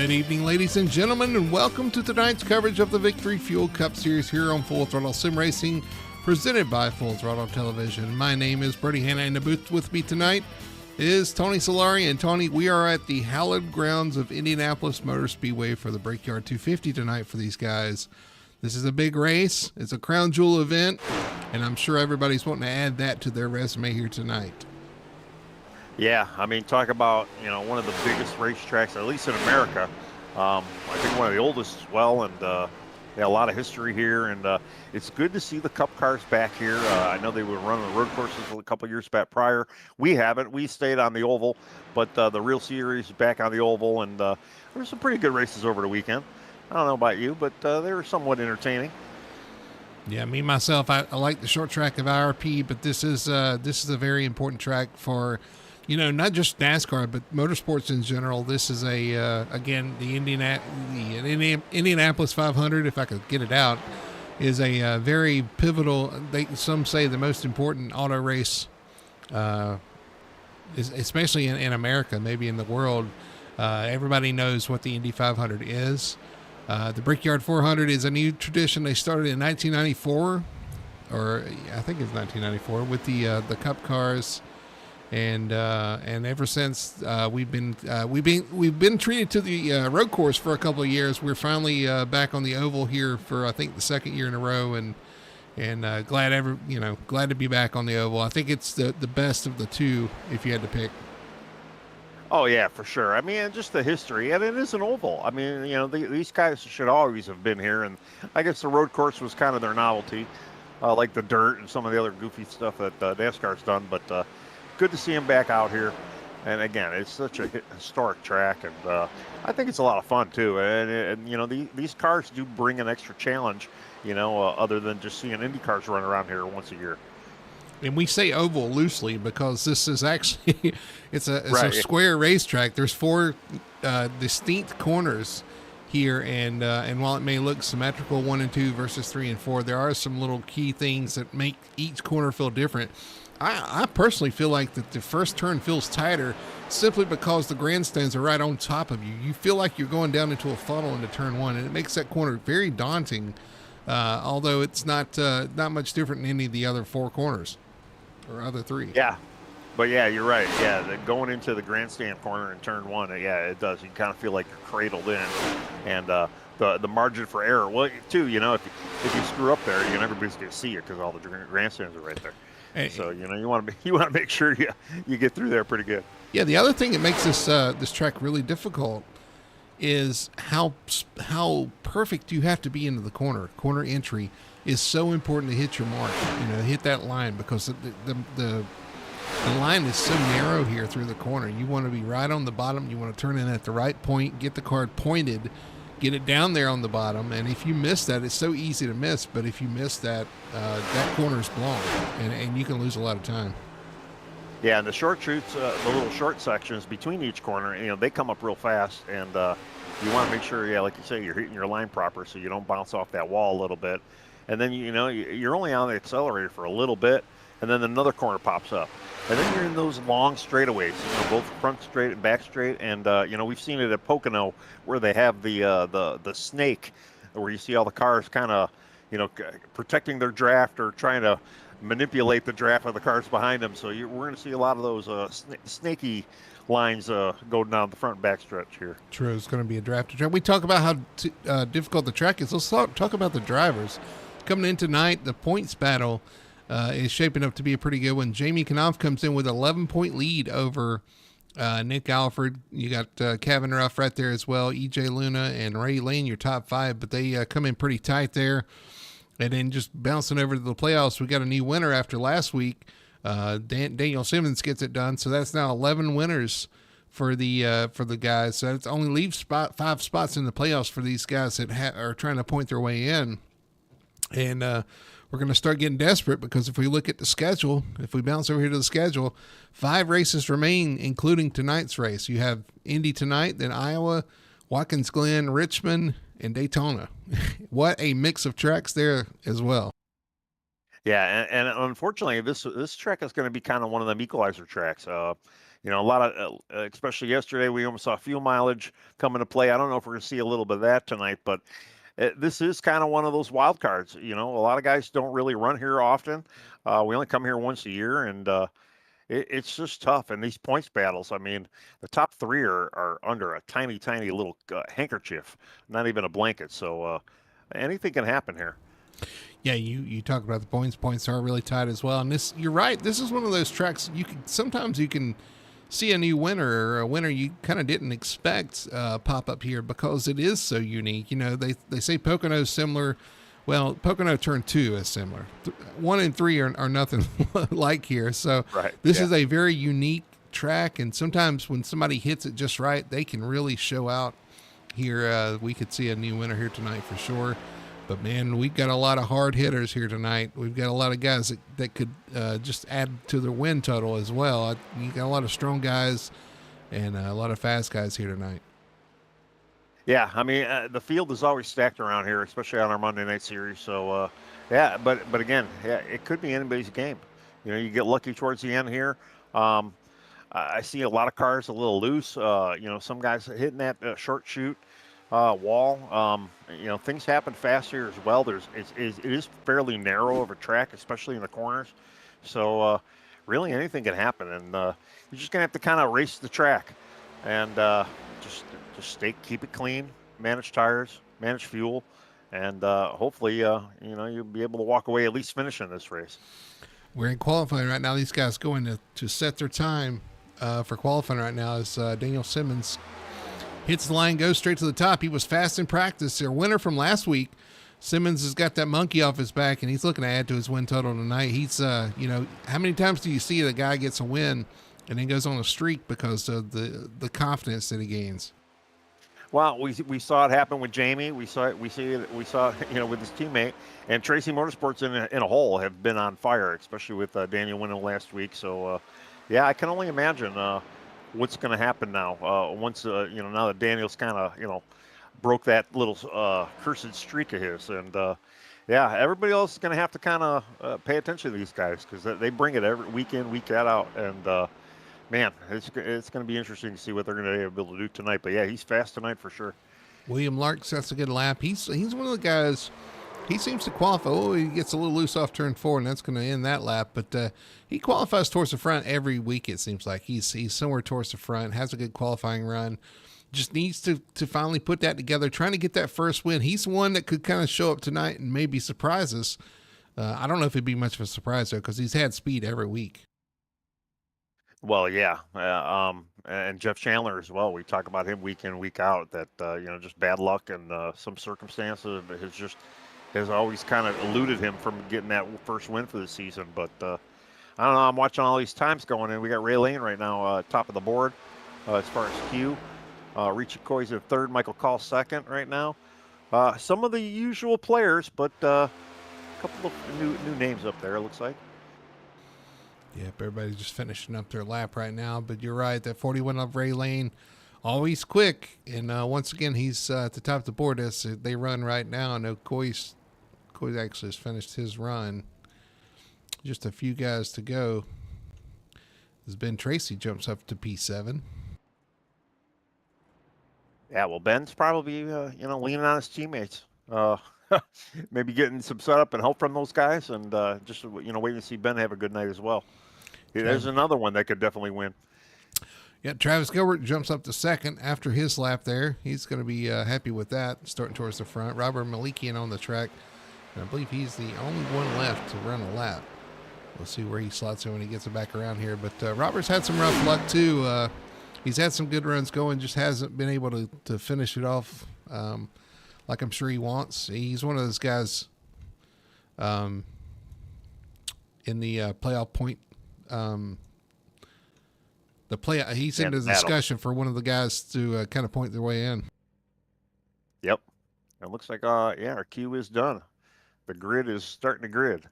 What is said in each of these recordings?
Good evening, ladies and gentlemen, and welcome to tonight's coverage of the Victory Fuel Cup Series here on Full Throttle Sim Racing, presented by Full Throttle Television. My name is Brady Hanna. In the booth with me tonight is Tony Solari. And Tony, we are at the hallowed grounds of Indianapolis Motor Speedway for the Brickyard 250 tonight for these guys. This is a big race. It's a crown jewel event, and I'm sure everybody's wanting to add that to their resume here tonight. Yeah, I mean, talk about, one of the biggest racetracks, at least in America. I think one of the oldest as well, and a lot of history here. And it's good to see the Cup cars back here. I know they were running the road courses a couple years back prior. We haven't. We stayed on the oval, but the real series is back on the oval, and there were some pretty good races over the weekend. I don't know about you, but they were somewhat entertaining. Yeah, me myself, I like the short track of IRP, but this is a very important track for, not just NASCAR, but motorsports in general. This is again, the Indianapolis 500, if I could get it out, is a very pivotal, some say the most important auto race, especially in America, maybe in the world. Everybody knows what the Indy 500 is. The Brickyard 400 is a new tradition. They started in 1994, or I think it's 1994, with the Cup cars. And ever since we've been treated to the road course for a couple of years. We're finally back on the oval here for I think the second year in a row, and glad to be back on the oval. I think it's the best of the two if you had to pick. Oh yeah, for sure. I mean, just the history, and it is an oval. I mean, these guys should always have been here, and I guess the road course was kind of their novelty, like the dirt and some of the other goofy stuff that NASCAR's done, but. Good to see him back out here, and again, it's such a historic track, and I think it's a lot of fun too. And these cars do bring an extra challenge, other than just seeing Indy cars run around here once a year. And we say oval loosely because this is actually it's a right. Square racetrack. There's four distinct corners here, and while it may look symmetrical 1 and 2 versus 3 and 4, there are some little key things that make each corner feel different. I personally feel like that the first turn feels tighter simply because the grandstands are right on top of you. You feel like you're going down into a funnel into turn 1, and it makes that corner very daunting, although it's not much different than any of the other 4 corners or other 3. Yeah, but yeah, you're right. Yeah, going into the grandstand corner in turn 1, yeah, it does. You kind of feel like you're cradled in, and the margin for error. Well, too, if you screw up there, everybody's going to see you because all the grandstands are right there. So you want to make sure you get through there pretty good. Yeah, the other thing that makes this track really difficult is how perfect you have to be into the corner. Corner entry is so important to hit your mark. Hit that line, because the line is so narrow here through the corner. You want to be right on the bottom. You want to turn in at the right point, get the card pointed, get it down there on the bottom, and if you miss that, it's so easy to miss, but if you miss that, that corner's blown, and you can lose a lot of time. Yeah, and the short shoots, the little short sections between each corner, they come up real fast, and you want to make sure, like you say, you're hitting your line proper so you don't bounce off that wall a little bit. And then, you're only on the accelerator for a little bit, and then another corner pops up. And then you're in those long straightaways, both front straight and back straight. And, we've seen it at Pocono where they have the snake, where you see all the cars kind of, protecting their draft or trying to manipulate the draft of the cars behind them. So we're going to see a lot of those snaky lines go down the front and back stretch here. True, it's going to be a draft. We talk about how difficult the track is. Let's talk about the drivers. Coming in tonight, the points battle is shaping up to be a pretty good one. Jamie Knopf comes in with an 11-point lead over Nick Alford. You got Kevin Ruff right there as well, EJ Luna and Ray Lane, your top 5, but they come in pretty tight there. And then just bouncing over to the playoffs, we got a new winner after last week. Daniel Simmons gets it done, so that's now 11 winners for the guys. So it only leaves 5 spots in the playoffs for these guys that are trying to point their way in. And we're going to start getting desperate, because if we look at the schedule, if we bounce over here to the schedule, 5 races remain, including tonight's race. You have Indy tonight, then Iowa, Watkins Glen, Richmond, and Daytona. What a mix of tracks there as well. Yeah, and unfortunately, this track is going to be kind of one of them equalizer tracks. A lot of, especially yesterday, we almost saw fuel mileage come into play. I don't know if we're going to see a little bit of that tonight, but this is kind of one of those wild cards. A lot of guys don't really run here often. We only come here once a year, and it's just tough. And these points battles, I mean, the top three are under a tiny, tiny little handkerchief, not even a blanket. So anything can happen here. Yeah, you talk about the points. Points are really tight as well. And you're right. This is one of those tracks sometimes you can see a new winner or a winner you kind of didn't expect pop up here because it is so unique. They say Pocono's similar. Well, Pocono Turn 2 is similar. 1 and 3 are nothing like here. So this is a very unique track, and sometimes when somebody hits it just right, they can really show out here. We could see a new winner here tonight for sure. But, man, we've got a lot of hard hitters here tonight. We've got a lot of guys that could just add to the win total as well. You got a lot of strong guys and a lot of fast guys here tonight. Yeah, I mean, the field is always stacked around here, especially on our Monday night series. So, yeah, but again, yeah, it could be anybody's game. You get lucky towards the end here. I see a lot of cars a little loose. Some guys hitting that short chute wall. Things happen fast here as well. It is fairly narrow of a track, especially in the corners. So, really anything can happen, and you're just gonna have to kind of race the track, and just keep it clean, manage tires, manage fuel, and hopefully, you'll be able to walk away at least finishing this race. We're in qualifying right now. These guys going to set their time for qualifying right now as Daniel Simmons hits the line, goes straight to the top. He was fast in practice. Their winner from last week, Simmons, has got that monkey off his back, and he's looking to add to his win total tonight. He's, how many times do you see the guy gets a win and then goes on a streak because of the confidence that he gains? Well, we saw it happen with Jamie. We saw it with his teammate, and Tracy Motorsports in a whole have been on fire, especially with Daniel winning last week. So, yeah, I can only imagine what's going to happen now. Once now that Daniel's kind of broke that little cursed streak of his, and yeah, everybody else is going to have to kind of pay attention to these guys because they bring it every week in, week out, and. Man, it's going to be interesting to see what they're going to be able to do tonight. But, yeah, he's fast tonight for sure. William Lark sets a good lap. He's one of the guys, he seems to qualify. Oh, he gets a little loose off turn 4, and that's going to end that lap. But he qualifies towards the front every week, it seems like. He's somewhere towards the front, has a good qualifying run. Just needs to finally put that together, trying to get that first win. He's one that could kind of show up tonight and maybe surprise us. I don't know if it'd be much of a surprise, though, because he's had speed every week. Well, yeah, and Jeff Chandler as well. We talk about him week in, week out. That just bad luck and some circumstances has always kind of eluded him from getting that first win for the season. But I don't know. I'm watching all these times going in. We got Ray Lane right now, top of the board as far as Q. Richie Coy's in third. Michael Call second right now. Some of the usual players, but a couple of new names up there. It looks like. Yep, everybody's just finishing up their lap right now. But you're right, that 41 of Ray Lane, always quick. And once again, he's at the top of the board as they run right now. I know Coy's actually has finished his run. Just a few guys to go. As Ben Tracy jumps up to P7. Yeah, well, Ben's probably, leaning on his teammates. Maybe getting some setup and help from those guys, and just waiting to see Ben have a good night as well. There's another one that could definitely win. Yeah, Travis Gilbert jumps up to second after his lap there. He's going to be happy with that, starting towards the front. Robert Malikian on the track, and I believe he's the only one left to run a lap. We'll see where he slots in when he gets it back around here. But Robert's had some rough luck too. He's had some good runs going, just hasn't been able to finish it off like I'm sure he wants. He's one of those guys in the playoff point. He's in the discussion for one of the guys to kind of point their way in. Yep. It looks like, our queue is done. The grid is starting to grid.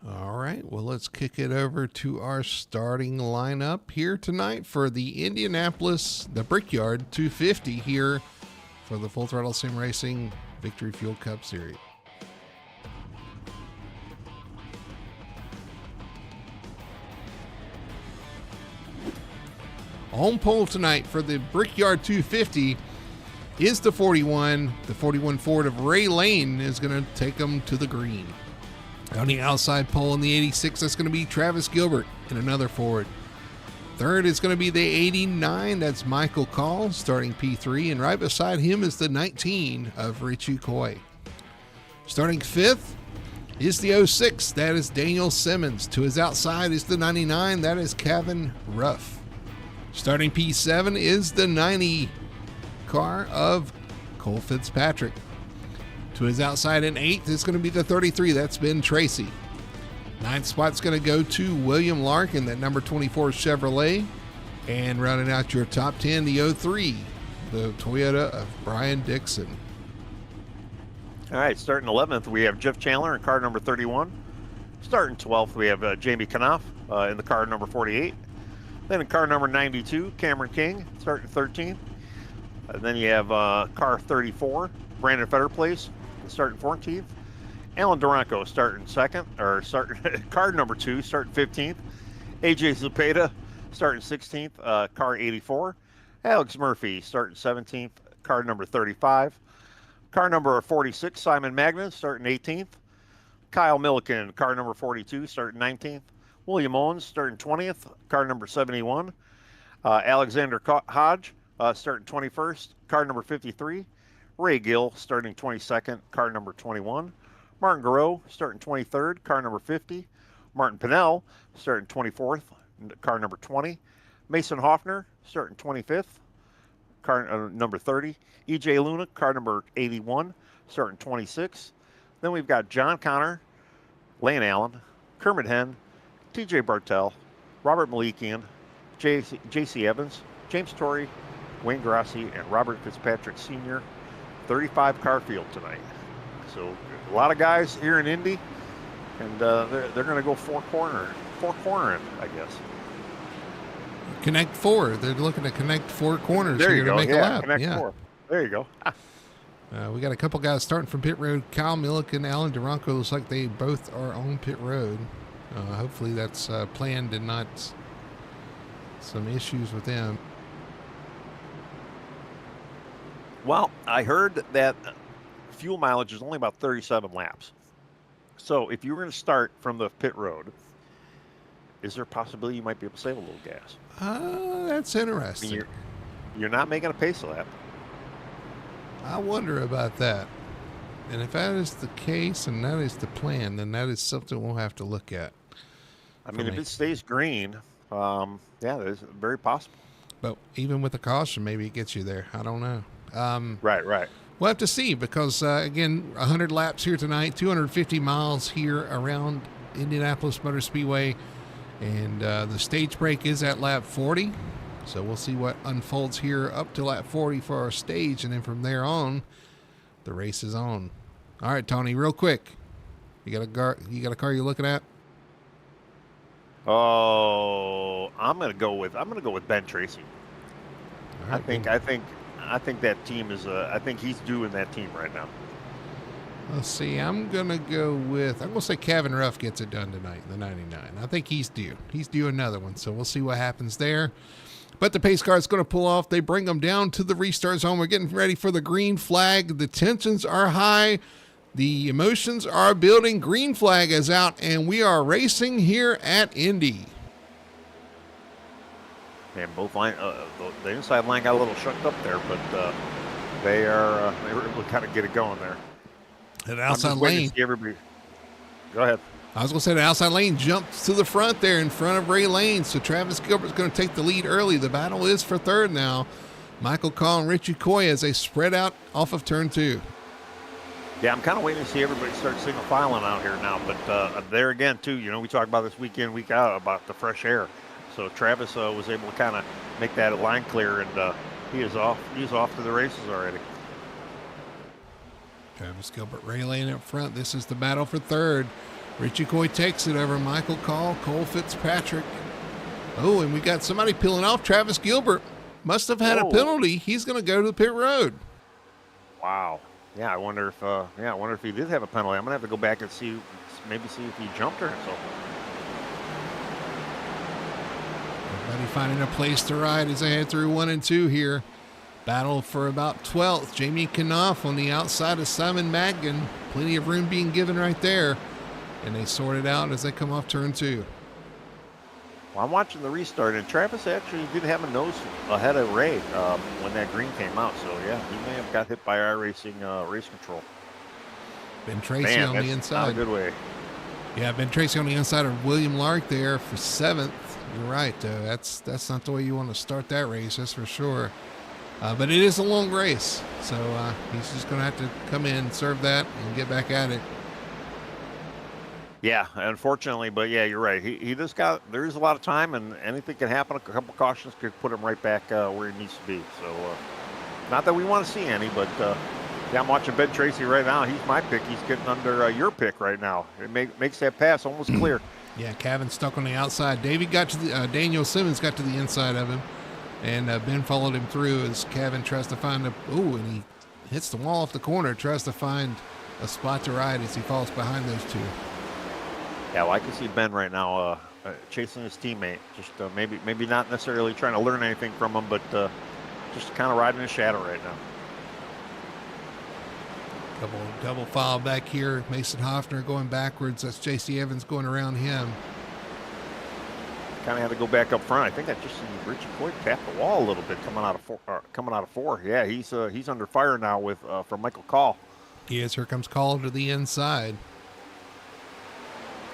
All right, well, let's kick it over to our starting lineup here tonight for the Brickyard 250 here for the Full Throttle Sim Racing Victory Fuel Cup Series. On pole tonight for the Brickyard 250 is the 41. The 41 Ford of Ray Lane is going to take them to the green. On the outside pole in the 86, that's going to be Travis Gilbert in another Ford. Third is going to be the 89. That's Michael Call starting P3. And right beside him is the 19 of Richie Coy. Starting fifth is the 06. That is Daniel Simmons. To his outside is the 99. That is Kevin Ruff. Starting P7 is the 90 car of Cole Fitzpatrick. To his outside in eighth is going to be the 33. That's Ben Tracy. Ninth spot's going to go to William Larkin, that number 24 Chevrolet. And rounding out your top 10, the 03, the Toyota of Brian Dixon. All right, starting 11th, we have Jeff Chandler in car number 31. Starting 12th, we have Jamie Knopf in the car number 48. Then in car number 92, Cameron King, starting 13th. Then you have car 34, Brandon Fetterplace, starting 14th. Alan Duranko starting car number 2, starting 15th. AJ Zepeda starting 16th, car 84. Alex Murphy starting 17th, car number 35. Car number 46, Simon Magnus, starting 18th. Kyle Milliken, car number 42, starting 19th. William Owens, starting 20th, car number 71. Alexander Hodge, starting 21st, car number 53. Ray Gill, starting 22nd, car number 21. Martin Garreau, starting 23rd, car number 50. Martin Pinnell, starting 24th, car number 20. Mason Hoffner, starting 25th, car number 30. EJ Luna, car number 81, starting 26. Then we've got John Connor, Lane Allen, Kermit Henn, TJ Bartel, Robert Malikian, JC Evans, James Torrey, Wayne Grassi, and Robert Fitzpatrick Sr. 35 car field tonight. So a lot of guys here in Indy, and they're going to go four cornering, I guess. Connect four. They're looking to connect four corners there here you go. to make a lap. Connect four. There you go. We got a couple guys starting from pit road. Kyle Milliken, Alan Duranko, looks like they both are on pit road. Hopefully that's planned and not some issues with them. Well, I heard that fuel mileage is only about 37 laps. So if you were going to start from the pit road, is there a possibility you might be able to save a little gas? That's interesting. I mean, you're not making a pace lap. I wonder about that. And if that is the case and that is the plan, then that is something we'll have to look at. I mean, if it stays green, yeah, it's very possible. But even with the caution, maybe it gets you there. I don't know. Right. We'll have to see because, again, 100 laps here tonight, 250 miles here around Indianapolis Motor Speedway. And the stage break is at lap 40. So we'll see what unfolds here up to lap 40 for our stage. And then from there on, the race is on. All right, Tony, real quick. You got a car you're looking at? Oh, I'm gonna go with Ben Tracy. Right, I think that team is. I think he's doing that team right now. Let's see. I'm gonna say Kevin Ruff gets it done tonight in the 99. I think he's due. He's due another one. So we'll see what happens there. But the pace car is going to pull off. They bring them down to the restart zone. We're getting ready for the green flag. The tensions are high. The emotions are building. Green flag is out, and we are racing here at Indy. And both line, the inside line got a little shucked up there, but they were able to kind of get it going there. And outside lane. Go ahead. I was going to say the outside lane jumps to the front there in front of Ray Lane. So Travis Gilbert's going to take the lead early. The battle is for third now. Michael Call and Richie Coy as they spread out off of turn 2. Yeah, I'm kind of waiting to see everybody start single filing out here now. But there again, too, we talk about this week in, week out about the fresh air. So Travis was able to kind of make that line clear, and he is off. He's off to the races already. Travis Gilbert, Ray Lane up front. This is the battle for third. Richie Coy takes it over Michael Call, Cole Fitzpatrick. Oh, and we got somebody peeling off. Travis Gilbert must have had a penalty. He's going to go to the pit road. Wow. Yeah, I wonder if he did have a penalty. I'm going to have to go back and see if he jumped or something. Everybody finding a place to ride as they head through 1 and 2 here. Battle for about 12th. Jamie Knopf on the outside of Simon Madigan. Plenty of room being given right there. And they sort it out as they come off turn 2. Well, I'm watching the restart, and Travis actually did have a nose ahead of Ray when that green came out. So, yeah, he may have got hit by iRacing race control. Ben Tracy on the inside. Not a good way. Yeah, Ben Tracy on the inside of William Lark there for 7th. You're right, though. That's not the way you want to start that race, that's for sure. But it is a long race, so he's just going to have to come in, serve that, and get back at it. Yeah, unfortunately, but yeah, you're right. He just there's a lot of time, and anything can happen. A couple cautions could put him right back where he needs to be. So, not that we want to see any, but yeah, I'm watching Ben Tracy right now. He's my pick. He's getting under your pick right now. It makes that pass almost clear. Yeah, Cavan stuck on the outside. Davey got to the Daniel Simmons got to the inside of him, and Ben followed him through as Cavan tries to find and he hits the wall off the corner. Tries to find a spot to ride as he falls behind those two. Yeah, well, I can see Ben right now chasing his teammate. Just maybe not necessarily trying to learn anything from him, but just kind of riding his shadow right now. Double file back here. Mason Hoffner going backwards. That's J.C. Evans going around him. Kind of had to go back up front. I think I just seen Richie Coy tap the wall a little bit coming out of four. Yeah, he's under fire now with from Michael Call. Yes, here comes Call to the inside.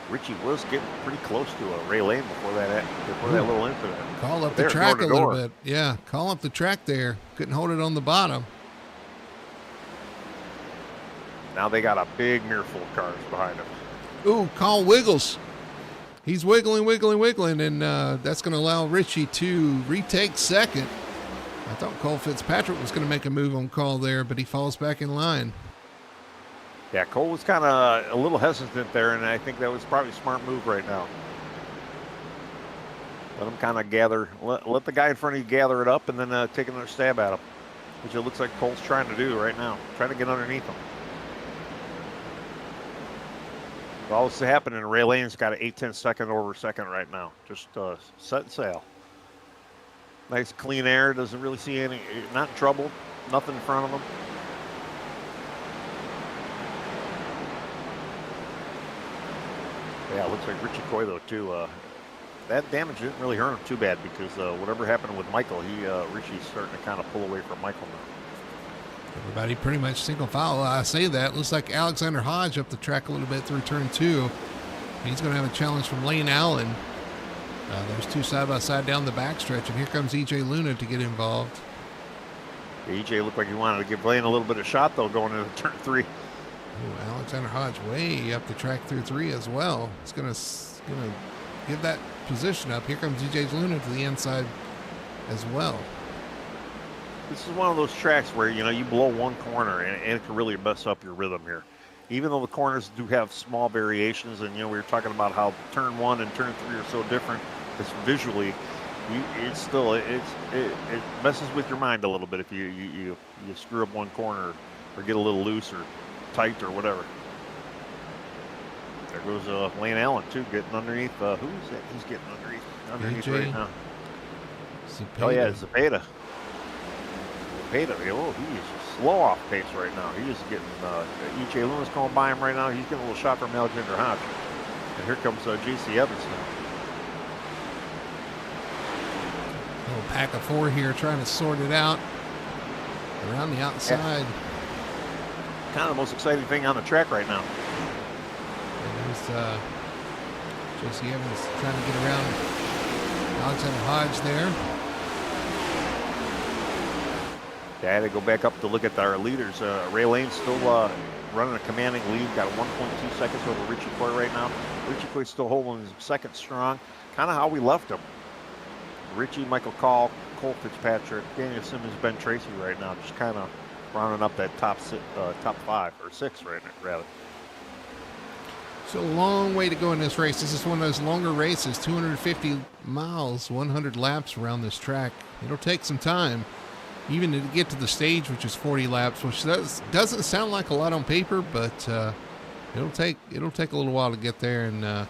Richie was getting pretty close to Ray Lane before that little incident. Call up the track a little bit. Yeah, call up the track there. Couldn't hold it on the bottom. Now they got a big mirror full of cars behind him. Ooh, Call wiggles. He's wiggling, and that's going to allow Richie to retake second. I thought Cole Fitzpatrick was going to make a move on Call there, but he falls back in line. Yeah, Cole was kind of a little hesitant there, and I think that was probably a smart move right now. Let him kind of gather, let the guy in front of you gather it up, and then take another stab at him, which it looks like Cole's trying to do right now, trying to get underneath him. All this is happening, Ray Lane's got an 8/10 second over second right now. Just set sail. Nice clean air, doesn't really see any, not in trouble, nothing in front of him. Yeah, it looks like Richie Coy, though, too. That damage didn't really hurt him too bad because whatever happened with Michael, Richie's starting to kind of pull away from Michael now. Everybody pretty much single file. I say that. Looks like Alexander Hodge up the track a little bit through turn 2. He's going to have a challenge from Lane Allen. There's two side by side down the backstretch, and here comes EJ Luna to get involved. Yeah, EJ looked like he wanted to give Lane a little bit of shot, though, going into turn 3. Ooh, Alexander Hodge way up the track through 3 as well. It's gonna give that position up. Here comes EJ Luna to the inside as well. This is one of those tracks where you blow one corner and it can really mess up your rhythm here. Even though the corners do have small variations, and we were talking about how turn 1 and turn 3 are so different, just visually, it messes with your mind a little bit if you screw up one corner or get a little loose or tight or whatever. There goes Lane Allen too, getting underneath. Who is that? He's getting underneath right now. Zepeda. Oh yeah, Zepeda. Oh, he's slow off pace right now. He is getting EJ Loomis going by him right now. He's getting a little shot from Alexander Hodge. And here comes J.C. Evans now. Little pack of 4 here, trying to sort it out around the outside. Yeah. Kind of the most exciting thing on the track right now. And there's J.C. Evans trying to get around Alexander Hodge there. Yeah, I had to go back up to look at our leaders. Ray Lane's still running a commanding lead. Got 1.2 seconds over Richie Coy right now. Richie Coy's still holding his second strong. Kind of how we left him. Richie, Michael Call, Cole Fitzpatrick, Daniel Simmons, Ben Tracy right now. Just kind of rounding up that top 5 or 6 right now, rather. It's a long way to go in this race. This is one of those longer races, 250 miles, 100 laps around this track. It'll take some time, even to get to the stage, which is 40 laps, which doesn't sound like a lot on paper, but it'll take a little while to get there, and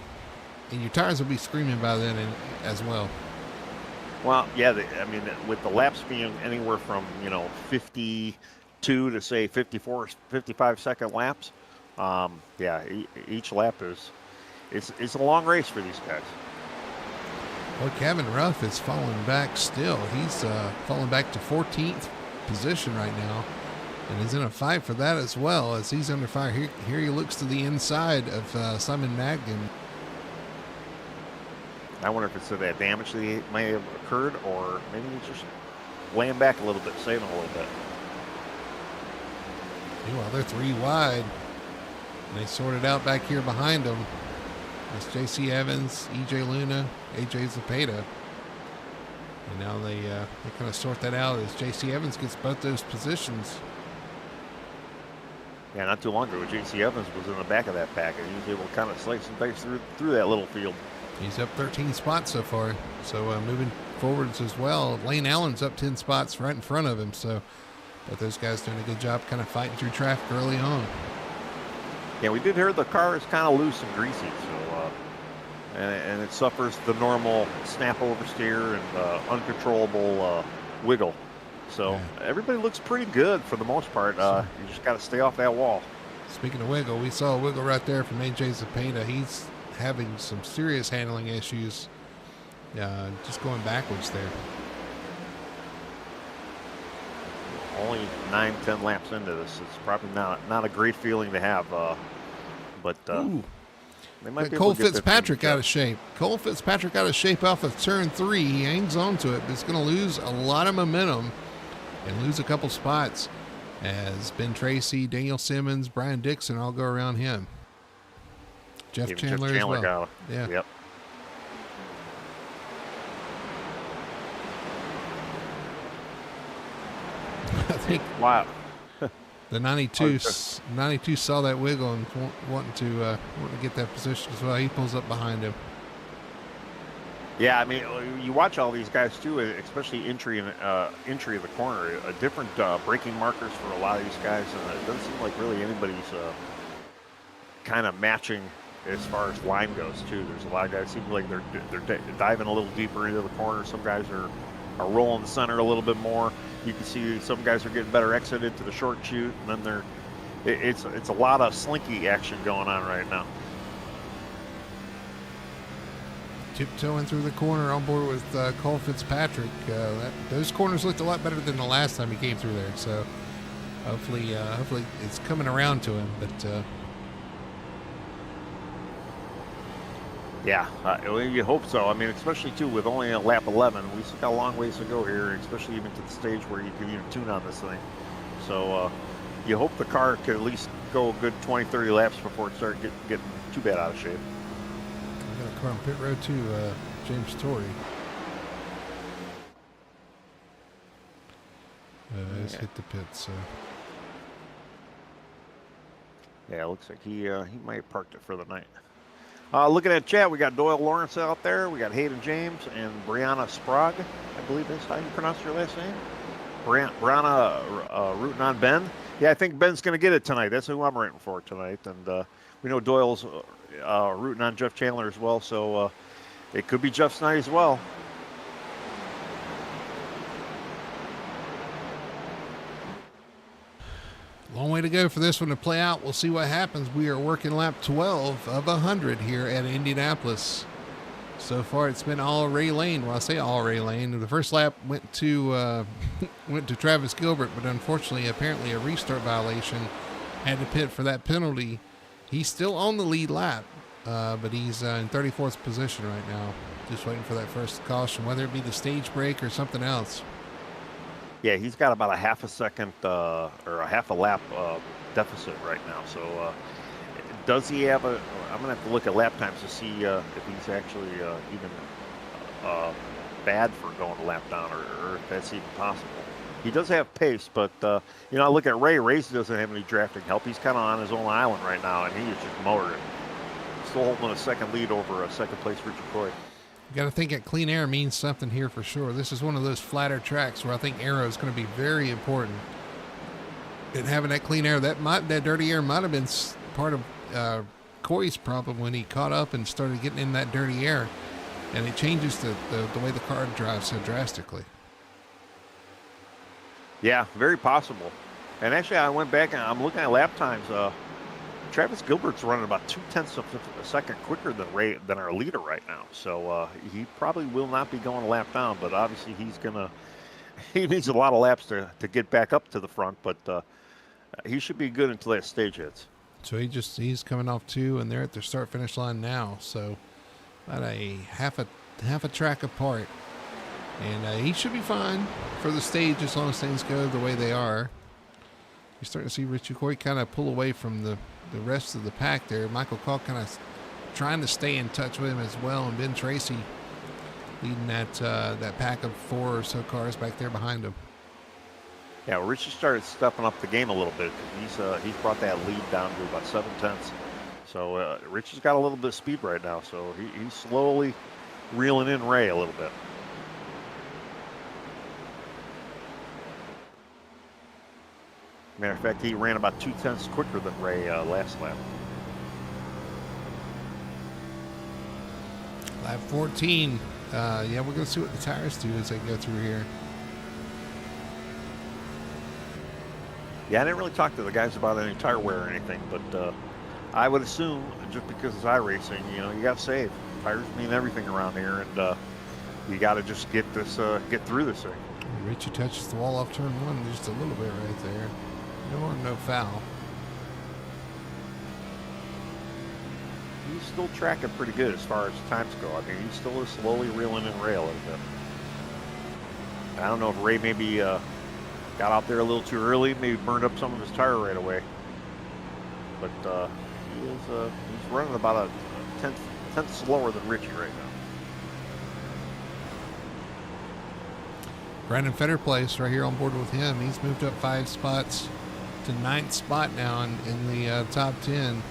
your tires will be screaming by then as well. Well, yeah, I mean, with the laps being anywhere from 52 to say 54, 55-second laps, yeah, each lap it's a long race for these guys. Well, Kevin Ruff is falling back still. He's falling back to 14th position right now, and he's in a fight for that as well as he's under fire. Here he looks to the inside of Simon Magden. I wonder if it's that damage that he may have occurred, or maybe he's just laying back a little bit, saving a little bit. Meanwhile, they're 3 wide. And they sort it out back here behind them. It's J.C. Evans, E.J. Luna, A.J. Zapata. And now they kind of sort that out as J.C. Evans gets both those positions. Yeah, not too long ago, J.C. Evans was in the back of that pack, and he was able to kind of slice and dice through that little field. He's up 13 spots so far. So moving forwards as well. Lane Allen's up 10 spots right in front of him. So but those guys doing a good job kind of fighting through traffic early on. Yeah, we did hear the car is kind of loose and greasy, so and it suffers the normal snap oversteer and uncontrollable wiggle. So everybody looks pretty good for the most part. You just got to stay off that wall. Speaking of wiggle, we saw a wiggle right there from A.J. Zapata. He's having some serious handling issues, just going backwards there. Only 9-10 laps into this, it's probably not a great feeling to have, but they might be Cole Fitzpatrick out of shape. Cole Fitzpatrick out of shape off of turn 3. He hangs on to it, but he's going to lose a lot of momentum and lose a couple spots as Ben Tracy, Daniel Simmons, Brian Dixon all go around him. Jeff Chandler as well. Yeah. Yep. I think wow. The 92 saw that wiggle and wanting to get that position as well. He pulls up behind him. Yeah, I mean, you watch all these guys too, especially entry of the corner. Different braking markers for a lot of these guys, and it doesn't seem like really anybody's kind of matching as far as line goes too. There's a lot of guys seem like they're diving a little deeper into the corner. Some guys are rolling the center a little bit more. You can see some guys are getting better exit into the short chute, and then it's a lot of slinky action going on right now. Tiptoeing through the corner on board with Cole Fitzpatrick. Those corners looked a lot better than the last time he came through there. So hopefully it's coming around to him. But yeah, you hope so. I mean, especially too with only a lap 11, we still got a long ways to go here, especially even to the stage where you can even tune on this thing. So you hope the car could at least go a good 20-30 laps before it starts getting too bad out of shape. We got a car on pit road too, James Torrey. He's hit the pit, so. Yeah, it looks like he might have parked it for the night. Looking at chat, we got Doyle Lawrence out there. We got Hayden James and Brianna Sprague, I believe that's how you pronounce your last name. Brianna rooting on Ben. Yeah, I think Ben's going to get it tonight. That's who I'm rooting for tonight. And we know Doyle's rooting on Jeff Chandler as well, so it could be Jeff's night as well. Long way to go for this one to play out. We'll see what happens. We are working lap 12 of 100 here at Indianapolis. So far, it's been all Ray Lane. Well, I say all Ray Lane. The first lap went to Travis Gilbert, but unfortunately, apparently a restart violation. Had to pit for that penalty. He's still on the lead lap, but he's in 34th position right now. Just waiting for that first caution, whether it be the stage break or something else. Yeah, he's got about a half a second or a half a lap deficit right now. So does he have I'm going to have to look at lap times to see if he's actually even bad for going a lap down or if that's even possible. He does have pace, but, I look at Ray. Ray doesn't have any drafting help. He's kind of on his own island right now, and he is just motoring. Still holding a second lead over a second place Richard Coy. You got to think that clean air means something here for sure. This is one of those flatter tracks where I think aero is going to be very important. And having that clean air, that dirty air might have been part of Coy's problem when he caught up and started getting in that dirty air. and it changes the way the car drives so drastically. Yeah, very possible. And actually, I went back and I'm looking at lap times. Travis Gilbert's running about 0.2 of a second quicker than our leader right now. So he probably will not be going a lap down, but obviously he needs a lot of laps to get back up to the front, but he should be good until that stage hits. So he's coming off 2, and they're at their start finish line now. So about a half a track apart, and he should be fine for the stage as long as things go the way they are. You're starting to see Richie Coy kind of pull away from the rest of the pack there. Michael Call kind of trying to stay in touch with him as well, and Ben Tracy leading that pack of 4 or so cars back there behind him. Yeah, well, Richie started stepping up the game a little bit. He's brought that lead down to about 0.7. So Richie's got a little bit of speed right now, so he's slowly reeling in Ray a little bit. Matter of fact, he ran about 0.2 quicker than Ray last lap. Lap 14. Yeah, we're going to see what the tires do as they go through here. Yeah, I didn't really talk to the guys about any tire wear or anything, but I would assume just because it's iRacing, you got to save. Tires mean everything around here, and you got to just get through this thing. Richie touches the wall off turn 1 just a little bit right there. No foul. He's still tracking pretty good as far as times go. I mean, he still is slowly reeling in Ray a little bit. I don't know if Ray maybe got out there a little too early, maybe burned up some of his tire right away. But he's running about a tenth slower than Richie right now. Brandon Fetter place right here on board with him. He's moved up 5 spots to 9th spot now in the top 10.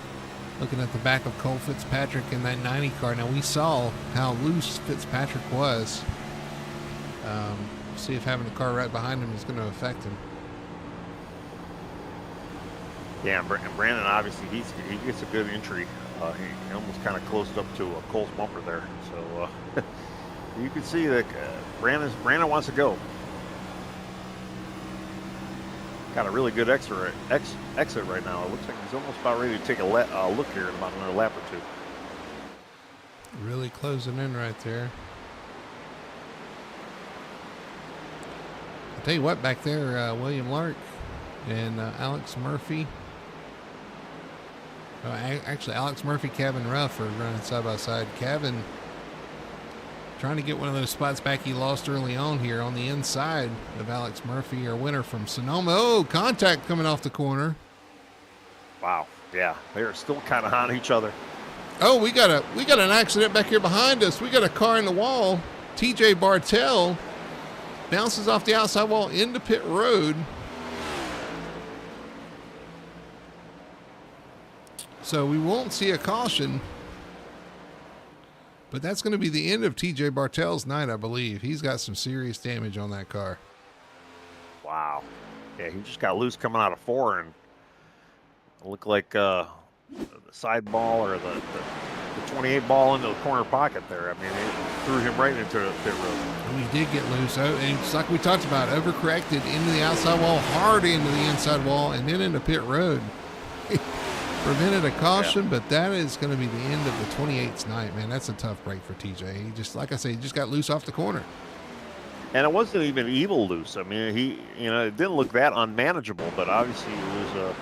Looking at the back of Cole Fitzpatrick in that 90 car. Now, we saw how loose Fitzpatrick was. See if having a car right behind him is going to affect him. Yeah, and Brandon, obviously, he gets a good entry. He almost kind of closed up to Cole's bumper there. So you can see that Brandon wants to go. Got a really good exit right now. It looks like he's almost about ready to take a look here in about another lap or 2. Really closing in right there. I'll tell you what, back there, William Lark and Alex Murphy. Actually, Alex Murphy, Kevin Ruff are running side by side. Kevin trying to get one of those spots back he lost early on here on the inside of Alex Murphy, our winner from Sonoma. Oh, contact coming off the corner. Wow. Yeah, they're still kind of on each other. Oh, we got an accident back here behind us. We got a car in the wall. TJ Bartell bounces off the outside wall into pit road. So we won't see a caution. But that's going to be the end of TJ Bartell's night, I believe. He's got some serious damage on that car. Wow. Yeah, he just got loose coming out of 4 and it looked like the side ball or the 28 ball into the corner pocket there. I mean, it threw him right into the pit road. And he did get loose. And it's like we talked about, overcorrected into the outside wall, hard into the inside wall, and then into pit road. Prevented a caution, but that is going to be the end of the 28's night, man. That's a tough break for TJ. He just, like I say, he just got loose off the corner. And it wasn't even evil loose. I mean, it didn't look that unmanageable, but obviously it was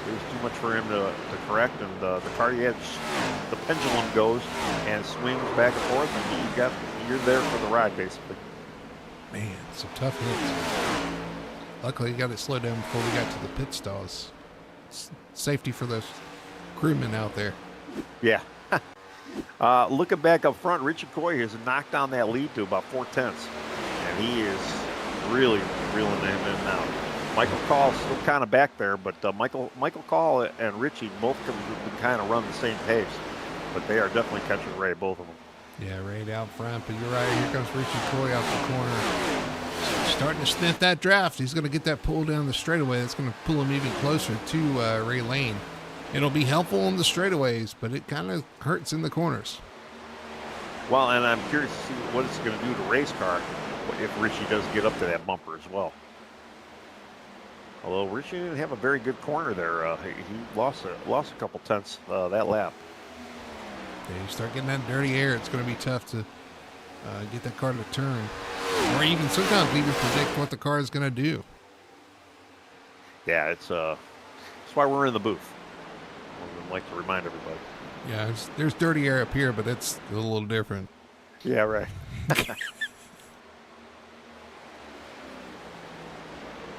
too much for him to correct. And the car, the pendulum goes and swings back and forth, and you're there for the ride, basically. Man, some tough hits. Luckily, he got it slowed down before we got to the pit stalls. Safety for those crewmen out there. Yeah. Looking back up front, Richard Coy has knocked down that lead to about 0.4, and he is really reeling in and out. Michael Call still kind of back there, but Michael Call and Richie both can kind of run the same pace, but they are definitely catching Ray, both of them. Yeah, Ray out front, but you're right. Here comes Richie Coy off the corner. Starting to sniff that draft. He's going to get that pull down the straightaway. That's going to pull him even closer to Ray Lane. It'll be helpful on the straightaways, but it kind of hurts in the corners. Well, and I'm curious to see what it's going to do to race car if Richie does get up to that bumper as well. Although Richie didn't have a very good corner there, he lost a couple tenths that lap. Yeah, you start getting that dirty air, it's going to be tough to get that car to turn, or even sometimes even predict what the car is going to do. Yeah, that's why we're in the booth. I'd like to remind everybody. Yeah, there's dirty air up here, but it's a little different. Yeah, right.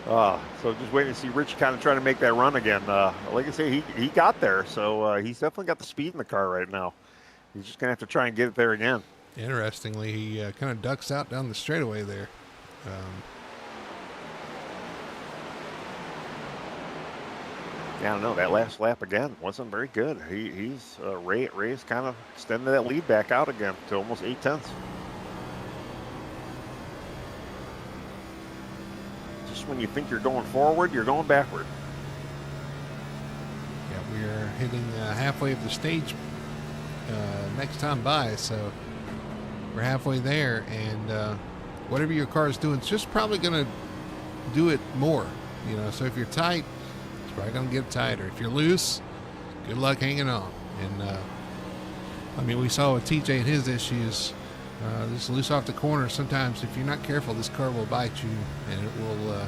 So just waiting to see Rich kind of trying to make that run again. Like I say, he got there, so he's definitely got the speed in the car right now. He's just going to have to try and get it there again. Interestingly, he kind of ducks out down the straightaway there. Yeah, I don't know. That last lap again wasn't very good. Ray's kind of extended that lead back out again to almost 8 tenths. Just when you think you're going forward, you're going backward. Yeah, we are hitting halfway of the stage next time by, so we're halfway there, and whatever your car is doing, it's just probably going to do it more. So if you're tight, it's probably going to get tighter. If you're loose, good luck hanging on. And we saw with TJ and his issues, just loose off the corner. Sometimes if you're not careful, this car will bite you, and it'll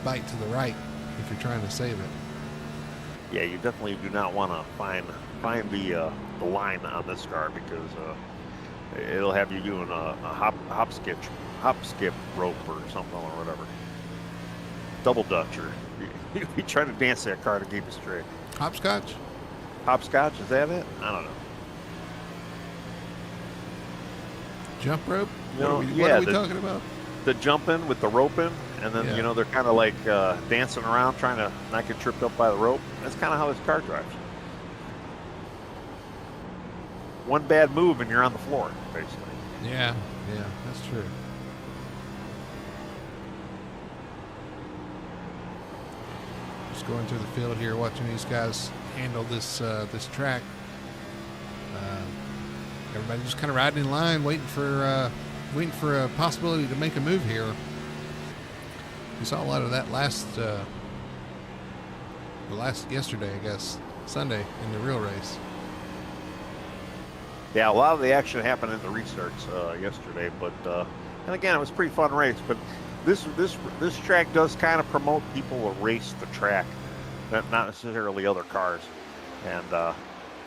bite to the right if you're trying to save it. Yeah, you definitely do not want to find the line on this car, because it'll have you doing a hop skip rope or something or whatever. Double dutch, or you trying to dance that car to keep it straight. Hopscotch? Hopscotch, is that it? I don't know. Jump rope? What are we talking about? The jumping with the rope in, and then they're kind of like dancing around trying to not get tripped up by the rope. That's kind of how this car drives. One bad move and you're on the floor, basically. Yeah, that's true. Just going through the field here, watching these guys handle this track. Everybody just kind of riding in line, waiting for a possibility to make a move here. We saw a lot of that yesterday, I guess, Sunday in the real race. Yeah, a lot of the action happened in the restarts yesterday, but and again, it was a pretty fun race. But this track does kind of promote people to race the track, not necessarily other cars, and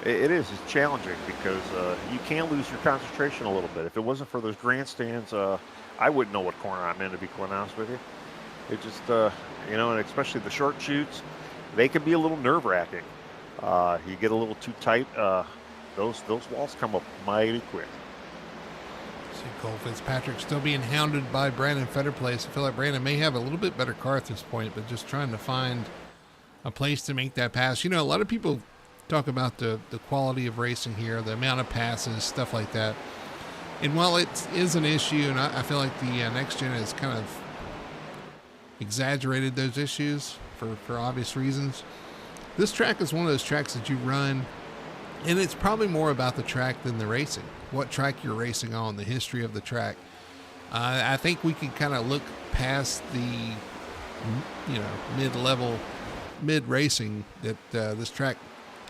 it's challenging because you can lose your concentration a little bit. If it wasn't for those grandstands, I wouldn't know what corner I'm in, to be quite honest with you. It just and especially the short shoots, they can be a little nerve-wracking. You get a little too tight. Those walls come up mighty quick. See Cole Fitzpatrick still being hounded by Brandon Fetterplace. I feel like Brandon may have a little bit better car at this point, but just trying to find a place to make that pass. A lot of people talk about the quality of racing here, the amount of passes, stuff like that. And while it is an issue, and I feel like the next gen has kind of exaggerated those issues for obvious reasons, this track is one of those tracks that you run, and it's probably more about the track than the racing. What track you're racing on, the history of the track. I think we can kind of look past the, mid racing that this track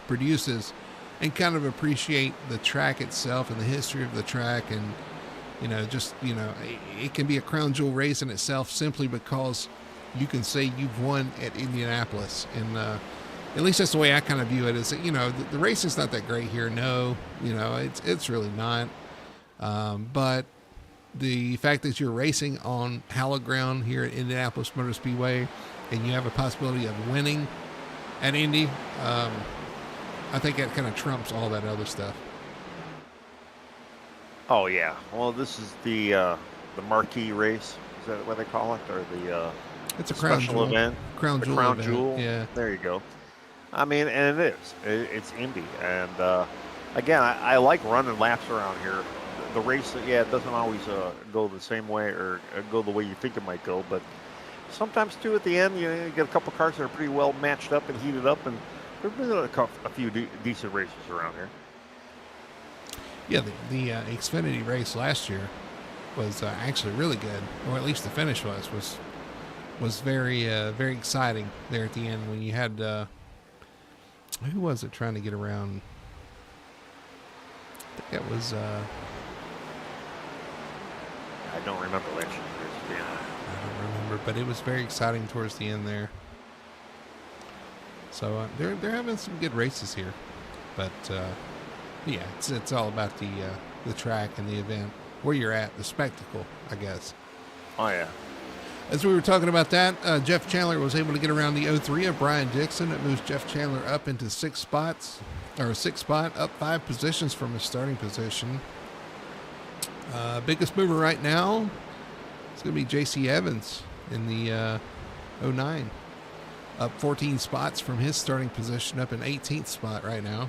produces, and kind of appreciate the track itself and the history of the track, and it can be a crown jewel race in itself simply because you can say you've won at Indianapolis. And at least that's the way I kind of view it, is that, the race is not that great here. No, it's really not. But the fact that you're racing on hallowed ground here at Indianapolis Motor Speedway, and you have a possibility of winning at Indy, I think that kind of trumps all that other stuff. Oh yeah. Well, this is the marquee race. Is that what they call it, or the it's a crown special jewel event? Crown jewel. Yeah. There you go. I mean, and it is. It's Indy, and again, I like running laps around here. The race, it doesn't always go the same way or go the way you think it might go, but sometimes too at the end, you get a couple cars that are pretty well matched up and heated up, and there's been a few decent races around here. Yeah, the Xfinity race last year was actually really good, or at least the finish was very very exciting there at the end when you had who was it trying to get around? I think it was. I don't remember last year. Yeah. I don't remember, but it was very exciting towards the end there. So they're having some good races here, but yeah, it's all about the track and the event, where you're at, the spectacle, I guess. Oh yeah. As we were talking about that, Jeff Chandler was able to get around the 03 of Brian Dixon. It moves Jeff Chandler up into sixth spot, up 5 positions from his starting position. Biggest mover right now is going to be J.C. Evans in the 09. Up 14 spots from his starting position, up in 18th spot right now.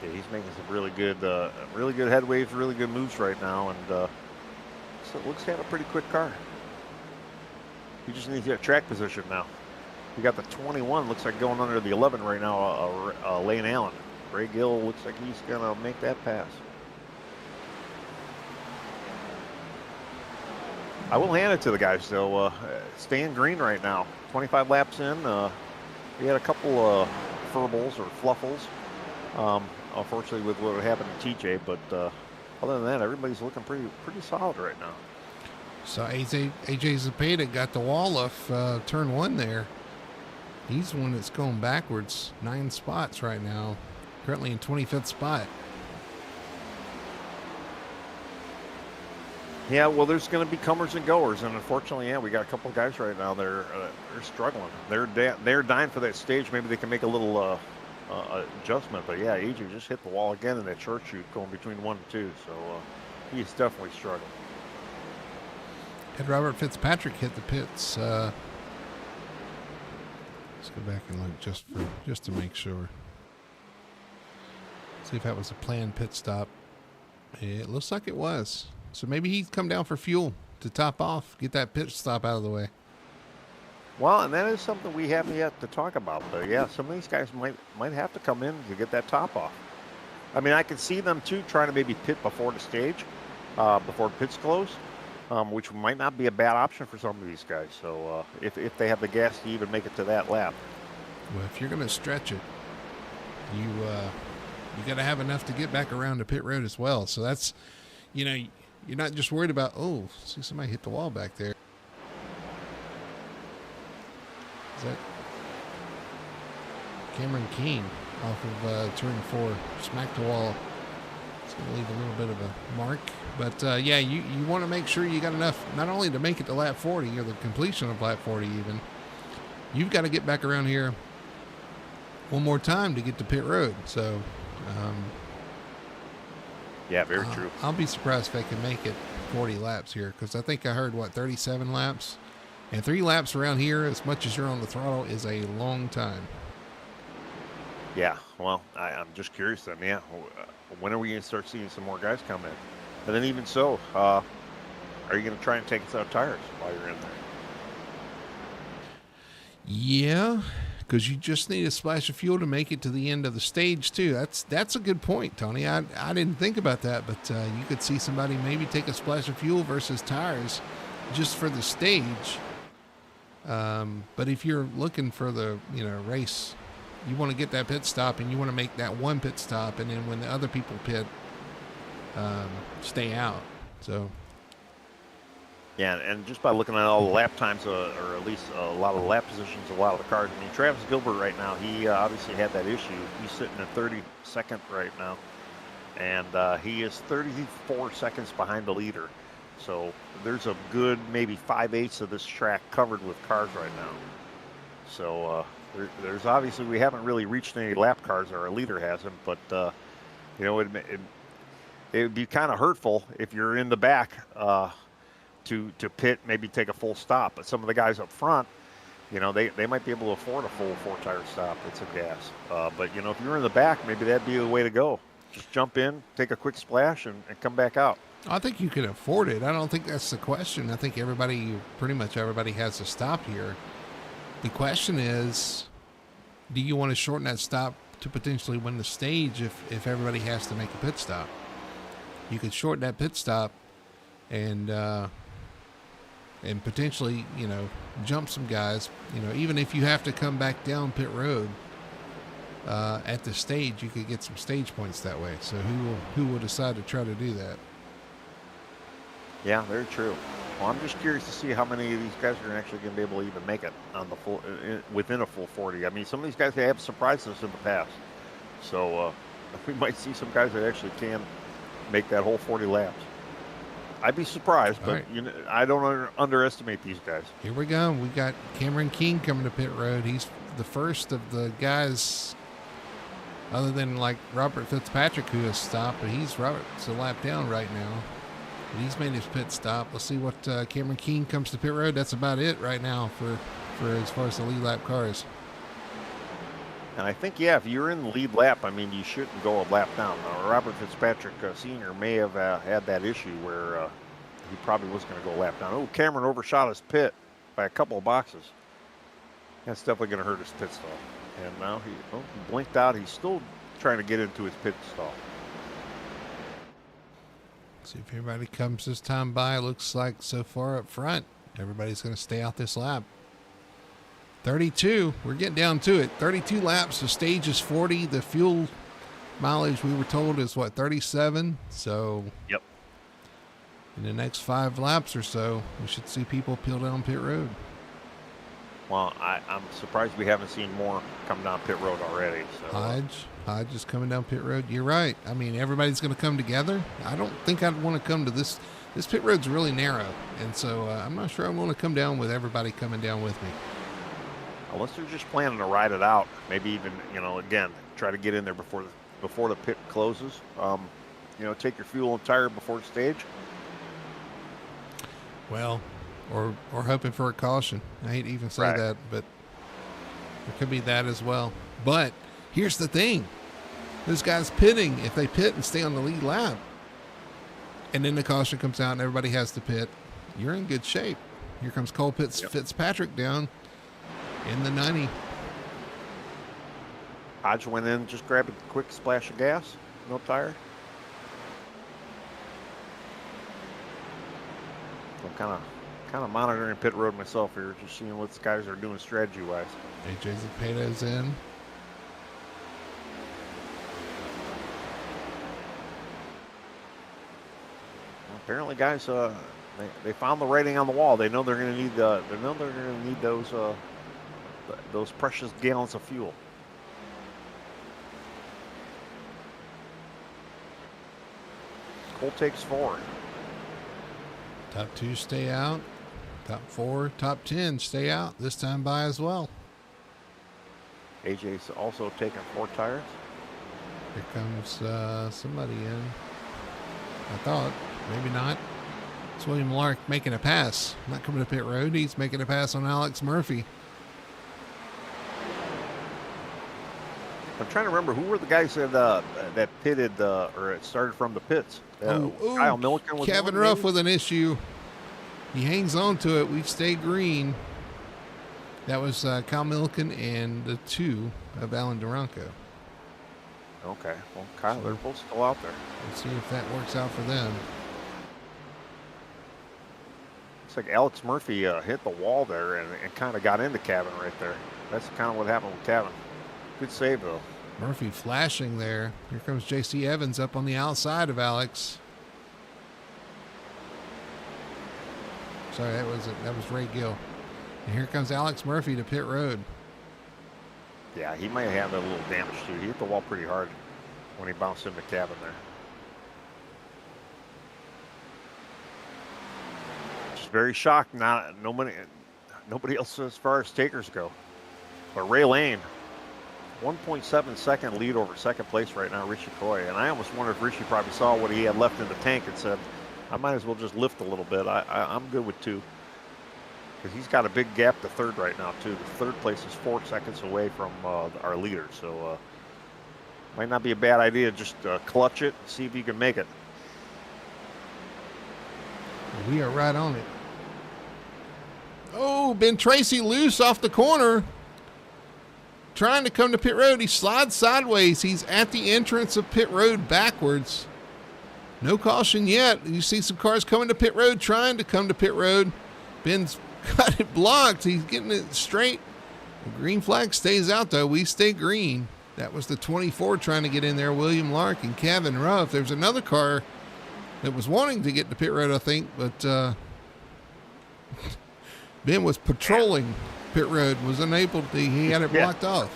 Yeah, he's making some really good headways, really good moves right now, and so it looks to have a pretty quick car. He just needs to get track position now. You got the 21, looks like going under the 11 right now, Lane Allen. Ray Gill looks like he's going to make that pass. I will hand it to the guys, though. Staying green right now. 25 laps in. We had a couple furbles or fluffles, unfortunately, with what happened to TJ. But other than that, everybody's looking pretty solid right now. So AJ Zepeda got the wall off turn 1 there. He's the one that's going backwards 9 spots right now. Currently in 25th spot. Yeah, well, there's going to be comers and goers, and unfortunately, yeah, we got a couple of guys right now. They're struggling. They're dying for that stage. Maybe they can make a little adjustment. But yeah, AJ just hit the wall again in that short shoot going between 1 and 2. So he's definitely struggling. Had Robert Fitzpatrick hit the pits. Let's go back and look just to make sure. See if that was a planned pit stop. It looks like it was. So maybe he'd come down for fuel to top off, get that pit stop out of the way. Well, and that is something we haven't yet to talk about. But yeah, some of these guys might have to come in to get that top off. I mean, I can see them too trying to maybe pit before the stage, before pits close, which might not be a bad option for some of these guys. So if they have the gas to even make it to that lap. Well, if you're going to stretch it, you got to have enough to get back around to pit road as well. So that's, you're not just worried about, see somebody hit the wall back there. Is that Cameron Keane off of turn 4? Smacked the wall. It's going to leave a little bit of a mark. But, yeah, you want to make sure you got enough, not only to make it to lap 40 or the completion of lap 40 even. You've got to get back around here one more time to get to pit road. So, yeah, very true. I'll be surprised if they can make it 40 laps here, because I think I heard, 37 laps? And 3 laps around here, as much as you're on the throttle, is a long time. Yeah, well, I'm just curious then, yeah. When are we going to start seeing some more guys come in? And then even so, are you going to try and take us out tires while you're in there? Yeah, because you just need a splash of fuel to make it to the end of the stage too. That's a good point, Tony. I didn't think about that, but you could see somebody maybe take a splash of fuel versus tires just for the stage. But if you're looking for the race, you want to get that pit stop and you want to make that one pit stop, and then when the other people pit, stay out. So. Yeah, and just by looking at all the lap times, or at least a lot of the lap positions, a lot of the cars. I mean, Travis Gilbert right now, he obviously had that issue. He's sitting at 32nd right now, and he is 34 seconds behind the leader. So there's a good maybe 5/8 of this track covered with cars right now. So there's obviously, we haven't really reached any lap cars, or our leader hasn't, but it would be kind of hurtful if you're in the back. To pit, maybe take a full stop. But some of the guys up front, they might be able to afford a full 4-tire stop. It's a gas. But, if you're in the back, maybe that'd be the way to go. Just jump in, take a quick splash, and come back out. I think you could afford it. I don't think that's the question. I think pretty much everybody has to stop here. The question is, do you want to shorten that stop to potentially win the stage if everybody has to make a pit stop. You could shorten that pit stop and potentially, jump some guys. Even if you have to come back down pit road at the stage, you could get some stage points that way. So who will decide to try to do that? Yeah, very true. Well, I'm just curious to see how many of these guys are actually going to be able to even make it on the full within a full 40. I mean, some of these guys, they have surprised us in the past, so we might see some guys that actually can make that whole 40 laps. I'd be surprised, but right. I don't underestimate these guys. Here we go. We got Cameron King coming to pit road. He's the first of the guys, other than like Robert Fitzpatrick, who has stopped, but Robert's a lap down right now. But he's made his pit stop. Let's see what Cameron King comes to pit road. That's about it right now for as far as the lead lap cars. And I think, if you're in the lead lap, I mean, you shouldn't go a lap down. Robert Fitzpatrick Sr. may have had that issue where he probably was going to go a lap down. Oh, Cameron overshot his pit by a couple of boxes. That's definitely going to hurt his pit stall. And now he blinked out. He's still trying to get into his pit stall. See if everybody comes this time by. Looks like so far up front, everybody's going to stay out this lap. 32, we're getting down to it. 32 laps, the stage is 40. The fuel mileage we were told is 37. So yep. In the next 5 laps or so, we should see people peel down pit road. Well, I'm surprised we haven't seen more come down pit road already. So. Hodge is coming down pit road. You're right. I mean, everybody's going to come together. I don't think I'd want to come to this. This pit road's really narrow, and so I'm not sure I want to come down with everybody coming down with me. Unless they're just planning to ride it out, maybe even, again, try to get in there before the pit closes. Take your fuel and tire before the stage. Well, or hoping for a caution. I hate to even say right. that, but there could be that as well. But here's the thing. Those guys pitting, if they pit and stay on the lead lap, and then the caution comes out and everybody has to pit, you're in good shape. Here comes Cole Fitzpatrick down in the 90. Hodge went in, just grabbed a quick splash of gas, no tire. I'm kind of monitoring pit road myself here, just seeing what the guys are doing strategy-wise. AJ Zepeda's in. Apparently, guys, they found the writing on the wall. They know they're going to need those precious gallons of fuel. Cole takes 4. Top 2 stay out. Top 4, top 10 stay out. This time by as well. AJ's also taking 4 tires. Here comes somebody in. I thought. Maybe not. It's William Lark making a pass. Not coming to pit road. He's making a pass on Alex Murphy. I'm trying to remember, who were the guys that pitted or it started from the pits? Kyle Milliken was Kevin Ruff with an issue. He hangs on to it. We've stayed green. That was Kyle Milliken and the 2 of Alan Duranco. Okay. Well, Kyle, they're both still out there. Let's see if that works out for them. Looks like Alex Murphy hit the wall there and kind of got into Kevin right there. That's kind of what happened with Kevin. Good save, though. Murphy flashing there. Here comes J.C. Evans up on the outside of Alex. Sorry, that was Ray Gill. And here comes Alex Murphy to pit road. Yeah, he might have had a little damage, too. He hit the wall pretty hard when he bounced into Kevin there. Just very shocked. Nobody else as far as takers go. But Ray Lane, 1.7 second lead over second place right now, Richie Coy. And I almost wonder if Richie probably saw what he had left in the tank and said, I might as well just lift a little bit. I'm good with 2. Because he's got a big gap to third right now, too. The third place is 4 seconds away from our leader. So might not be a bad idea. Just clutch it, see if you can make it. We are right on it. Oh, Ben Tracy loose off the corner. trying to come to pit road. He slides sideways. He's at the entrance of pit road backwards. No caution yet. You see some cars coming to pit road, trying to come to pit road. Ben's got it blocked. He's getting it straight. The green flag stays out, though. We stay green. That was the 24 trying to get in there, William Lark and Kevin Ruff. There's another car that was wanting to get to pit road, I think, but Ben was patrolling pit road, was unable to. He had it blocked off.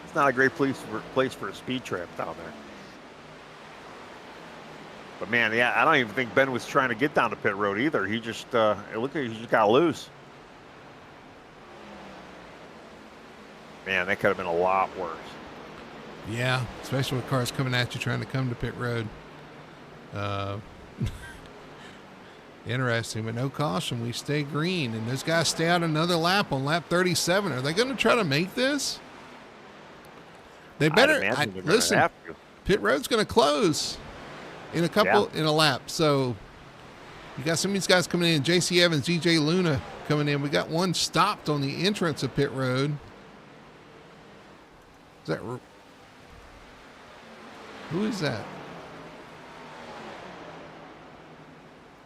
It's not a great place for a speed trap down there. But man, yeah, I don't even think Ben was trying to get down to pit road either. He just, it looked like he just got loose. Man, that could have been a lot worse. Yeah, especially with cars coming at you trying to come to pit road. Interesting, but no caution. We stay green, and those guys stay out another lap on lap 37. Are they going to try to make this? They better. Listen, pit road's going to close in a lap. So you got some of these guys coming in. J.C. Evans, G.J. Luna coming in. We got one stopped on the entrance of pit road. Is that? Who is that?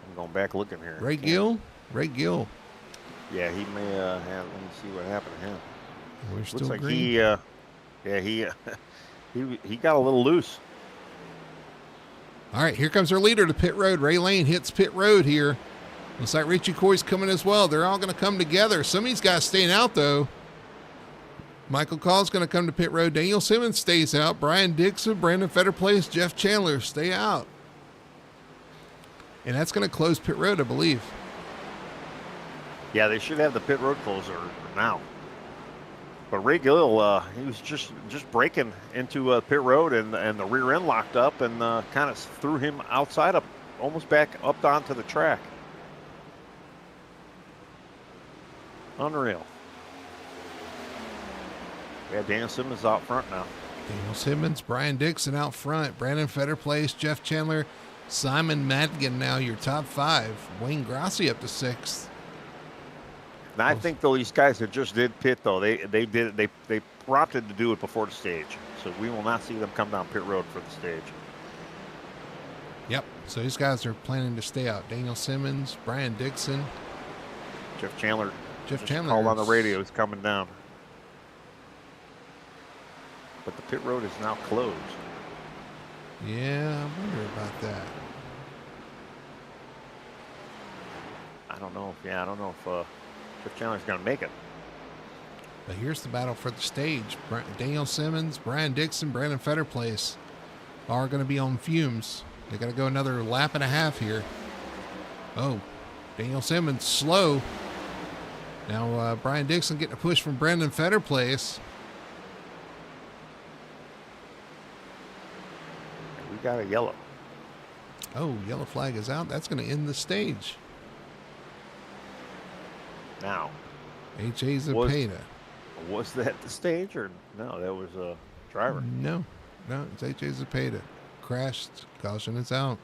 I'm going back looking here. Ray Gill? Ray Gill. Yeah, he may have. Let me see what happened to him. We're still Looks like green. he got a little loose. All right, here comes our leader to pit road. Ray Lane hits pit road here. Looks like Richie Coy's coming as well. They're all going to come together. Some of these guys staying out, though. Michael Call's going to come to pit road. Daniel Simmons stays out. Brian Dixon, Brandon Fetterplace, Jeff Chandler stay out. And that's going to close pit road, I believe. Yeah, they should have the pit road closer now. But Ray Gill, he was just breaking into pit road, and the rear end locked up and kind of threw him outside up, almost back up onto the track. Unreal. Yeah, Daniel Simmons out front now. Daniel Simmons, Brian Dixon out front, Brandon Fetterplace, Jeff Chandler, Simon Madigan now your top 5. Wayne Grassi up to 6th. And I think though these guys that just did pit though, they opted to do it before the stage, so we will not see them come down pit road for the stage. Yep. So these guys are planning to stay out. Daniel Simmons, Brian Dixon, Jeff Chandler. Called on the radio. He's coming down. But the pit road is now closed. Yeah, I wonder about that. I don't know if Jeff Chandler's going to make it. But here's the battle for the stage. Daniel Simmons, Brian Dixon, Brandon Fetterplace are going to be on fumes. They got to go another lap and a half here. Oh, Daniel Simmons slow. Now Brian Dixon getting a push from Brandon Fetterplace. We got a yellow. Oh, yellow flag is out. That's going to end the stage. Now, H.A. Zepeda. Was that the stage or no? That was a driver. No, it's H.A. Zepeda. Crashed. Caution is out.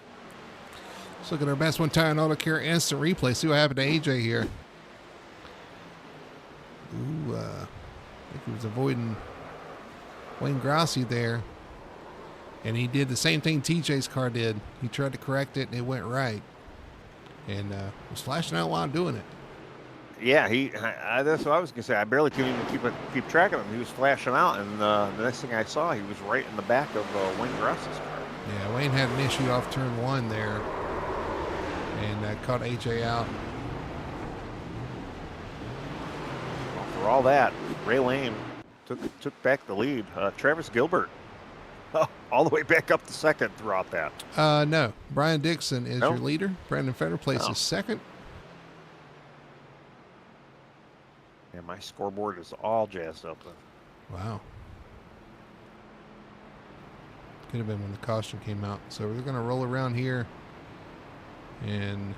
Let's look at our best one tire and auto care instant replay. See what happened to AJ here. Ooh, I think he was avoiding Wayne Grassi there. And he did the same thing TJ's car did. He tried to correct it, and it went right. And was flashing out while doing it. Yeah, that's what I was going to say. I barely could even keep track of him. He was flashing out, and the next thing I saw, he was right in the back of Wayne Grassi's car. Yeah, Wayne had an issue off turn 1 there. And caught AJ out. Well, for all that, Ray Lane took back the lead. Travis Gilbert. All the way back up to second throughout that. No. Brian Dixon is your leader. Brandon Fetterplace is second. Yeah, my scoreboard is all jazzed up. Wow. Could have been when the caution came out. So we're going to roll around here and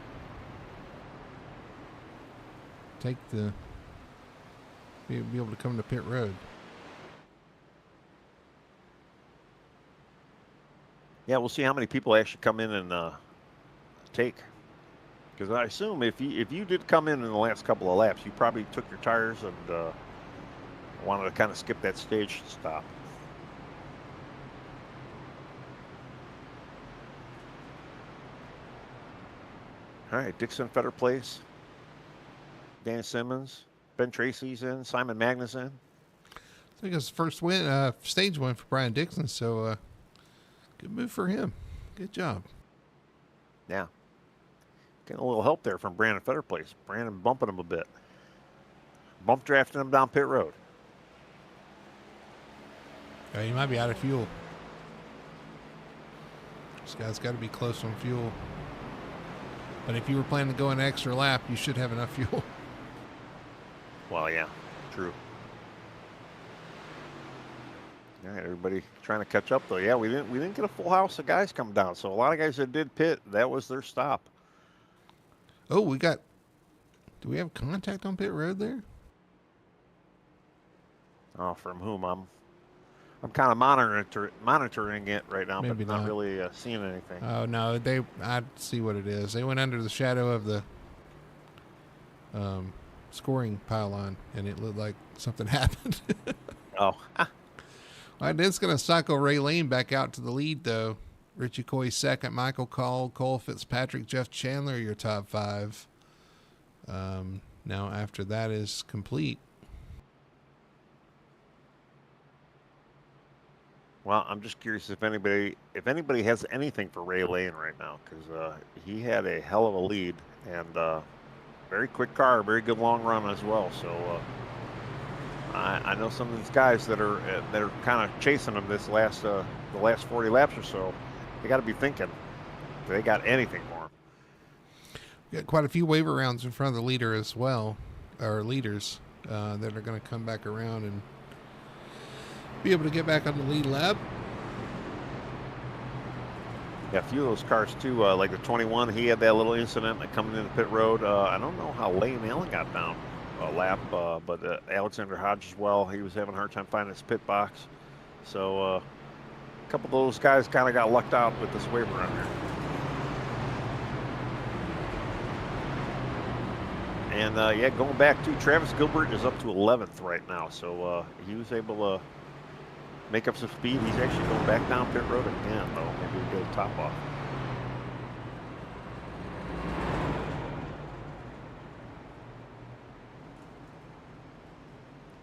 be able to come to pit road. Yeah, we'll see how many people actually come in and take. Because I assume if you did come in the last couple of laps, you probably took your tires and I wanted to kind of skip that stage stop. All right, Dixon, Fetter Place, Dan Simmons, Ben Tracy's in, Simon Magnuson. I think it's the first win, stage win for Brian Dixon. So good move for him. Good job. Yeah. Getting a little help there from Brandon Fetter Place. Brandon bumping him a bit. Bump drafting him down pit road. He might be out of fuel. This guy's got to be close on fuel. But if you were planning to go an extra lap, you should have enough fuel. Well, yeah, true. All right, everybody trying to catch up though. Yeah, we didn't get a full house of guys coming down. So a lot of guys that did pit, that was their stop. Oh, do we have contact on pit road there? Oh, from whom? I'm kind of monitoring it right now, Maybe but not really seeing anything. Oh no, I see what it is. They went under the shadow of the scoring pylon, and it looked like something happened. Oh. All right, it's going to cycle Ray Lane back out to the lead, though. Richie Coy second, Michael Cole Fitzpatrick, Jeff Chandler, your top five. Now, after that is complete. Well, I'm just curious if anybody has anything for Ray Lane right now, because he had a hell of a lead and very quick car, very good long run as well. So I know some of these guys that are kind of chasing him the last 40 laps or so. They got to be thinking if they got anything for him. We got quite a few waiver rounds in front of the leader as well, or leaders that are going to come back around and be able to get back on the lead lap. Yeah, a few of those cars too, like the 21, he had that little incident coming into pit road. I don't know how Lane Allen got down a lap, but Alexander Hodge as well. He was having a hard time finding his pit box. So a couple of those guys kind of got lucked out with this waiver run here. And yeah, going back to Travis Gilbert is up to 11th right now. So he was able to make up some speed. He's actually going back down pit road again, though. Maybe we'll get a top off.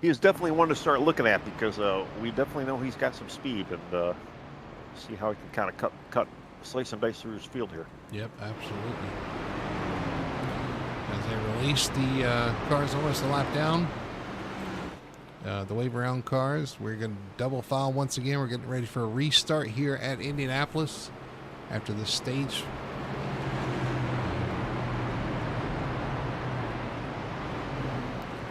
He is definitely one to start looking at because we definitely know he's got some speed and see how he can kind of cut, slice and dice through his field here. Yep, absolutely. As they release the cars almost a lap down. The waiver round cars, we're going to double file once again. We're getting ready for a restart here at Indianapolis after the stage.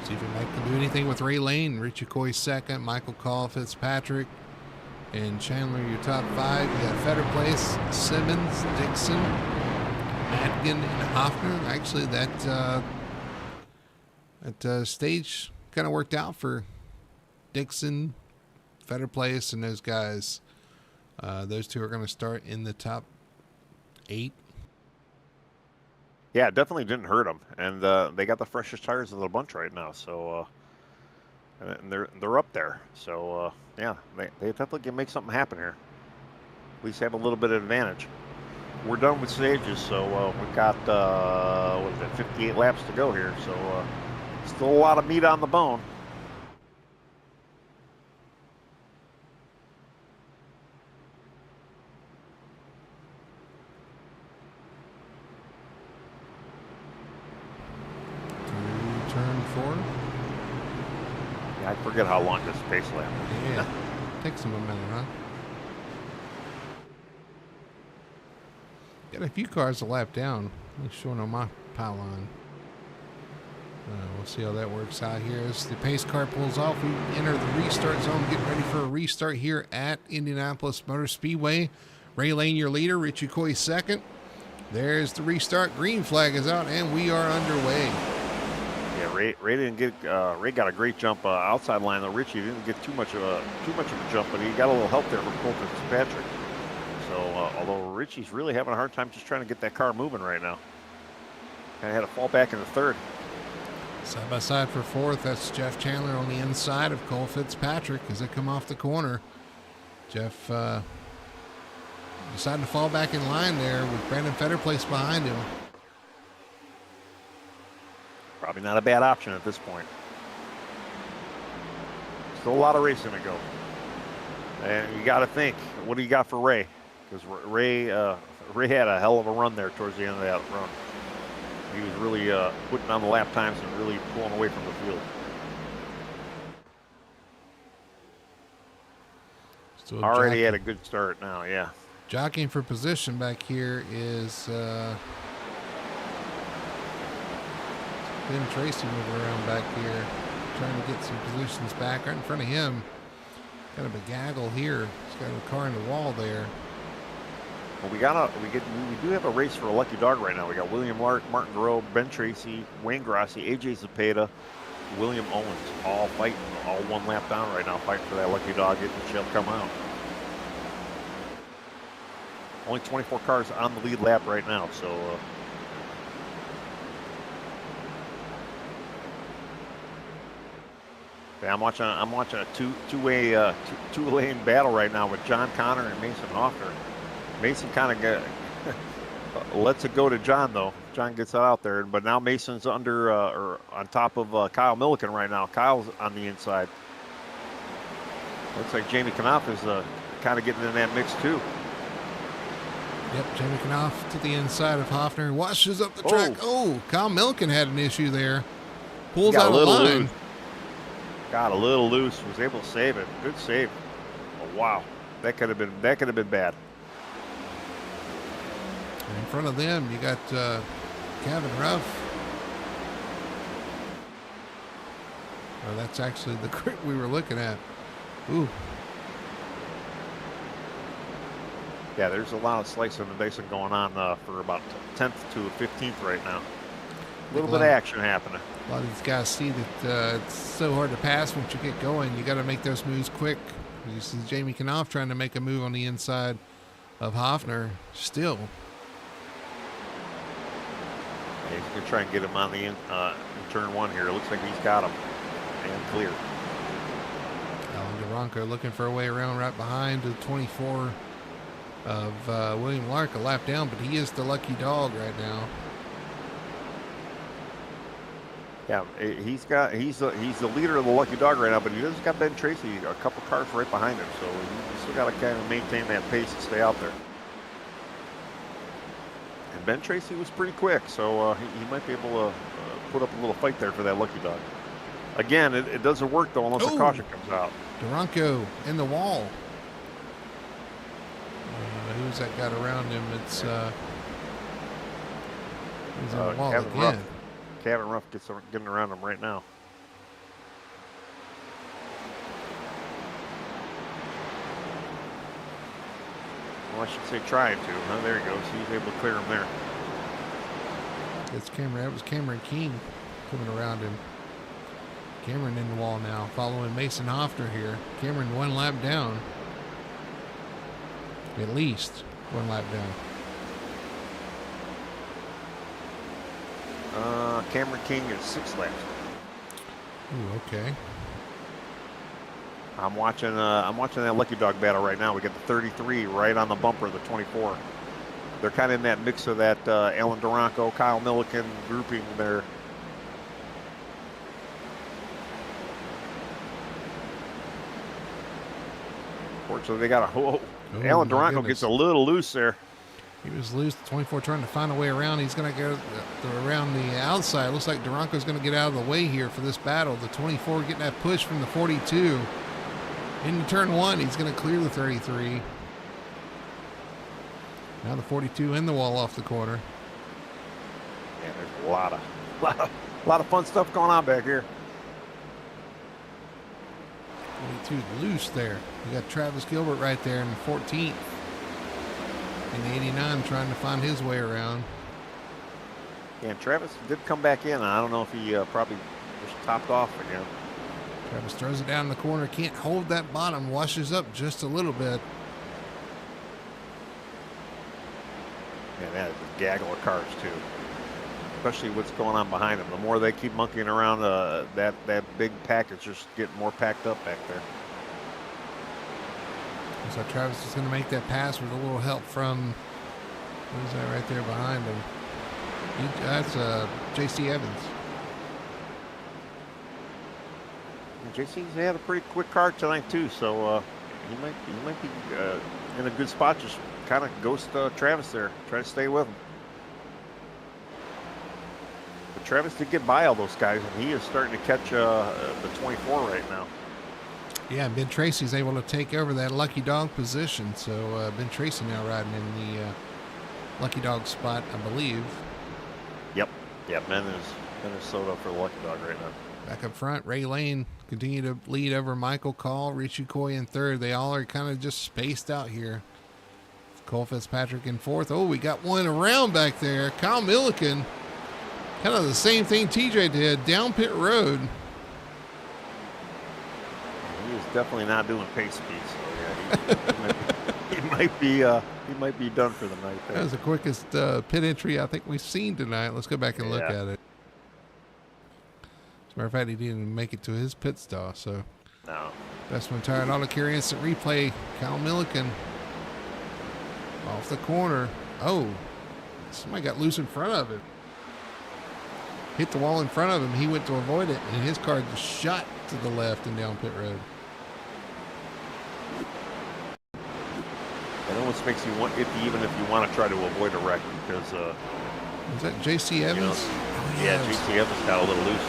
See if Mike can do anything with Ray Lane. Richie Coy second, Michael Call, Fitzpatrick, and Chandler your top five. You got Fetter Place, Simmons, Dixon, Madigan, and Hoffner. Actually, that stage kind of worked out for Dixon, Fetter Place, and those guys. Those two are going to start in the top 8. Yeah, it definitely didn't hurt them, and they got the freshest tires of the bunch right now. So, and they're up there. So, yeah, they definitely can make something happen here. At least have a little bit of advantage. We're done with stages, so we've got 58 laps to go here. So, still a lot of meat on the bone. Turn 4. Yeah, I forget how long this pace lap is. Yeah, takes them a minute, huh? Got a few cars a lap down. I'm showing on my pylon. We'll see how that works out here as the pace car pulls off. We enter the restart zone, getting ready for a restart here at Indianapolis Motor Speedway. Ray Lane, your leader. Richie Coy second. There's the restart. Green flag is out, and we are underway. Yeah, Ray didn't get. Ray got a great jump outside line though. Richie didn't get too much of a jump, but he got a little help there from Cole Fitzpatrick. So although Richie's really having a hard time just trying to get that car moving right now, kind of had to fall back in the third. Side by side for fourth. That's Jeff Chandler on the inside of Cole Fitzpatrick as they come off the corner. Jeff decided to fall back in line there with Brandon Fetterplace behind him. Probably not a bad option at this point. Still a lot of racing to go. And you got to think, what do you got for Ray? Because Ray had a hell of a run there towards the end of that run. He was really putting on the lap times and really pulling away from the field. Still already had a good start now, yeah. Jockeying for position back here is Ben Tracy moving around back here, trying to get some positions back. Right in front of him, kind of a gaggle here. He's got a car in the wall there. Well, we do have a race for a lucky dog right now. We got William Lark, Martin Grove, Ben Tracy, Wayne Grassi, AJ Zepeda, William Owens, all fighting, all one lap down right now, fighting for that lucky dog. It shall come out. Only 24 cars on the lead lap right now, so. Yeah, I'm watching a two-lane battle right now with John Connor and Mason Hoffner. Mason kind of lets it go to John, though. John gets it out there, but now Mason's under or on top of Kyle Milliken right now. Kyle's on the inside. Looks like Jamie Knopf is kind of getting in that mix too. Yep, Jamie Knopf to the inside of Hoffner, washes up the track. Oh, Kyle Milliken had an issue there. Pulls out of line. Loose. Got a little loose. Was able to save it. Good save. Oh, wow, that could have been bad. And in front of them, you got Kevin Ruff. Oh, that's actually the group we were looking at. Ooh. Yeah, there's a lot of slicing and dicing going on for about 10th to 15th right now. A little bit of action happening. A lot of these guys see that it's so hard to pass once you get going. You got to make those moves quick. You see Jamie Knopf trying to make a move on the inside of Hoffner still. Yeah, he's going to try and get him on the in turn one here. It looks like he's got him and clear. Alan Duranko looking for a way around right behind the 24 of William Lark, a lap down, but he is the lucky dog right now. Yeah, he's the leader of the lucky dog right now, but he doesn't got Ben Tracy a couple cars right behind him, so you still got to kind of maintain that pace and stay out there. And Ben Tracy was pretty quick, so he might be able to put up a little fight there for that lucky dog. Again, it doesn't work though unless a caution comes out. Duranko in the wall. Who's that got around him? It's he's in the wall Kevin again. Ruff. Kevin Ruff getting around him right now. Well, I should say trying to. Oh, there he goes. He's able to clear him there. It's Cameron. That was Cameron King coming around him. Cameron in the wall now, following Mason Hoffner here. Cameron one lap down. At least one lap down. Cameron King is 6 laps. Ooh, okay. I'm watching that lucky dog battle right now. We got the 33 right on the bumper of the 24. They're kind of in that mix of that Alan Duranko, Kyle Milliken grouping there. Fortunately, they got Alan Duranko gets a little loose there. He was loose. The 24 trying to find a way around. He's going to go around the outside. Looks like Duranko's going to get out of the way here for this battle. The 24 getting that push from the 42. Into turn one, he's going to clear the 33. Now the 42 in the wall off the corner. Yeah, there's a lot of fun stuff going on back here. 42 loose there. You got Travis Gilbert right there in 14th. In the 89 trying to find his way around. Yeah, and Travis did come back in. I don't know if he probably just topped off again. Travis throws it down in the corner. Can't hold that bottom. Washes up just a little bit. Yeah, that is a gaggle of cars too. especially what's going on behind them. The more they keep monkeying around, that big pack is just getting more packed up back there. So Travis is going to make that pass with a little help from, who's that right there behind him? That's J.C. Evans. JC's had a pretty quick car tonight too, so he might be in a good spot. Just kind of ghost Travis there. Try to stay with him. But Travis did get by all those guys, and he is starting to catch the 24 right now. Yeah, Ben Tracy's able to take over that lucky dog position. So Ben Tracy now riding in the lucky dog spot, I believe. Yep. Yeah, Ben is Minnesota for the lucky dog right now. Back up front, Ray Lane continue to lead over Michael Call, Richie Coy in third. They all are kind of just spaced out here. Cole Fitzpatrick in fourth. Oh, we got one around back there. Kyle Milliken, kind of the same thing TJ did, down pit road. He is definitely not doing pace speed, so yeah, he might be done for the night there. That was the quickest pit entry I think we've seen tonight. Let's go back and look at it. Matter of fact, he didn't even make it to his pit stop. So, no. Best one tire and auto carry instant replay. Kyle Milliken off the corner. Oh, somebody got loose in front of him. Hit the wall in front of him. He went to avoid it, and his car just shot to the left and down pit road. It almost makes you want, even if you want to try to avoid a wreck, because is that J.C. Evans? Yeah, J.C. Evans got a little loose.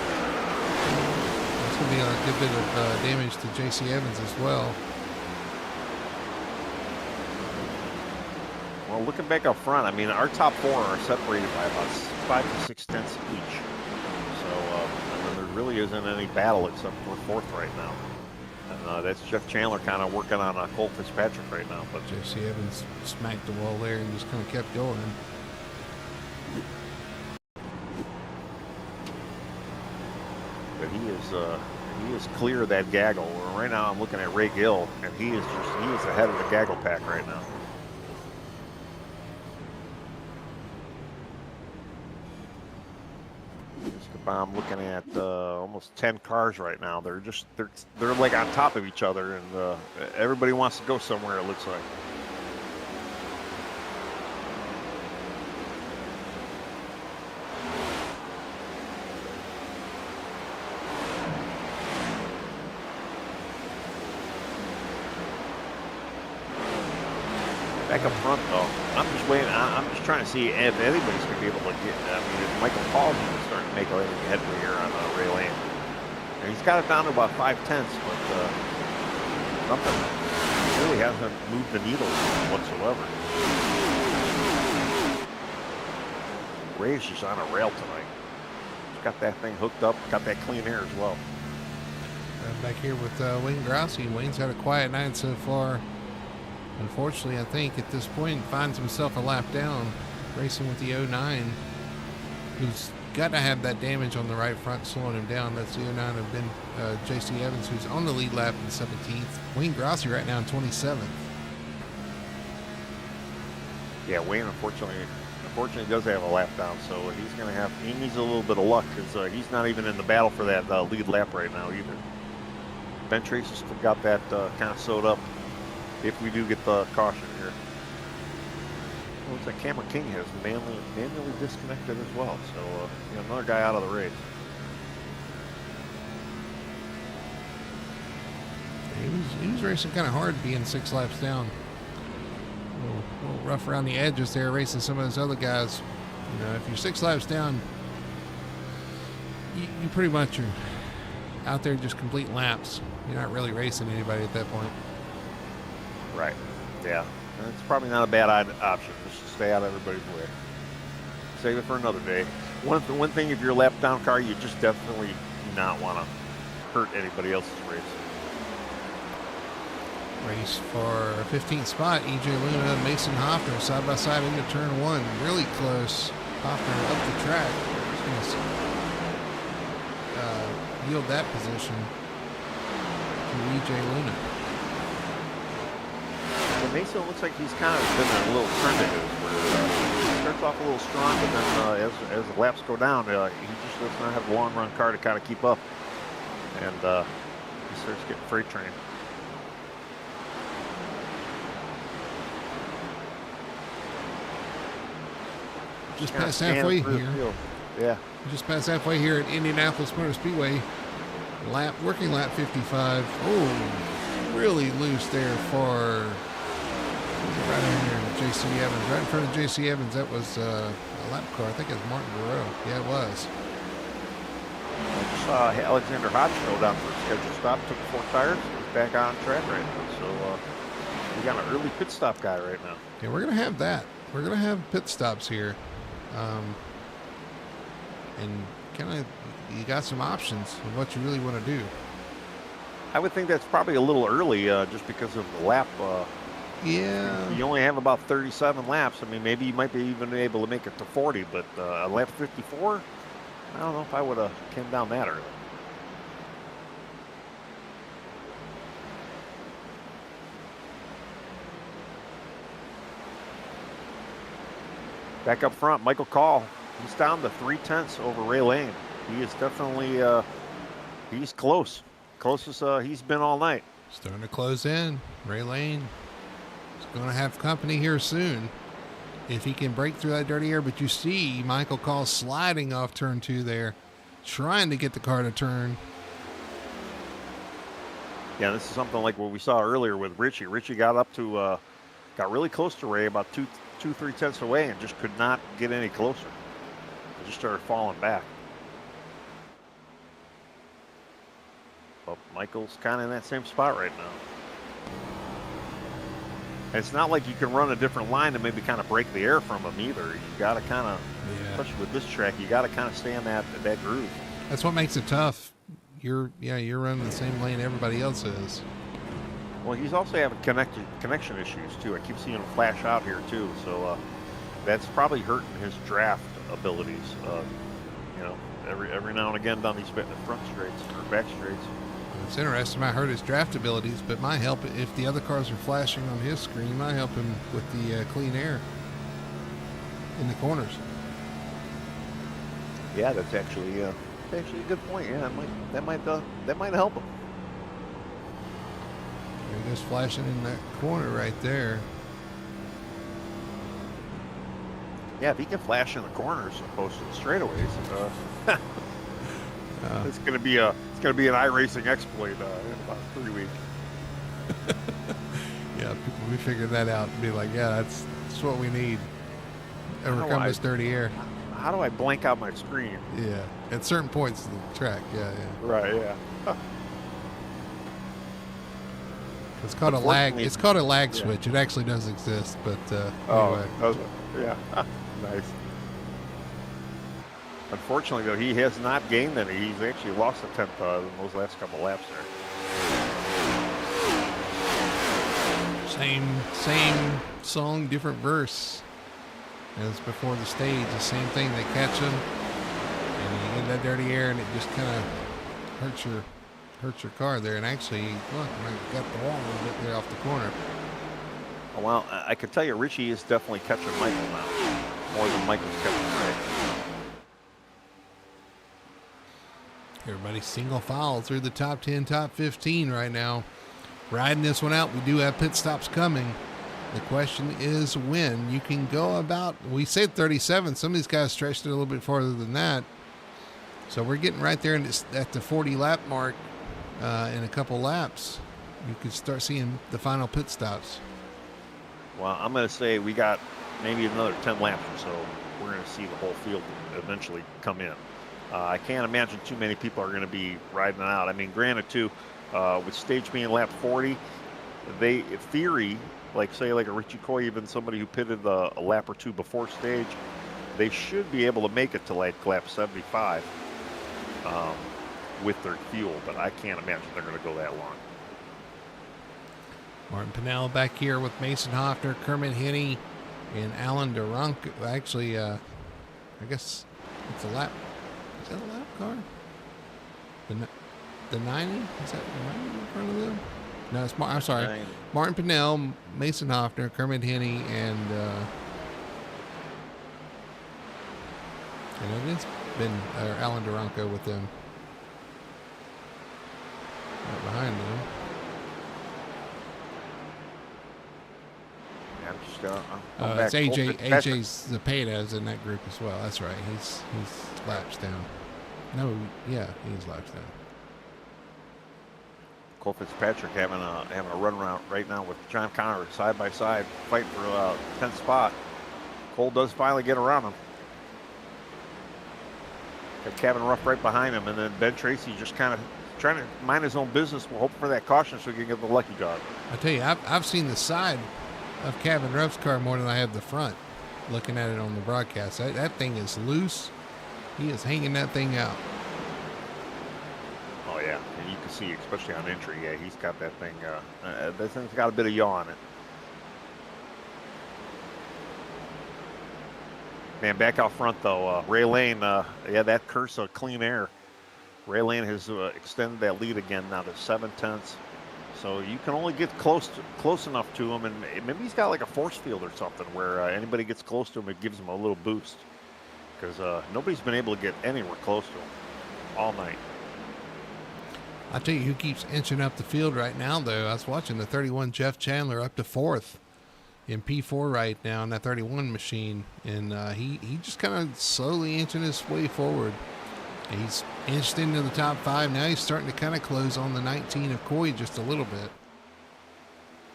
That's going to be a good bit of damage to J.C. Evans as well. Well, looking back up front, I mean, our top four are separated by about 5 to 6 tenths each. So, I mean, there really isn't any battle except for fourth right now. And that's Jeff Chandler kind of working on Cole Fitzpatrick right now. But J.C. Evans smacked the wall there and just kind of kept going. But he is clear of that gaggle. Right now I'm looking at Ray Gill, and he is ahead of the gaggle pack right now. I'm looking at almost 10 cars right now. They're like on top of each other, and everybody wants to go somewhere, it looks like. Back up front, though, I'm just waiting. I'm just trying to see if anybody's going to be able to get. I mean, if Michael Paul's going to start to make a headway here on Ray Lane, and he's got it down to about 5 tenths, but something really hasn't moved the needle whatsoever. Ray's just on a rail tonight. He's got that thing hooked up, got that clean air as well. Back here with Wayne Grossi. Wayne's had a quiet night so far. Unfortunately, I think at this point finds himself a lap down, racing with the 09, who's got to have that damage on the right front slowing him down. That's the 09 of Ben J.C. Evans, who's on the lead lap in 17th. Wayne Grossi right now in 27th. Yeah, Wayne unfortunately does have a lap down, so he needs a little bit of luck, because he's not even in the battle for that lead lap right now either. Ben Tracy's got that kind of sewed up. If we do get the caution here. Well, looks like Cameron King has manually disconnected as well. So, another guy out of the race. He was racing kind of hard being 6 laps down. A little rough around the edges there, racing some of those other guys. You know, if you're 6 laps down, you pretty much are out there just complete laps. You're not really racing anybody at that point. Right. Yeah. It's probably not a bad option, just to stay out of everybody's way. Save it for another day. One thing, if you're a lap down car, you just definitely do not want to hurt anybody else's race. Race for 15th spot, EJ Luna, Mason Hoffner side by side into turn 1. Really close. Hoffner up the track. He's going to yield that position to EJ Luna. Mason looks like he's kind of been in a little trend of his where he's starting starts off a little strong, but then as the laps go down, he just does not have a long run car to kind of keep up, and he starts getting freight trained. Just past halfway here. Yeah. Just past halfway here at Indianapolis Motor Speedway. Working lap 55. Oh, really loose there for right in here, J.C. Evans. Right in front of J.C. Evans. That was a lap car. I think it was Martin Barreau. Yeah, it was. I just saw Alexander Hodge go down for a scheduled stop. Took 4 tires. He's back on track right now. So we got an early pit stop guy right now. Yeah, we're going to have that. We're going to have pit stops here. And kind of, you got some options of what you really want to do. I would think that's probably a little early just because of the lap. Yeah. You only have about 37 laps. I mean, maybe you might be even able to make it to 40, but lap 54, I don't know if I would have came down that early. Back up front, Michael Call. He's down to 3/10 over Ray Lane. He is definitely, he's close. Closest he's been all night. Starting to close in. Ray Lane is going to have company here soon if he can break through that dirty air. But you see Michael Call sliding off turn 2 there, trying to get the car to turn. Yeah, this is something like what we saw earlier with Richie. Richie got up to, got really close to Ray, about 2-3 tenths away, and just could not get any closer. It just started falling back. But Michael's kind of in that same spot right now. And it's not like you can run a different line and maybe kind of break the air from him either. You got to kind of, especially with this track, you got to kind of stay in that groove. That's what makes it tough. You're running the same lane everybody else is. Well, he's also having connection issues too. I keep seeing him flash out here too, so that's probably hurting his draft abilities. You know, every now and again down these front straights or back straights. It's interesting. I hurt his draft abilities, but might help if the other cars are flashing on his screen. Might help him with the clean air in the corners. Yeah, that's actually a good point. Yeah, that might help him. They're just flashing in that corner right there. Yeah, if he can flash in the corners as opposed to the straightaways, it's gonna be an iRacing exploit in about 3 weeks. Yeah, we figured that out and be like, yeah, that's what we need. Overcome this dirty air. How do I blank out my screen? Yeah, at certain points of the track. Yeah. Right. Yeah. It's called a lag. It's called a lag switch. It actually does exist, but anyway. Yeah, nice. Unfortunately, though, he has not gained any. He's actually lost a tenth in those last couple laps there. Same song, different verse as before the stage. The same thing. They catch him, and you get that dirty air, and it just kind of hurts your car there. And actually, look, I got the wall a little bit there off the corner. Well, I can tell you, Richie is definitely catching Michael now, more than Michael's catching Ray. Everybody single file through the top 10, top 15 right now. Riding this one out. We do have pit stops coming. The question is when. You can go about, we said 37. Some of these guys stretched it a little bit farther than that. So we're getting right there at the 40 lap mark in a couple laps. You can start seeing the final pit stops. Well, I'm going to say we got maybe another 10 laps or so. We're going to see the whole field eventually come in. I can't imagine too many people are going to be riding out. I mean, granted, too, with stage being lap 40, in theory, like a Richie Coy, even somebody who pitted a lap or two before stage, they should be able to make it to like lap 75 with their fuel, but I can't imagine they're going to go that long. Martin Pinnell back here with Mason Hoffner, Kermit Henney, and Alan Durunk. Actually, I guess it's a lap. Is that a lap car? The 90? Is that the 90 in front of them? No, it's I'm sorry. Martin Pinnell, Mason Hoffner, Kermit Henney, and And it's been Alan Duranko with them. Right behind them. Yeah, I'm just I'm It's back. AJ Zepeda's in that group as well. That's right. He's laps down. No, yeah, he's laps down. Cole Fitzpatrick having a run around right now with John Connor side by side, fighting for 10th spot. Cole does finally get around him. Got Kevin Ruff right behind him, and then Ben Tracy just kind of trying to mind his own business. We'll hope for that caution so he can get the lucky dog. I tell you, I've seen the side of Kevin Ruff's car more than I have the front. Looking at it on the broadcast, that thing is loose. He is hanging that thing out. Oh yeah, and you can see, especially on entry, yeah, he's got that thing. That thing's got a bit of yaw on it. Man, back out front though, Ray Lane, yeah, that curse of clean air. Ray Lane has extended that lead again now to 7/10. So you can only get close enough to him, and maybe he's got like a force field or something where anybody gets close to him, it gives him a little boost. Because nobody's been able to get anywhere close to him all night. I'll tell you who keeps inching up the field right now, though. I was watching the 31 Jeff Chandler up to 4th in P4 right now in that 31 machine, and he just kind of slowly inching his way forward. He's inched into the top 5 now. He's starting to kind of close on the 19 of Coy just a little bit.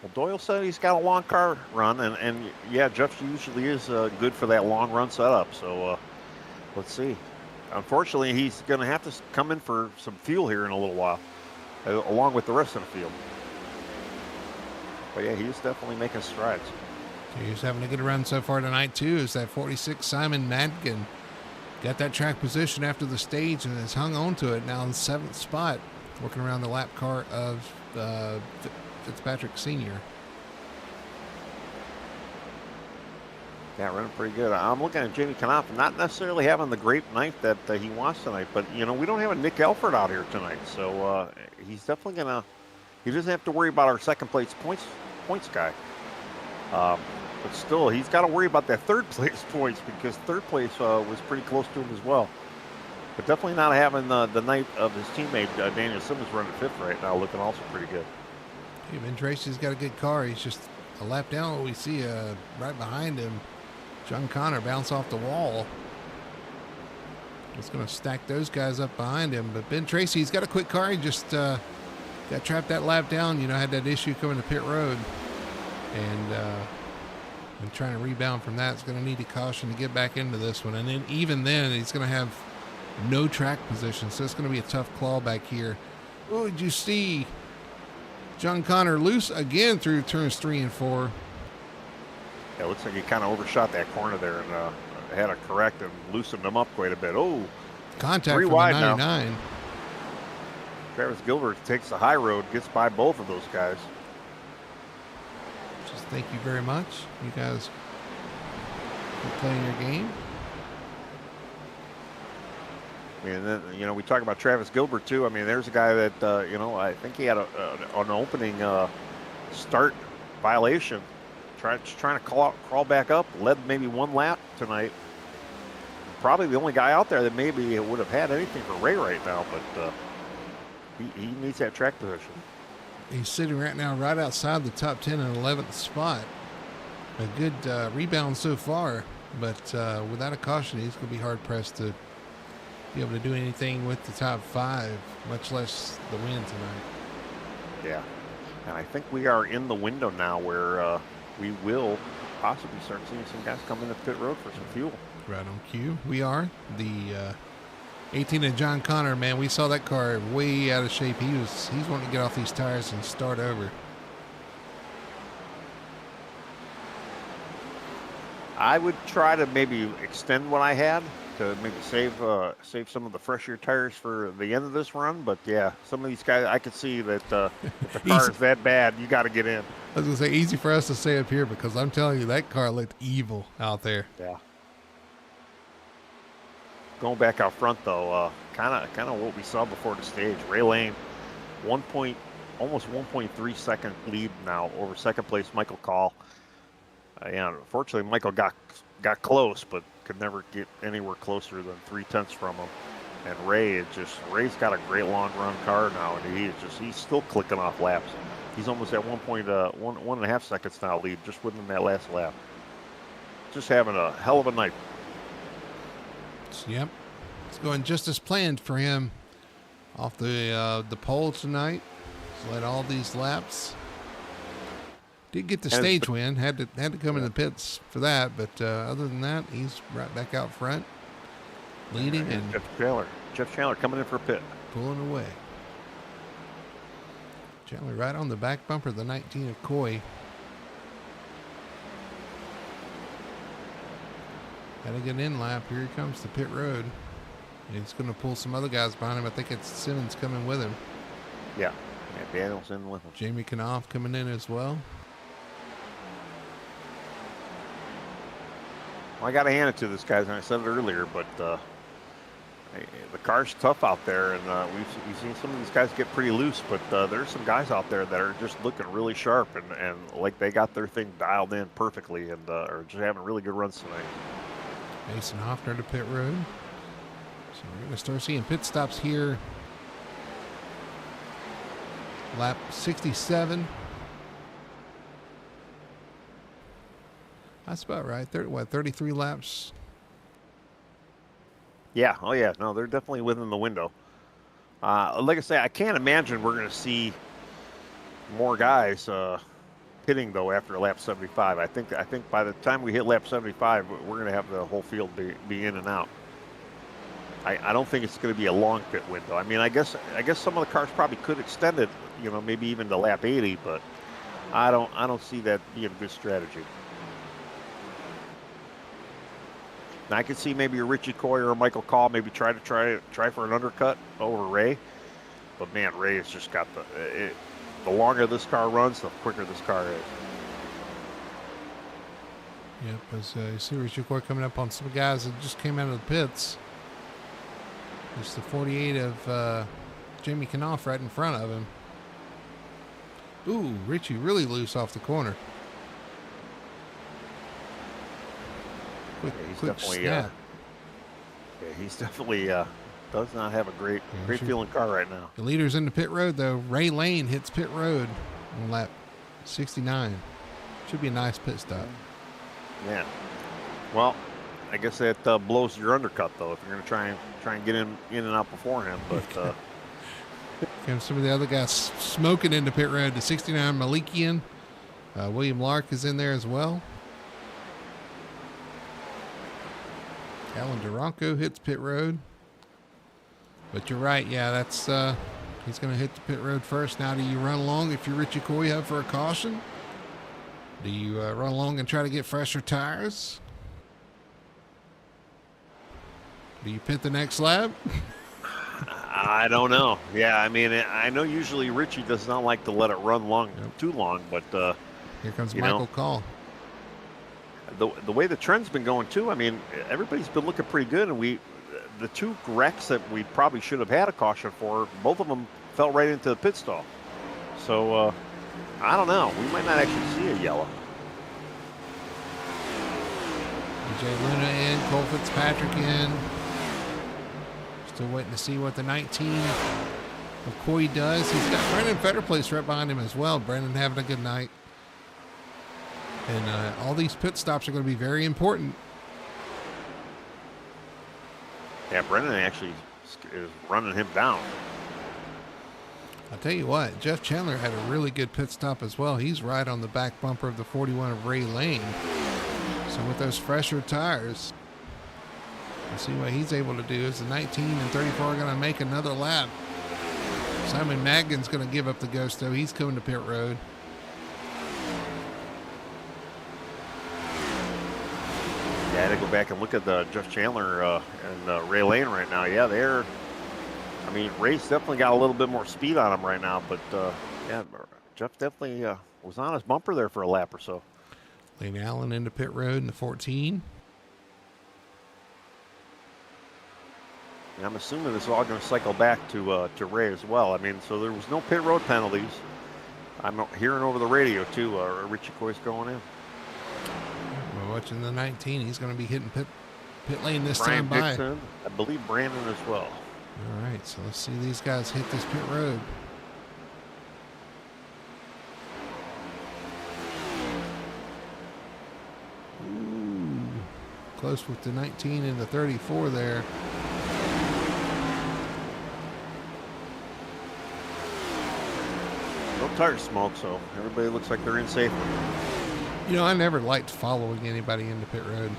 Well, Doyle said he's got a long car run, and yeah, Jeff usually is good for that long run setup. So let's see. Unfortunately, he's going to have to come in for some fuel here in a little while, along with the rest of the field. But yeah, he's definitely making strides. He's having a good run so far tonight, too, is that 46 Simon Madigan. Got that track position after the stage and has hung on to it now in the 7th spot, working around the lap car of Fitzpatrick Sr. Yeah, running pretty good. I'm looking at Jamie Knopf, not necessarily having the great night that he wants tonight, but, you know, we don't have a Nick Elford out here tonight, so he's definitely going to, he doesn't have to worry about our second place points guy. But still, he's got to worry about that third place points because third place was pretty close to him as well. But definitely not having the night of his teammate, Daniel Simmons, running 5th right now, looking also pretty good. Hey, Ben Tracy's got a good car. He's just a lap down. We see right behind him, John Connor bounce off the wall. It's going to stack those guys up behind him. But Ben Tracy, he's got a quick car. He just got trapped that lap down. You know, had that issue coming to pit road. And trying to rebound from that. It's going to need a caution to get back into this one. And then even then, he's going to have no track position. So it's going to be a tough claw back here. Oh, did you see John Connor loose again through turns 3 and 4? Yeah, it looks like he kind of overshot that corner there and had to correct and loosened him up quite a bit. Oh, contact from the 99. Now. Travis Gilbert takes the high road, gets by both of those guys. Just thank you very much. You guys are playing your game. And then, you know, we talk about Travis Gilbert too. I mean, there's a guy that, you know, I think he had an opening start violation. Trying to crawl back up, led maybe one lap tonight. Probably the only guy out there that maybe would have had anything for Ray right now, but he needs that track position. He's sitting right now right outside the top 10 and 11th spot. A good rebound so far, but without a caution, he's going to be hard-pressed to be able to do anything with the top 5, much less the win tonight. Yeah, and I think we are in the window now where we will possibly start seeing some guys come into pit road for some fuel. Right on cue. We are. The 18 of John Connor, man, we saw that car way out of shape. He's wanting to get off these tires and start over. I would try to maybe extend what I had to maybe save some of the fresher tires for the end of this run. But yeah, some of these guys, I could see that if the car is that bad, you got to get in. I was going to say, easy for us to say up here because I'm telling you, that car looked evil out there. Yeah. Going back out front, though, kind of what we saw before the stage. Ray Lane, almost 1.3 second lead now over second place Michael Call. Yeah, unfortunately, Michael got close, but could never get anywhere closer than 3/10 from him. And Ray's got a great long run car now, and he's still clicking off laps. He's almost at 1.5 seconds now lead, just within that last lap. Just having a hell of a night. Yep, it's going just as planned for him off the pole tonight. He's led all these laps. Did get the stage win. Had to come in the pits for that, but other than that, he's right back out front, leading. And Jeff Chandler coming in for a pit, pulling away. Chandler right on the back bumper of the 19 of Coy. Got a good in lap. Here he comes to pit road. He's going to pull some other guys behind him. I think it's Simmons coming with him. Yeah, Daniel's in with him. Jamie Knopf coming in as well. Well, I got to hand it to this guys, and I said it earlier, but the car's tough out there, and we've seen some of these guys get pretty loose, but there's some guys out there that are just looking really sharp and like they got their thing dialed in perfectly and are just having really good runs tonight. Mason Hoffner to pit road. So we're going to start seeing pit stops here. Lap 67. That's about right. 33 laps? Yeah. Oh, yeah. No, they're definitely within the window. Like I say, I can't imagine we're going to see more guys pitting, though, after lap 75. I think by the time we hit lap 75, we're going to have the whole field be in and out. I don't think it's going to be a long pit window. I mean, I guess some of the cars probably could extend it, maybe even to lap 80, but I don't see that being a good strategy. Now, I could see maybe a Richie Coy or a Michael Call maybe try for an undercut over Ray, but man, Ray has just got the longer this car runs, the quicker this car is. Yep, as you see Richie Coy coming up on some guys that just came out of the pits. It's the 48 of Jamie Knopf right in front of him. Ooh, Richie really loose off the corner. Quick snap. He's definitely does not have a great feeling car right now. The leader's in the pit road though. Ray Lane hits pit road on lap 69. Should be a nice pit stop. Yeah. Well, I guess that blows your undercut though if you're going to try and get in and out before him. But some of the other guys smoking into pit road. The 69 Malikian, William Lark is in there as well. Alan Duranco hits pit road. But you're right, yeah, that's he's going to hit the pit road first. Now, do you run along if you're Richie Coy up for a caution? Do you run along and try to get fresher tires? Do you pit the next lap? I don't know. Yeah, I mean, I know usually Richie does not like to let it run too long, but here comes Michael Call. The way the trend's been going too, I mean, everybody's been looking pretty good, and the two wrecks that we probably should have had a caution for, both of them fell right into the pit stall. So I don't know. We might not actually see a yellow. AJ Luna in, Cole Fitzpatrick in. Still waiting to see what the 19 of Coy does. He's got Brendan Fetterplace right behind him as well. Brendan having a good night. And all these pit stops are going to be very important. Yeah, Brendan actually is running him down. I'll tell you what, Jeff Chandler had a really good pit stop as well. He's right on the back bumper of the 41 of Ray Lane. So with those fresher tires, we'll see what he's able to do. Is the 19 and 34 are going to make another lap. Simon Magden's going to give up the ghost, though. He's coming to pit road. Yeah, I had to go back and look at Jeff Chandler and Ray Lane right now. Yeah, Ray's definitely got a little bit more speed on him right now, but yeah, Jeff definitely was on his bumper there for a lap or so. Lane Allen into pit road in the 14. And I'm assuming this is all going to cycle back to Ray as well. I mean, so there was no pit road penalties. I'm hearing over the radio too. Richie Coy's going in. We're watching the 19. He's going to be hitting Pit lane this Brian time by. Dixon, I believe Brandon as well. All right, so let's see these guys hit this pit road. Ooh, close with the 19 and the 34 there. No tire smoke, so everybody looks like they're in safely. You know, I never liked following anybody into pit road.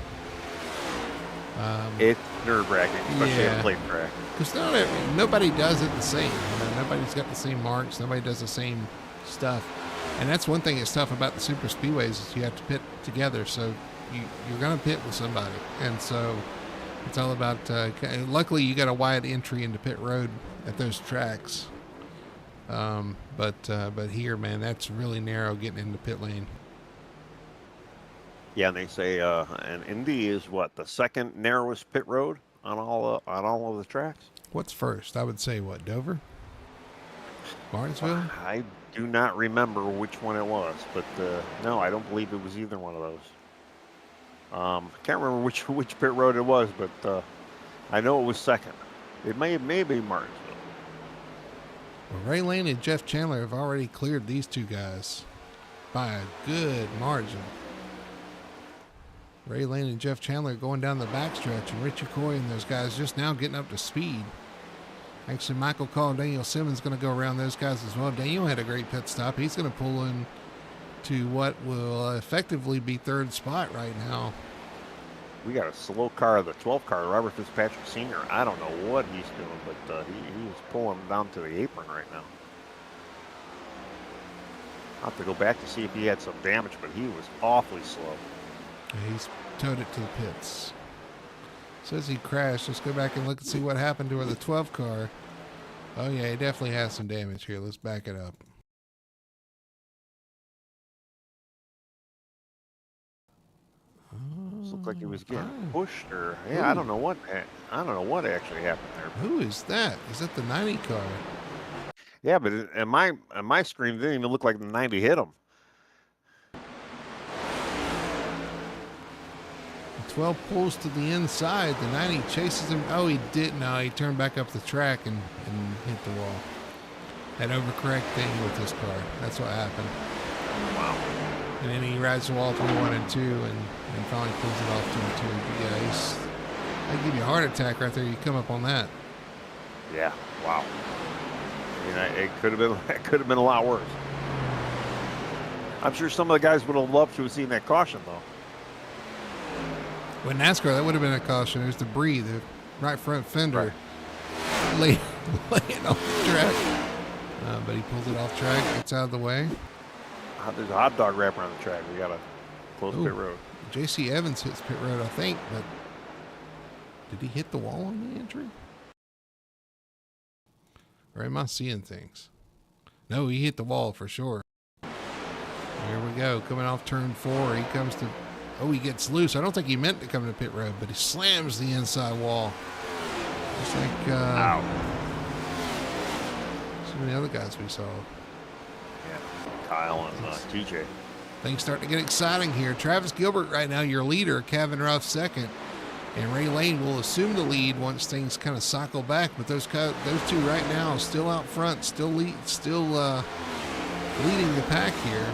It's nerve-wracking, especially on yeah. a plate track. Because nobody does it the same. You know, nobody's got the same marks. Nobody does the same stuff. And that's one thing that's tough about the super speedways is you have to pit together. So you're going to pit with somebody. And so it's all about, luckily you got a wide entry into pit road at those tracks. But here, man, that's really narrow getting into pit lane. Yeah, and they say and Indy is what, the second narrowest pit road on all of the tracks. What's first? I would say what, Dover, Martinsville. I do not remember which one it was, but no, I don't believe it was either one of those. I can't remember which pit road it was, but I know it was second. It may be Martinsville. Well, Ray Lane and Jeff Chandler have already cleared these two guys by a good margin. Ray Lane and Jeff Chandler going down the backstretch, and Richie Coy and those guys just now getting up to speed. Actually, Michael Call and Daniel Simmons going to go around those guys as well. Daniel had a great pit stop. He's going to pull in to what will effectively be third spot right now. We got a slow car, the 12 car, Robert Fitzpatrick Sr. I don't know what he's doing, but he's pulling down to the apron right now. I'll have to go back to see if he had some damage, but he was awfully slow. Yeah, he's towed it to the pits. Says he crashed. Let's go back and look and see what happened to the 12 car. Oh, yeah, he definitely has some damage here. Let's back it up. Looked like he was getting pushed, or yeah, I don't know what actually happened there. Who is that? Is that the 90 car? Yeah, but in my screen, it didn't even look like the 90 hit him. 12 pulls to the inside. The 90 chases him. Oh, he didn't. No, he turned back up the track and hit the wall. That overcorrect thing with this car. That's what happened. Wow. And then he rides the wall through 1 and 2 and finally pulls it off 2 and 2. But yeah, that'd give you a heart attack right there. You come up on that. Yeah. Wow. I mean, it could have been a lot worse. I'm sure some of the guys would have loved to have seen that caution, though. With NASCAR, that would have been a caution. There's debris, the right front fender, laying off the track. But he pulls it off track, gets out of the way. There's a hot dog wrapper on the track. We got to close pit road. J.C. Evans hits pit road, I think, but did he hit the wall on the entry? Or am I seeing things? No, he hit the wall for sure. Here we go, coming off turn 4. He comes to... Oh, he gets loose. I don't think he meant to come to pit road, but he slams the inside wall. Just like Ow. So many other guys we saw. Yeah, Kyle and TJ. Things starting to get exciting here. Travis Gilbert right now, your leader. Kevin Ruff second. And Ray Lane will assume the lead once things kind of cycle back. But those two right now still out front, still leading the pack here.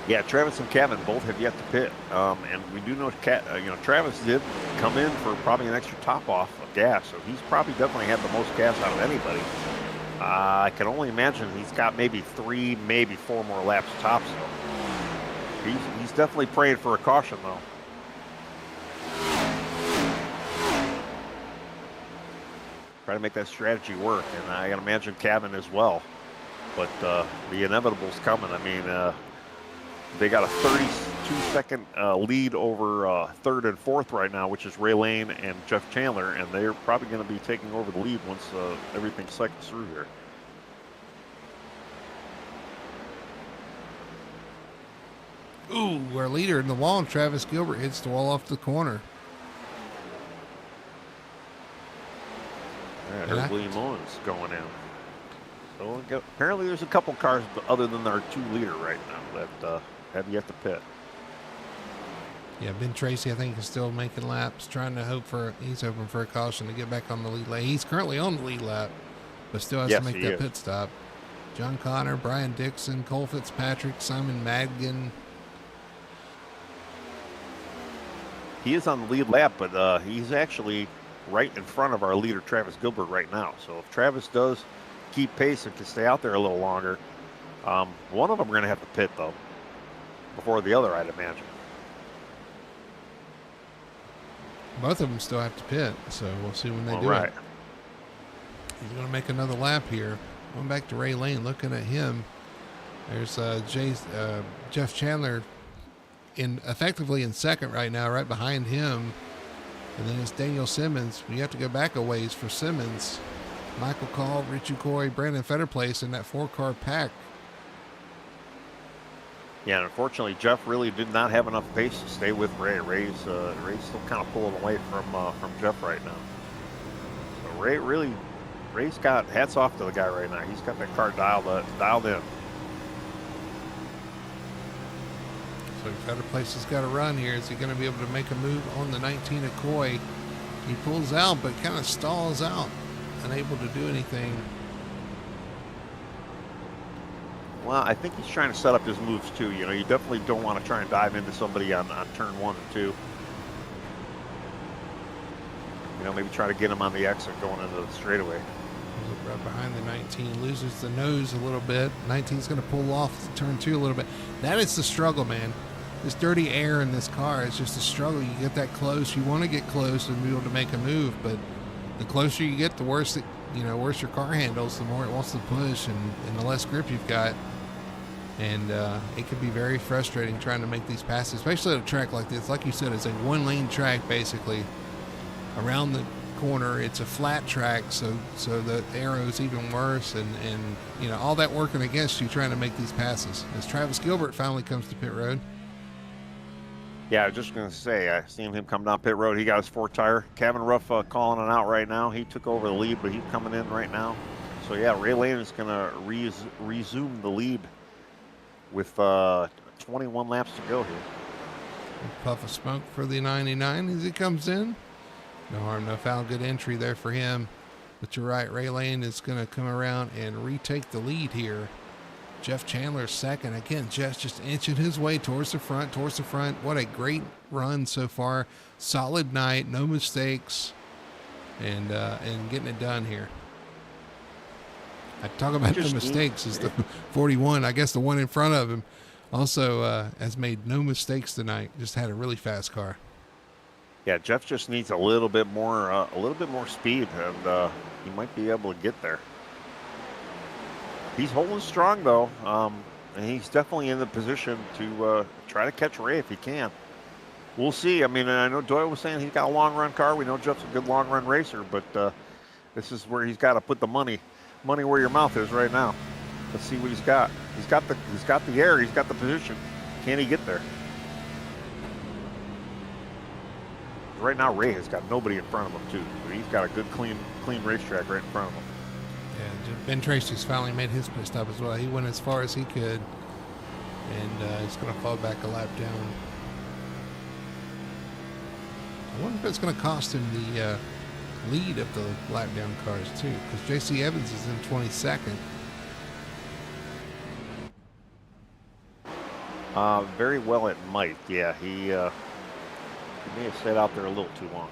Yeah, Travis and Kevin both have yet to pit, and we do know Travis did come in for probably an extra top off of gas, so he's probably definitely had the most gas out of anybody. I can only imagine he's got maybe 3, maybe 4 more laps tops. So he's definitely praying for a caution though. Try to make that strategy work, and I can imagine Kevin as well. But the inevitable's coming. I mean. They got a 32-second lead over third and fourth right now, which is Ray Lane and Jeff Chandler, and they're probably going to be taking over the lead once everything cycles through here. Ooh, our leader in the wall, and Travis Gilbert hits the wall off the corner. Yeah, there's William Owens going in. So apparently there's a couple cars other than our 2 leader right now that have yet to pit. Yeah, Ben Tracy, I think, is still making laps, trying to he's hoping for a caution to get back on the lead lap. He's currently on the lead lap, but still has to Yes, make he that is. pit stop. John Connor, Brian Dixon, Cole Fitzpatrick, Simon Madigan. He is on the lead lap, but he's actually right in front of our leader, Travis Gilbert, right now. So if Travis does keep pace and can stay out there a little longer, one of them are going to have to pit, though, before the other, I'd imagine. Both of them still have to pit, so we'll see when they do right. it. He's going to make another lap here. Going back to Ray Lane, looking at him. There's Jeff Chandler effectively in second right now, right behind him. And then it's Daniel Simmons. You have to go back a ways for Simmons. Michael Call, Richie Coy, Brandon Fetterplace in that 4-car pack. Yeah, and unfortunately, Jeff really did not have enough pace to stay with Ray. Ray's still kind of pulling away from Jeff right now. So Ray's got hats off to the guy right now. He's got that car dialed in. So Fetterplace has got to run here. Is he going to be able to make a move on the 19 of Coy? He pulls out, but kind of stalls out, unable to do anything. Well, I think he's trying to set up his moves too. You know, you definitely don't want to try and dive into somebody on turn 1 and 2. You know, maybe try to get him on the exit going into the straightaway. Right behind the 19, loses the nose a little bit. 19's going to pull off turn 2 a little bit. That is the struggle, man. This dirty air in this car is just a struggle. You get that close, you want to get close and be able to make a move, but the closer you get, the worse worse your car handles, the more it wants to push, and the less grip you've got. And it can be very frustrating trying to make these passes, especially at a track like this. Like you said, it's a 1-lane track basically. Around the corner, it's a flat track, so the arrow's even worse, and all that working against you trying to make these passes. As Travis Gilbert finally comes to pit road. Yeah, I was just going to say, I seen him come down pit road. He got his 4-tire. Kevin Ruff calling it out right now. He took over the lead, but he's coming in right now. So yeah, Ray Lane is going to resume the lead with 21 laps to go here. A puff of smoke for the 99 as he comes in. No harm, no foul. Good entry there for him. But you're right, Ray Lane is going to come around and retake the lead here. Jeff Chandler second. Again, Jeff just inching his way towards the front. What a great run so far. Solid night, no mistakes, and getting it done here. I talk about the mistakes is the 41. I guess the one in front of him also has made no mistakes tonight. Just had a really fast car. Yeah, Jeff just needs a little bit more speed, and he might be able to get there. He's holding strong though, and he's definitely in the position to try to catch Ray if he can. We'll see. I mean, I know Doyle was saying he's got a long run car. We know Jeff's a good long run racer, but this is where he's got to put the money where your mouth is right now. Let's see what he's got. He's got the air. He's got the position. Can he get there? Right now, Ray has got nobody in front of him too. He's got a good, clean racetrack right in front of him. Yeah, Ben Tracy's finally made his pit stop as well. He went as far as he could, and he's going to fall back a lap down. I wonder if it's going to cost him the lead of the lap down cars too, because J.C. Evans is in 22nd. Very well it might. Yeah, he may have stayed out there a little too long.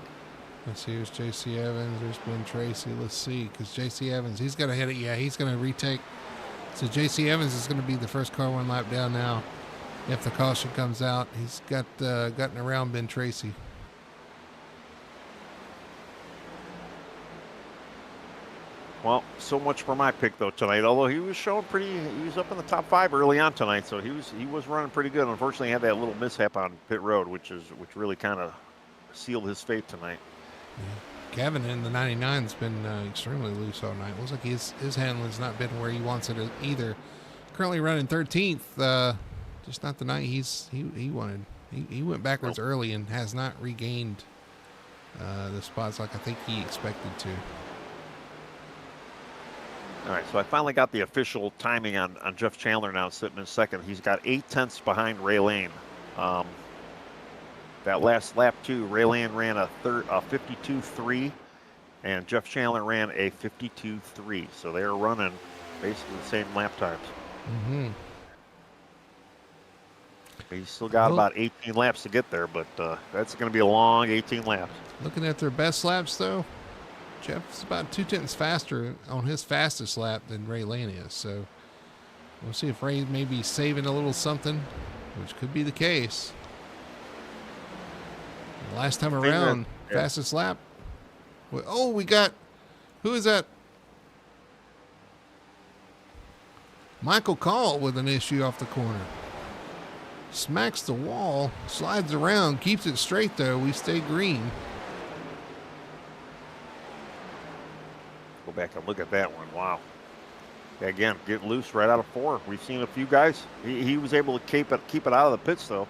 Let's see, here's J.C. Evans, there's Ben Tracy. Let's see, because J.C. Evans, he's got to hit it. Yeah, he's going to retake. So J.C. Evans is going to be the first car 1 lap down now. If the caution comes out, he's gotten around Ben Tracy. Well, so much for my pick though tonight. Although he was showing he was up in the top 5 early on tonight, so he was running pretty good. Unfortunately, he had that little mishap on pit road, which really kind of sealed his fate tonight. Yeah. Kevin in the 99's been extremely loose all night. Looks like his handling's not been where he wants it either. Currently running 13th, just not the night he wanted. He went backwards early and has not regained the spots like I think he expected to. All right, so I finally got the official timing on Jeff Chandler now sitting in second. He's got 8 tenths behind Ray Lane. that last lap too, Ray Land ran a 52.3, and Jeff Chandler ran a 52.3. So they were running basically the same lap times. Mm-hmm. He's still got about 18 laps to get there, but that's going to be a long 18 laps. Looking at their best laps, though, Jeff's about 2/10 faster on his fastest lap than Ray Lane is. So we'll see if Ray may be saving a little something, which could be the case. Last time around, fastest lap. Oh, we got, who is that? Michael Call with an issue off the corner. Smacks the wall, slides around, keeps it straight though. We stay green. Go back and look at that one. Wow. Again, get loose right out of 4. We've seen a few guys. He was able to keep it out of the pits though.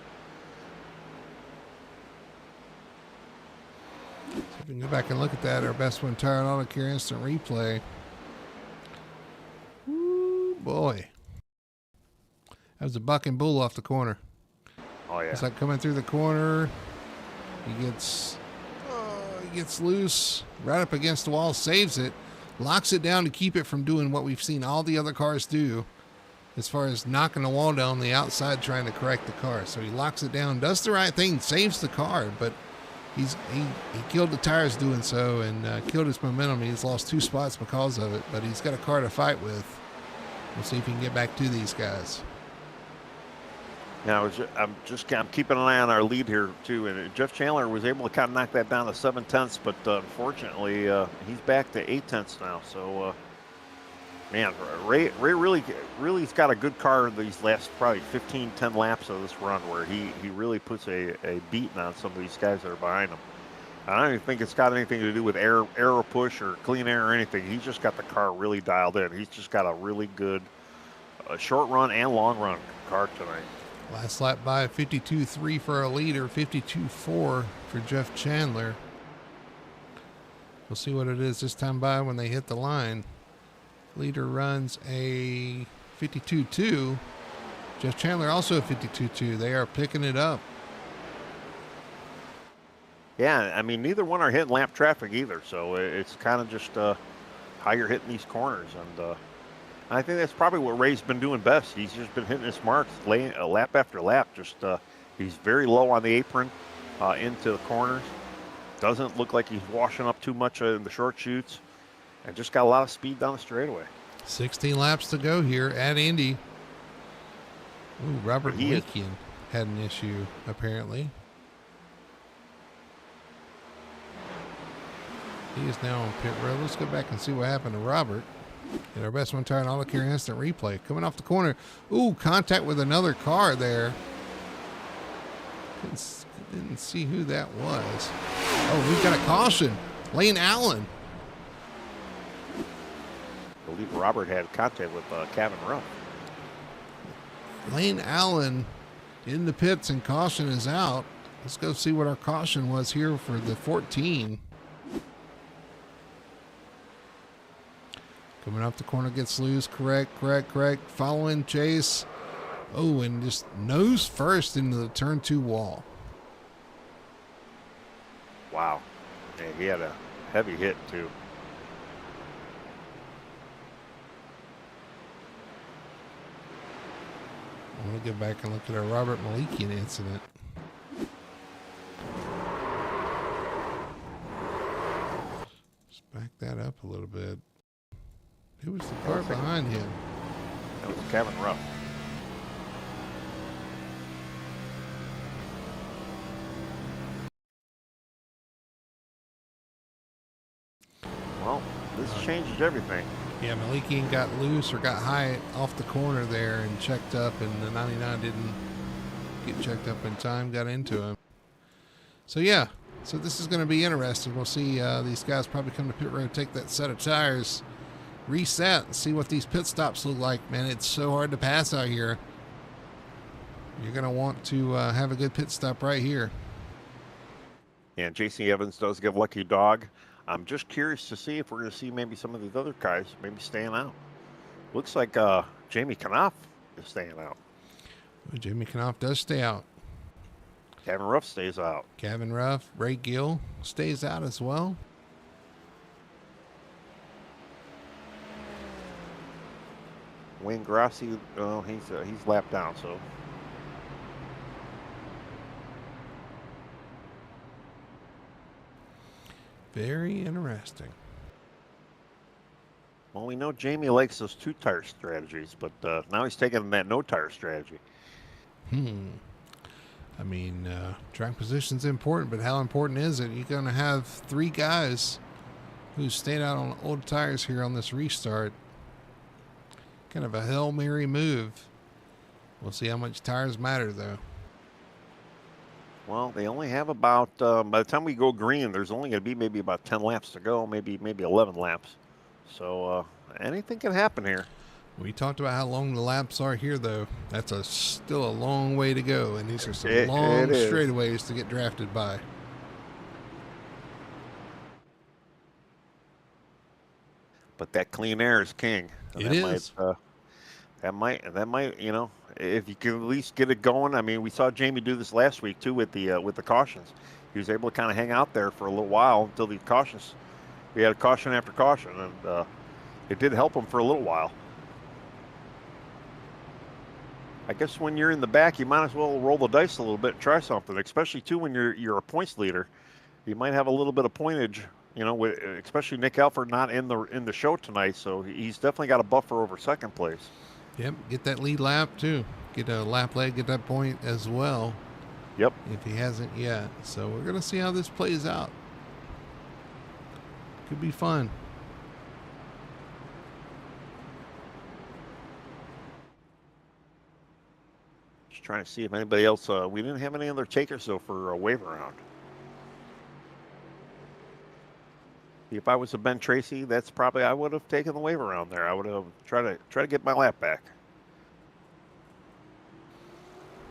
So if we can go back and look at that, our best one tire and auto care instant replay. Ooh, boy. That was a buck and bull off the corner. Oh yeah. It's like coming through the corner. He gets loose, right up against the wall, saves it, locks it down to keep it from doing what we've seen all the other cars do, as far as knocking the wall down on the outside trying to correct the car. So he locks it down, does the right thing, saves the car, but he killed the tires doing so and killed his momentum. He's lost 2 spots because of it, but he's got a car to fight with. We'll see if he can get back to these guys. Now, I'm keeping an eye on our lead here too, and Jeff Chandler was able to kind of knock that down to 7/10, but unfortunately, he's back to 8/10 now. So, man, Ray really's got a good car these last probably 10 laps of this run, where he really puts a beating on some of these guys that are behind him. I don't even think it's got anything to do with aero push or clean air or anything. He's just got the car really dialed in. He's just got a really good short run and long run car tonight. Last lap by 52.3 for a leader, 52.4 for Jeff Chandler. We'll see what it is this time by when they hit the line. Leader runs a 52.2. Jeff Chandler also a 52.2. They are picking it up. Yeah, I mean, neither one are hitting lap traffic either, so it's kind of just how you're hitting these corners. And I think that's probably what Ray's been doing best. He's just been hitting his marks lap after lap. Just he's very low on the apron into the corners. Doesn't look like he's washing up too much in the short chutes, and just got a lot of speed down the straightaway. 16 laps to go here at Indy. Ooh, Robert Malikian had an issue apparently. He is now on pit road. Let's go back and see what happened to Robert. And our best one tire and auto care instant replay. Coming off the corner. Ooh, contact with another car there. Didn't see who that was. Oh, we've got a caution. Lane Allen. I believe Robert had contact with Kevin Ruff. Lane Allen in the pits and caution is out. Let's go see what our caution was here for the 14. Coming off the corner, gets loose. Correct. Following chase. Oh, and just nose first into the turn 2 wall. Wow. Yeah, he had a heavy hit, too. I'm going to go back and look at our Robert Malikian incident. Just back that up a little bit. Who was the car behind him? That was Kevin Ruff. Well, this changes everything. Yeah, Malikian got loose or got high off the corner there and checked up, and the 99 didn't get checked up in time, got into him. So, yeah, so this is going to be interesting. We'll see these guys probably come to pit road, take that set of tires, reset, and see what these pit stops look like. Man, it's so hard to pass out here. You're going to want to have a good pit stop right here. And J.C. Evans does give Lucky Dog. I'm just curious to see if we're going to see maybe some of these other guys maybe staying out. Looks like Jamie Knopf is staying out. Jamie Knopf does stay out. Kevin Ruff stays out. Kevin Ruff, Ray Gill stays out as well. Wayne Grassi, he's lapped down, so. Very interesting. Well, we know Jamie likes those 2-tire strategies, but now he's taking that no-tire strategy. I mean, track position's important, but how important is it? You're going to have 3 guys who stayed out on old tires here on this restart. Kind of a Hail Mary move. We'll see how much tires matter, though. Well, they only have about, by the time we go green, there's only going to be maybe about 10 laps to go, maybe 11 laps. So anything can happen here. We talked about how long the laps are here, though. That's still a long way to go, and these are some long straightaways to get drafted by. But that clean air is king. It is. That might, you know, if you can at least get it going. I mean, we saw Jamie do this last week too with the cautions. He was able to kind of hang out there for a little while until the cautions. We had a caution after caution, and it did help him for a little while. I guess when you're in the back, you might as well roll the dice a little bit and try something, especially too when you're a points leader. You might have a little bit of pointage, you know, with, especially Nick Alford not in the show tonight, so he's definitely got a buffer over second place. Yep, get that lead lap too. Get a lap leg, get that point as well. Yep. If he hasn't yet. So we're going to see how this plays out. Could be fun. Just trying to see if anybody else, we didn't have any other takers though for a wave around. If I was a Ben Tracy, that's probably, I would have taken the wave around there. I would have tried to get my lap back.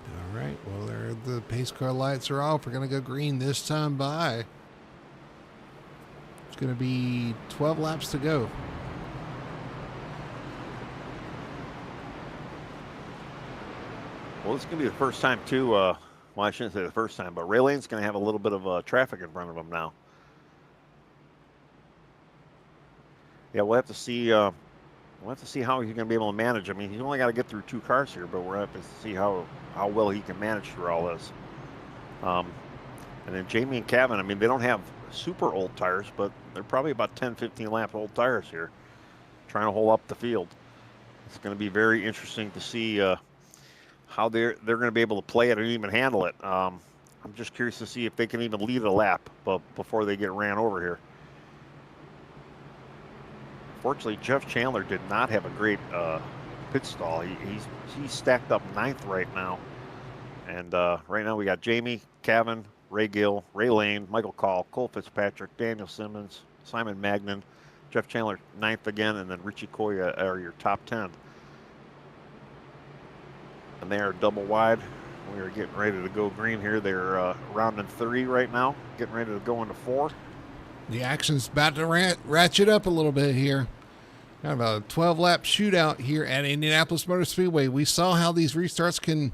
All right. Well, there the pace car lights are off. We're going to go green this time by. It's going to be 12 laps to go. Well, it's going to be the first time too. Well, I shouldn't say the first time, but Ray Lane's going to have a little bit of traffic in front of him now. Yeah, we'll have to see. We'll have to see how he's going to be able to manage. I mean, he's only got to get through 2 cars here, but we're going to have to see how well he can manage through all this. And then Jamie and Kevin, I mean, they don't have super old tires, but they're probably about 10, 15 lap old tires here, trying to hold up the field. It's going to be very interesting to see how they're going to be able to play it and even handle it. I'm just curious to see if they can even lead a lap before they get ran over here. Fortunately, Jeff Chandler did not have a great pit stall. He's stacked up 9th right now. And right now we got Jamie, Kevin, Ray Gill, Ray Lane, Michael Call, Cole Fitzpatrick, Daniel Simmons, Simon Magnan, Jeff Chandler 9th again, and then Richie Koya are your top 10. And they are double wide. We are getting ready to go green here. They're rounding 3 right now, getting ready to go into 4. The action's about to ratchet up a little bit here. Kind of a 12-lap shootout here at Indianapolis Motor Speedway. We saw how these restarts can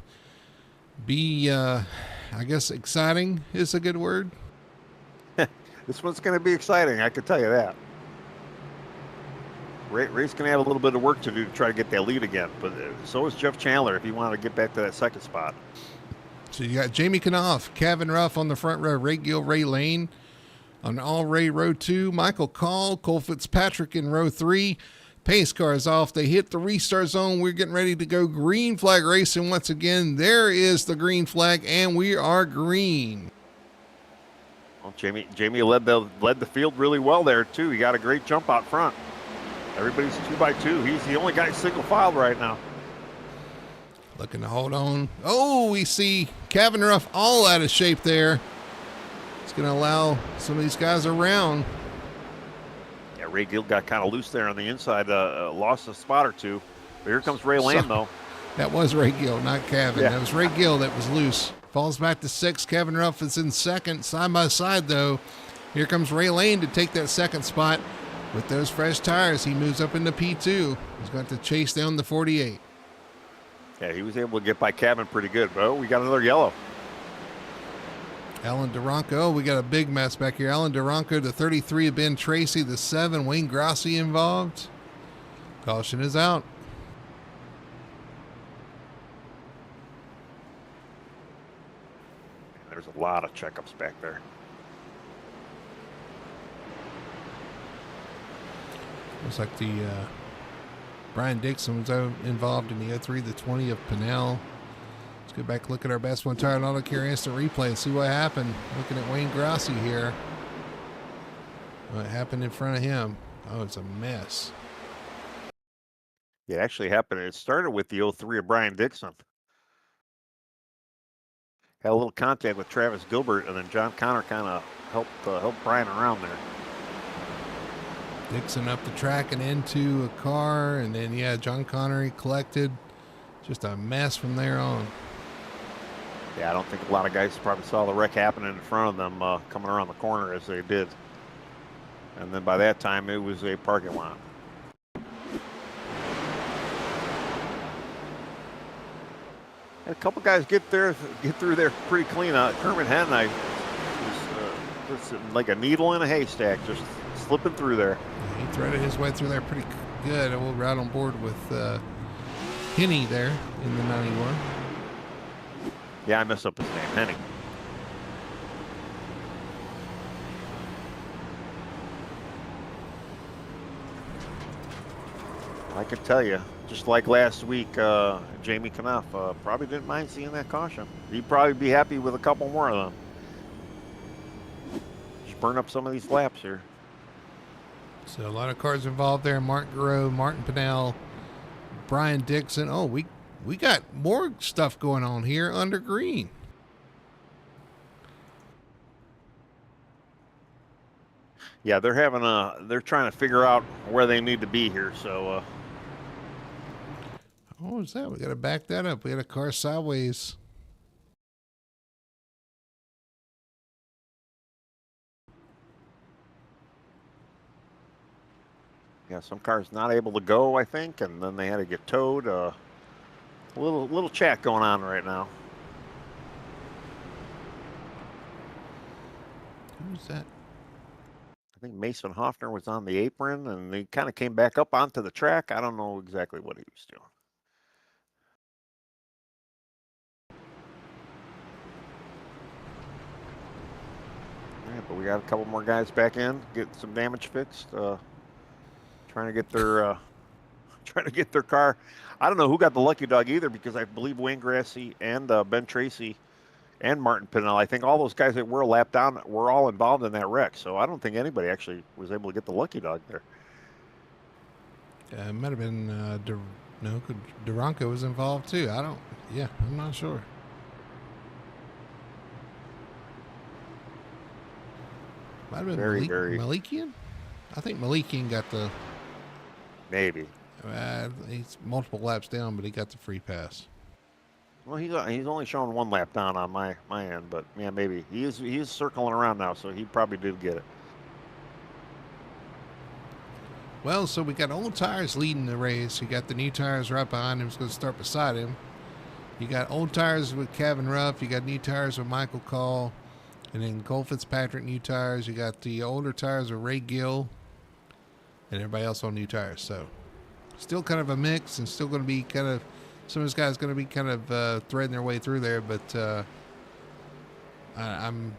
be, I guess, exciting is a good word. This one's going to be exciting, I can tell you that. Ray's going to have a little bit of work to do to try to get that lead again, but so is Jeff Chandler if he wanted to get back to that second spot. So you got Jamie Knopf, Kevin Ruff on the front row, Ray Gill, Ray Lane on all Ray row 2, Michael Call, Cole Fitzpatrick in row 3. Pace cars off. They hit the restart zone. We're getting ready to go green flag racing once again. There is the green flag, and we are green. Well, Jamie led the field really well there too. He got a great jump out front. Everybody's 2x2. He's the only guy single filed right now. Looking to hold on. Oh, we see Kevin Ruff all out of shape there. It's going to allow some of these guys around. Yeah, Ray Gill got kind of loose there on the inside, lost a spot or two. But here comes Ray Lane, though. That was Ray Gill, not Kevin. Yeah. That was Ray Gill that was loose. Falls back to 6. Kevin Ruff is in second. Side by side, though. Here comes Ray Lane to take that second spot. With those fresh tires, he moves up into P2. He's got to chase down the 48. Yeah, he was able to get by Kevin pretty good, bro. We got another yellow. Alan Duranco. Oh, we got a big mess back here. Alan Duranco, the 33 of Ben Tracy, the 7, Wayne Grossi involved. Caution is out. There's a lot of checkups back there. Looks like the Brian Dixon was involved in the 03, the 20 of Pinnell. Let's go back and look at our best one tire and auto carry instant replay and see what happened. Looking at Wayne Grossi here. What happened in front of him? Oh, it's a mess. It actually happened. It started with the 03 of Brian Dixon. Had a little contact with Travis Gilbert, and then John Connor kind of helped Brian around there. Dixon up the track and into a car, and then, yeah, John Connery collected. Just a mess from there on. Yeah, I don't think a lot of guys probably saw the wreck happening in front of them coming around the corner as they did. And then by that time, it was a parking lot. Had a couple guys get through there pretty clean. Kermit Hennight was just like a needle in a haystack, just slipping through there. He threaded his way through there pretty good. We'll ride on board with Henny there in the 91. Yeah, I messed up his name, Henny. I can tell you, just like last week, Jamie Knopf probably didn't mind seeing that caution. He'd probably be happy with a couple more of them. Just burn up some of these laps here. So a lot of cars involved there. Martin Garreau, Martin Pinnell, Brian Dixon. Oh, we got more stuff going on here under green. Yeah, they're trying to figure out where they need to be here. So. What was that? We got to back that up. We had a car sideways. Yeah, some cars not able to go, I think, and then they had to get towed. A little chat going on right now. Who's that? I think Mason Hoffner was on the apron, and he kind of came back up onto the track. I don't know exactly what he was doing. Yeah, but we got a couple more guys back in, getting some damage fixed. Trying to get their car. I don't know who got the lucky dog either, because I believe Wayne Grassi and Ben Tracy and Martin Pinnell, I think all those guys that were lapped down were all involved in that wreck. So I don't think anybody actually was able to get the lucky dog there. It might have been Duranco was involved too. I'm not sure. Might have been Malikian. I think Malikian got the. Maybe. He's multiple laps down, but he got the free pass. Well, he's only showing one lap down on my end, but yeah, maybe he is circling around now, so he probably did get it. Well, so we got old tires leading the race. You got the new tires right behind him. Who's going to start beside him. You got old tires with Kevin Ruff. You got new tires with Michael Call, and then Cole Fitzpatrick new tires. You got the older tires with Ray Gill, and everybody else on new tires. So still kind of a mix, and still going to be kind of. Some of those guys going to be kind of threading their way through there, but I'm.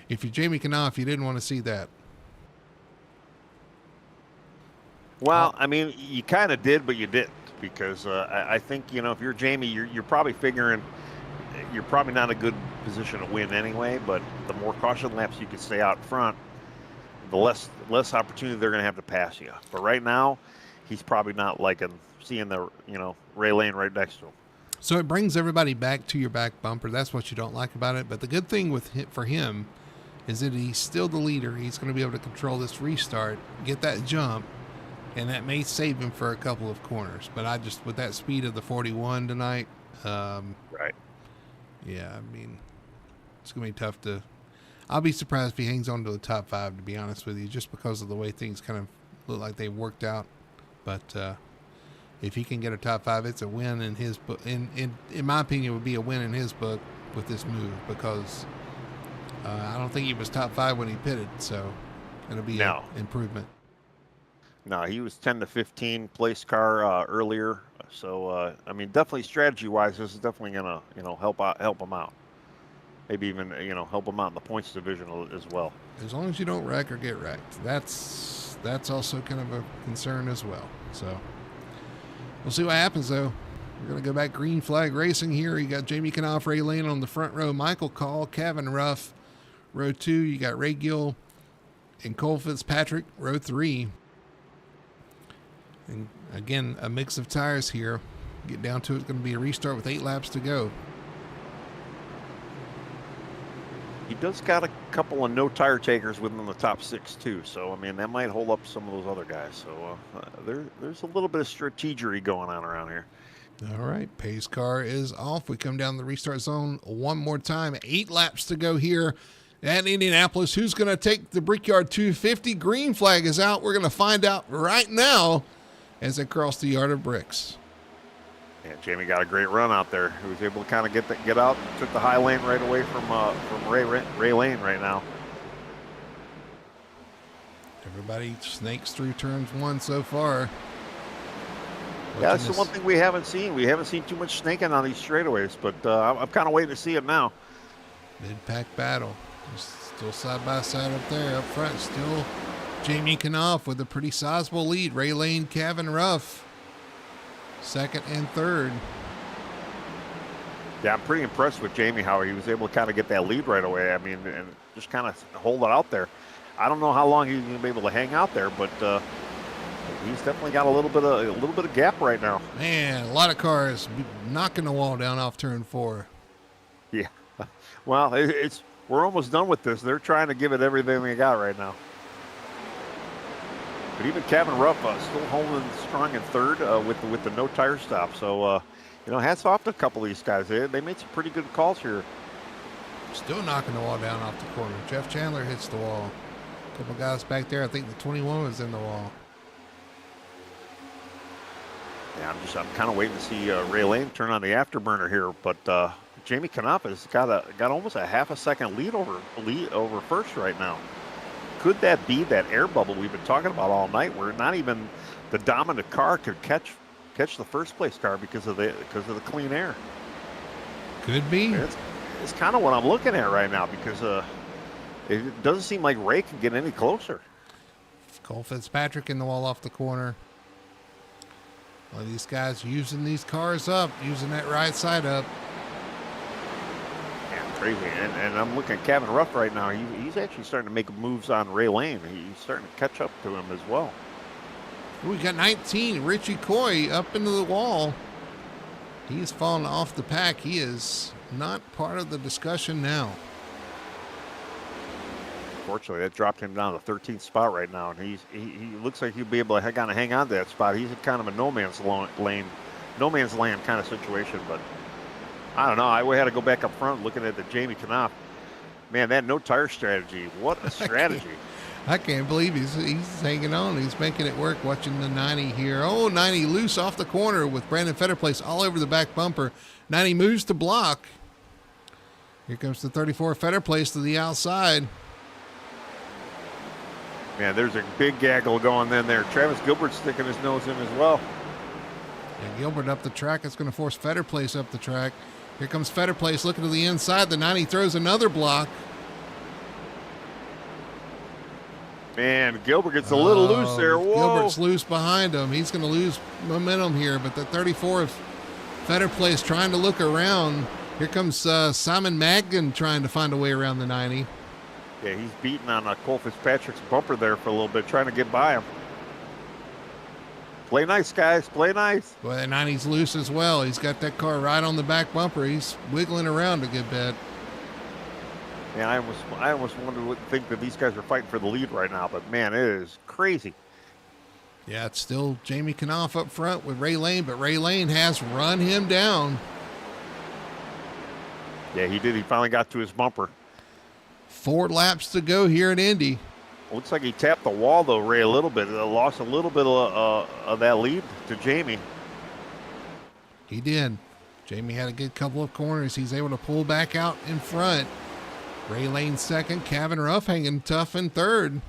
If you're Jamie Knopf, you didn't want to see that. Well, I mean, you kind of did, but you didn't, because I think, if you're Jamie, you're probably figuring you're probably not in a good position to win anyway. But the more caution laps you can stay out front, the less opportunity they're going to have to pass you. But right now, he's probably not liking seeing the Ray Lane right next to him. So it brings everybody back to your back bumper. That's what you don't like about it. But the good thing for him is that he's still the leader. He's going to be able to control this restart, get that jump, and that may save him for a couple of corners. But with that speed of the 41 tonight, right? Yeah, I mean, it's going to be tough to. I'll be surprised if he hangs on to the top 5, to be honest with you, just because of the way things kind of look like they've worked out. But if he can get a top 5, it's a win in his book. In my opinion, it would be a win in his book. with this move because I don't think he was top 5 when he pitted, so it'll be an improvement. No, he was 10 to 15 place car earlier. So I mean, definitely strategy-wise, this is definitely gonna help him out. Maybe even help him out in the points division as well. As long as you don't wreck or get wrecked, that's also kind of a concern as well. So we'll see what happens though. We're gonna go back green flag racing here. You got Jamie Knopf, Ray Lane on the front row, Michael Call, Kevin Ruff, row 2. You got Ray Gill and Cole Fitzpatrick, row 3. And again, a mix of tires here. Get down to it's going to be a restart with 8 laps to go. He does got a couple of no tire takers within the top 6 too. So I mean, that might hold up some of those other guys. So there's a little bit of strategery going on around here. All right, pace car is off. We come down the restart zone one more time. 8 laps to go here at Indianapolis. Who's going to take the Brickyard 250? Green flag is out. We're going to find out right now as they cross the yard of bricks. Yeah, Jamie got a great run out there. He was able to kind of get out, took the high lane right away from Ray Lane right now. Everybody snakes through turns 1 so far. Yeah, that's the one thing we haven't seen. We haven't seen too much snaking on these straightaways, but I'm kind of waiting to see it now. Mid-pack battle. Still side by side up there. Up front, still Jamie Knopf with a pretty sizable lead. Ray Lane, Kevin Ruff, 2nd and 3rd. Yeah, I'm pretty impressed with Jamie, how he was able to kind of get that lead right away. I mean, and just kind of hold it out there. I don't know how long he's going to be able to hang out there, but he's definitely got a little bit of gap right now. Man, a lot of cars knocking the wall down off turn 4. Yeah, well, we're almost done with this. They're trying to give it everything they got right now. But even Kevin Ruff still holding strong in 3rd with the no tire stop. So hats off to a couple of these guys. They made some pretty good calls here. Still knocking the wall down off the corner. Jeff Chandler hits the wall. A couple guys back there. I think the 21 was in the wall. Yeah, I'm kind of waiting to see Ray Lane turn on the afterburner here, but Jamie Knopf has got almost a half a second lead over first right now. Could that be that air bubble we've been talking about all night, where not even the dominant car could catch the first place car because of the clean air? Could be. It's kind of what I'm looking at right now, because it doesn't seem like Ray can get any closer. Cole Fitzpatrick in the wall off the corner. Well, these guys using these cars up, using that right side up. Yeah, crazy. And I'm looking at Kevin Ruff right now. He's actually starting to make moves on Ray Lane. He's starting to catch up to him as well. We got 19. Richie Coy up into the wall. He has fallen off the pack. He is not part of the discussion now. Fortunately, that dropped him down to the 13th spot right now, and he looks like he'll be able to kind of hang on to that spot. He's in kind of a no man's land kind of situation, but I don't know. I had to go back up front looking at the Jamie Knopf. Man, that no tire strategy, what a strategy. I can't believe he's hanging on. He's making it work. Watching the 90 here. Oh, 90 loose off the corner with Brandon Fetterplace all over the back bumper. 90 moves to block. Here comes the 34 Fetterplace to the outside. Man, there's a big gaggle going in there. Travis Gilbert's sticking his nose in as well. Yeah, Gilbert up the track. It's going to force Fetterplace up the track. Here comes Fetterplace looking to the inside. The 90 throws another block. Man, Gilbert gets a little loose there. Whoa. Gilbert's loose behind him. He's going to lose momentum here, but the 34 of Fetterplace trying to look around. Here comes Simon Magden trying to find a way around the 90. Yeah, he's beating on Cole Fitzpatrick's bumper there for a little bit, trying to get by him. Play nice, guys. Play nice. Well, that 90's loose as well. He's got that car right on the back bumper. He's wiggling around a good bit. Yeah, I almost think that these guys are fighting for the lead right now, but man, it is crazy. Yeah, it's still Jamie Knopf up front with Ray Lane, but Ray Lane has run him down. Yeah, he did. He finally got to his bumper. 4 laps to go here at Indy. Looks like he tapped the wall, though, Ray, a little bit. Lost a little bit of that lead to Jamie. He did. Jamie had a good couple of corners. He's able to pull back out in front. Ray Lane second, Kevin Ruff hanging tough in third.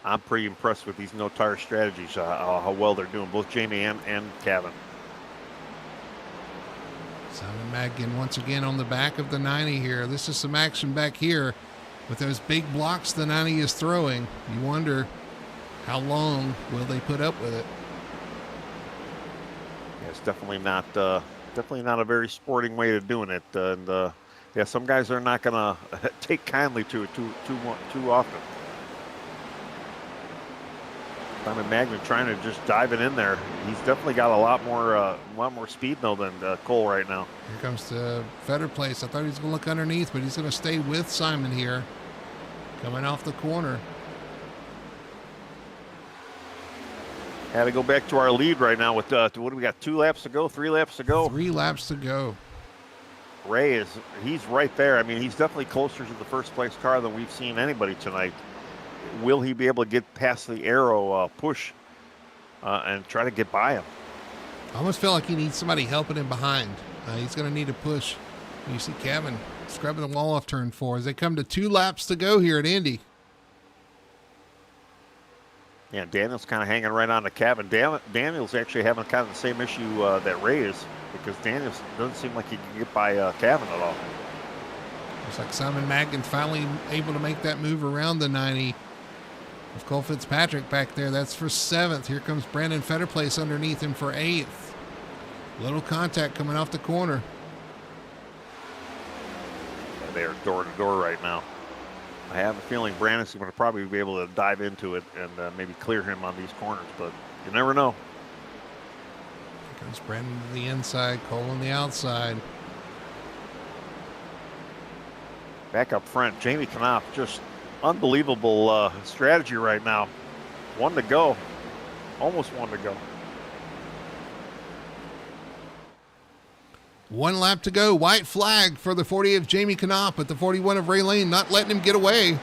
I'm pretty impressed with these no-tire strategies, how well they're doing, both Jamie and Kevin. Simon Madigan once again on the back of the 90 here. This is some action back here with those big blocks the 90 is throwing. You wonder how long will they put up with it. Yeah, it's definitely not a very sporting way of doing it. And yeah, some guys are not going to take kindly to it too often. Simon Magnan trying to just dive it in there. He's definitely got a lot more speed though than Cole right now. Here comes the Fetter Place. I thought he was going to look underneath, but he's going to stay with Simon here. Coming off the corner. Had to go back to our lead right now with what do we got? 2 laps to go, 3 laps to go. 3 laps to go. Ray he's right there. I mean, he's definitely closer to the first place car than we've seen anybody tonight. Will he be able to get past the arrow push and try to get by him? I almost feel like he needs somebody helping him behind. He's going to need a push. You see Kevin scrubbing the wall off turn 4 as they come to 2 laps to go here at Indy. Yeah, Daniel's kind of hanging right on to Kevin. Daniel's actually having kind of the same issue that Ray is, because Daniels doesn't seem like he can get by Kevin at all. Looks like Simon Madigan finally able to make that move around the 90. With Cole Fitzpatrick back there, that's for 7th. Here comes Brandon Fetterplace underneath him for 8th. Little contact coming off the corner. Yeah, they are door to door right now. I have a feeling Brandon's going to probably be able to dive into it and maybe clear him on these corners, but you never know. Here comes Brandon to the inside, Cole on the outside. Back up front, Jamie Knopf, just unbelievable strategy right now. 1 to go, almost 1 to go. 1 lap to go. White flag for the 40 of Jamie Knopf, but the 41 of Ray Lane not letting him get away.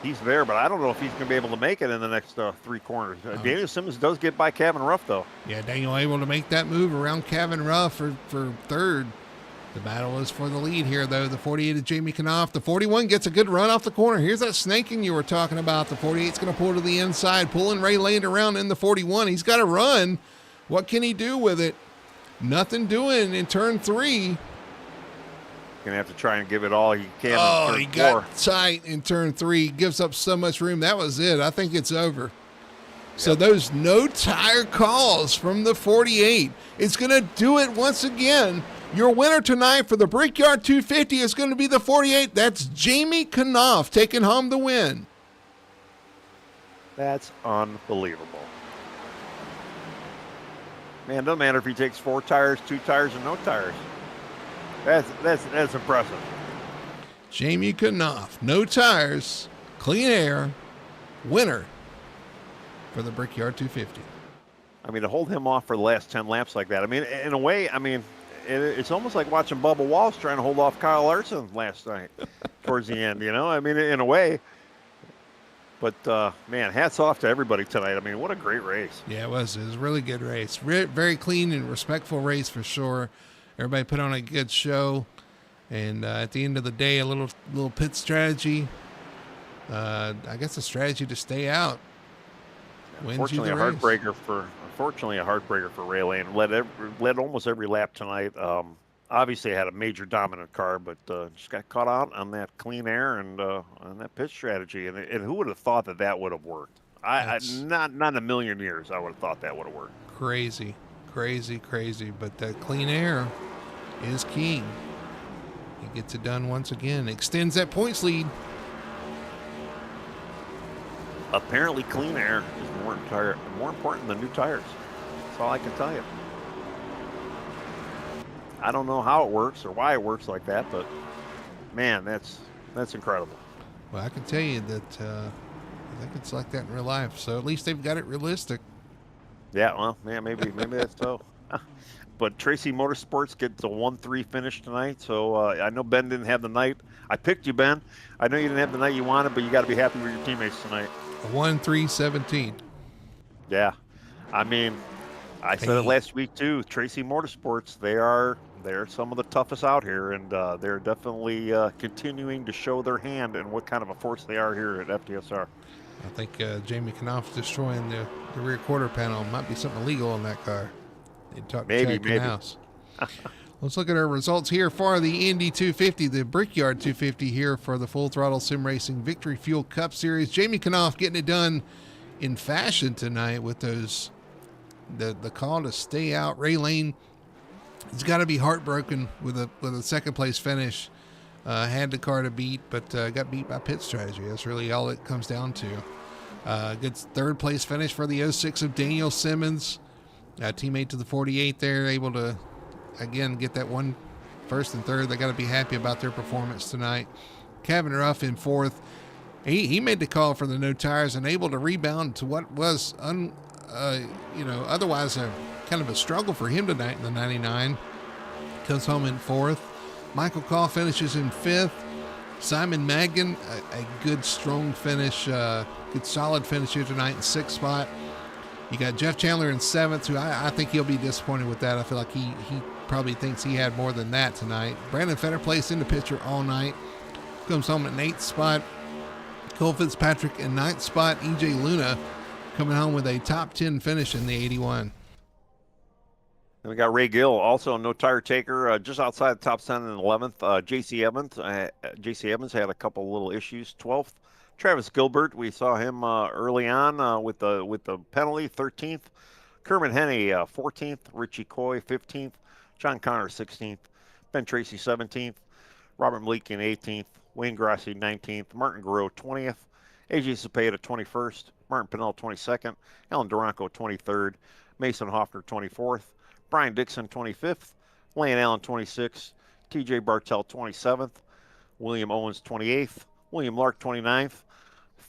He's there, but I don't know if he's going to be able to make it in the next 3 corners. Daniel Simmons does get by Kevin Ruff, though. Yeah, Daniel able to make that move around Kevin Ruff for 3rd. The battle is for the lead here, though. The 48 of Jamie Knopf. The 41 gets a good run off the corner. Here's that snaking you were talking about. The 48's going to pull to the inside, pulling Ray Lane around in the 41. He's got to run. What can he do with it? Nothing doing in turn 3. Going to have to try and give it all he can. Oh, in he turn got 4. tight in turn 3. Gives up so much room. That was it. I think it's over. Yep. So those no tire calls from the 48. It's going to do it once again. Your winner tonight for the Brickyard 250 is going to be the 48. That's Jamie Knopf taking home the win. That's unbelievable. Man, doesn't matter if he takes 4 tires, 2 tires, and no tires. That's impressive. Jamie Knopf, no tires, clean air, winner for the Brickyard 250. I mean, to hold him off for the last 10 laps like that, I mean, in a way, I mean, it's almost like watching Bubba Wallace trying to hold off Kyle Larson last night towards the end, you know? I mean, in a way. But, man, hats off to everybody tonight. I mean, what a great race. Yeah, it was. It was a really good race. Very clean and respectful race for sure. Everybody put on a good show. And at the end of the day, a little pit strategy. I guess a strategy to stay out. Unfortunately, a heartbreaker for Ray Lane. Led almost every lap tonight. Obviously, had a major dominant car, but just got caught out on that clean air and on that pitch strategy. And who would have thought that would have worked? Not in a million years I would have thought that would have worked. Crazy. But that clean air is king. He gets it done once again. Extends that points lead. Apparently, clean air is more important than new tires. That's all I can tell you. I don't know how it works or why it works like that, but man, that's incredible. Well, I can tell you that I think it's like that in real life. So at least they've got it realistic. Yeah, well, yeah, maybe that's so. But Tracy Motorsports gets a 1-3 finish tonight. So I know Ben didn't have the night. I picked you, Ben. I know you didn't have the night you wanted, but you got to be happy with your teammates tonight. A 1-3-17. Yeah, I mean, I said it last week too. Tracy Motorsports, they're some of the toughest out here, and they're definitely continuing to show their hand and what kind of a force they are here at FTSR. I think Jamie Knopf destroying the rear quarter panel might be something illegal on that car. Maybe. Let's look at our results here for the Indy 250, the Brickyard 250 here for the Full Throttle Sim Racing Victory Fuel Cup Series. Jamie Knopf getting it done in fashion tonight with those the call to stay out. Ray Lane, he's got to be heartbroken with a second place finish. Had the car to beat, but got beat by pit strategy. That's really all it comes down to. Good third place finish for the 06 of Daniel Simmons, teammate to the 48 there, able to again get that one first and third. They got to be happy about their performance tonight. Kevin Ruff in fourth. He made the call for the no tires and able to rebound to what was otherwise a kind of a struggle for him tonight in the 99. Comes home in fourth. Michael Call finishes in fifth. Simon Maggan, a good strong finish, good solid finish here tonight in sixth spot. You got Jeff Chandler in seventh, who I think he'll be disappointed with that. I feel like he probably thinks he had more than that tonight. Brandon Fetter placed in the picture all night. Comes home in eighth spot. Cole Fitzpatrick in ninth spot. EJ Luna coming home with a top 10 finish in the 81. And we got Ray Gill, also no tire taker, just outside the top 10 and 11th. J.C. Evans had a couple little issues, 12th. Travis Gilbert, we saw him early on with the penalty, 13th. Kerman Henney, 14th. Richie Coy, 15th. John Connor, 16th. Ben Tracy, 17th. Robert Malikian, 18th. Wayne Grassi, 19th. Martin Garreau, 20th. AJ Cepeda, 21st. Martin Pinnell, 22nd. Alan Duranco, 23rd. Mason Hoffner, 24th. Brian Dixon, 25th. Lane Allen, 26th. TJ Bartell, 27th. William Owens, 28th. William Lark, 29th.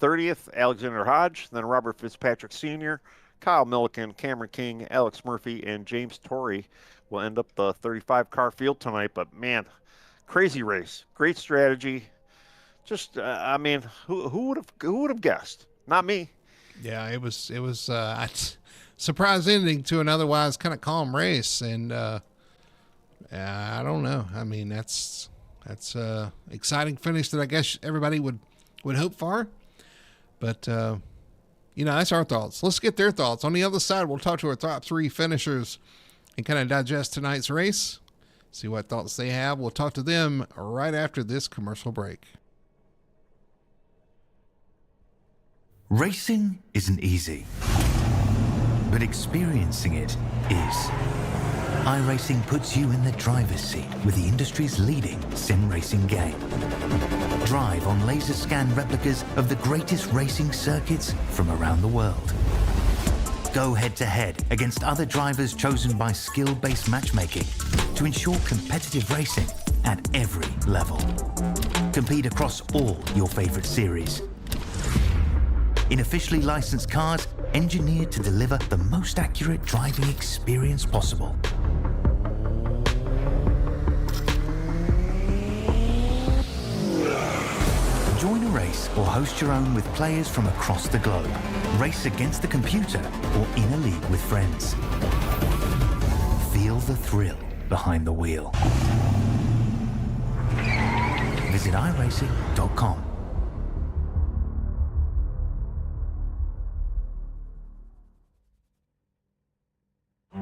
30th, Alexander Hodge. Then Robert Fitzpatrick Sr., Kyle Milliken, Cameron King, Alex Murphy, and James Torrey will end up the 35-car field tonight. But, man, crazy race. Great strategy. Just, who would have guessed? Not me. Yeah, it was surprise ending to an otherwise kind of calm race, and I don't know. I mean, that's exciting finish that I guess everybody would hope for, but that's our thoughts. Let's get their thoughts. On the other side, we'll talk to our top three finishers and kind of digest tonight's race, see what thoughts they have. We'll talk to them right after this commercial break. Racing isn't easy, but experiencing it is. iRacing puts you in the driver's seat with the industry's leading sim racing game. Drive on laser scan replicas of the greatest racing circuits from around the world. Go head to head against other drivers chosen by skill-based matchmaking to ensure competitive racing at every level. Compete across all your favorite series. In officially licensed cars, engineered to deliver the most accurate driving experience possible. Join a race or host your own with players from across the globe. Race against the computer or in a league with friends. Feel the thrill behind the wheel. Visit iRacing.com.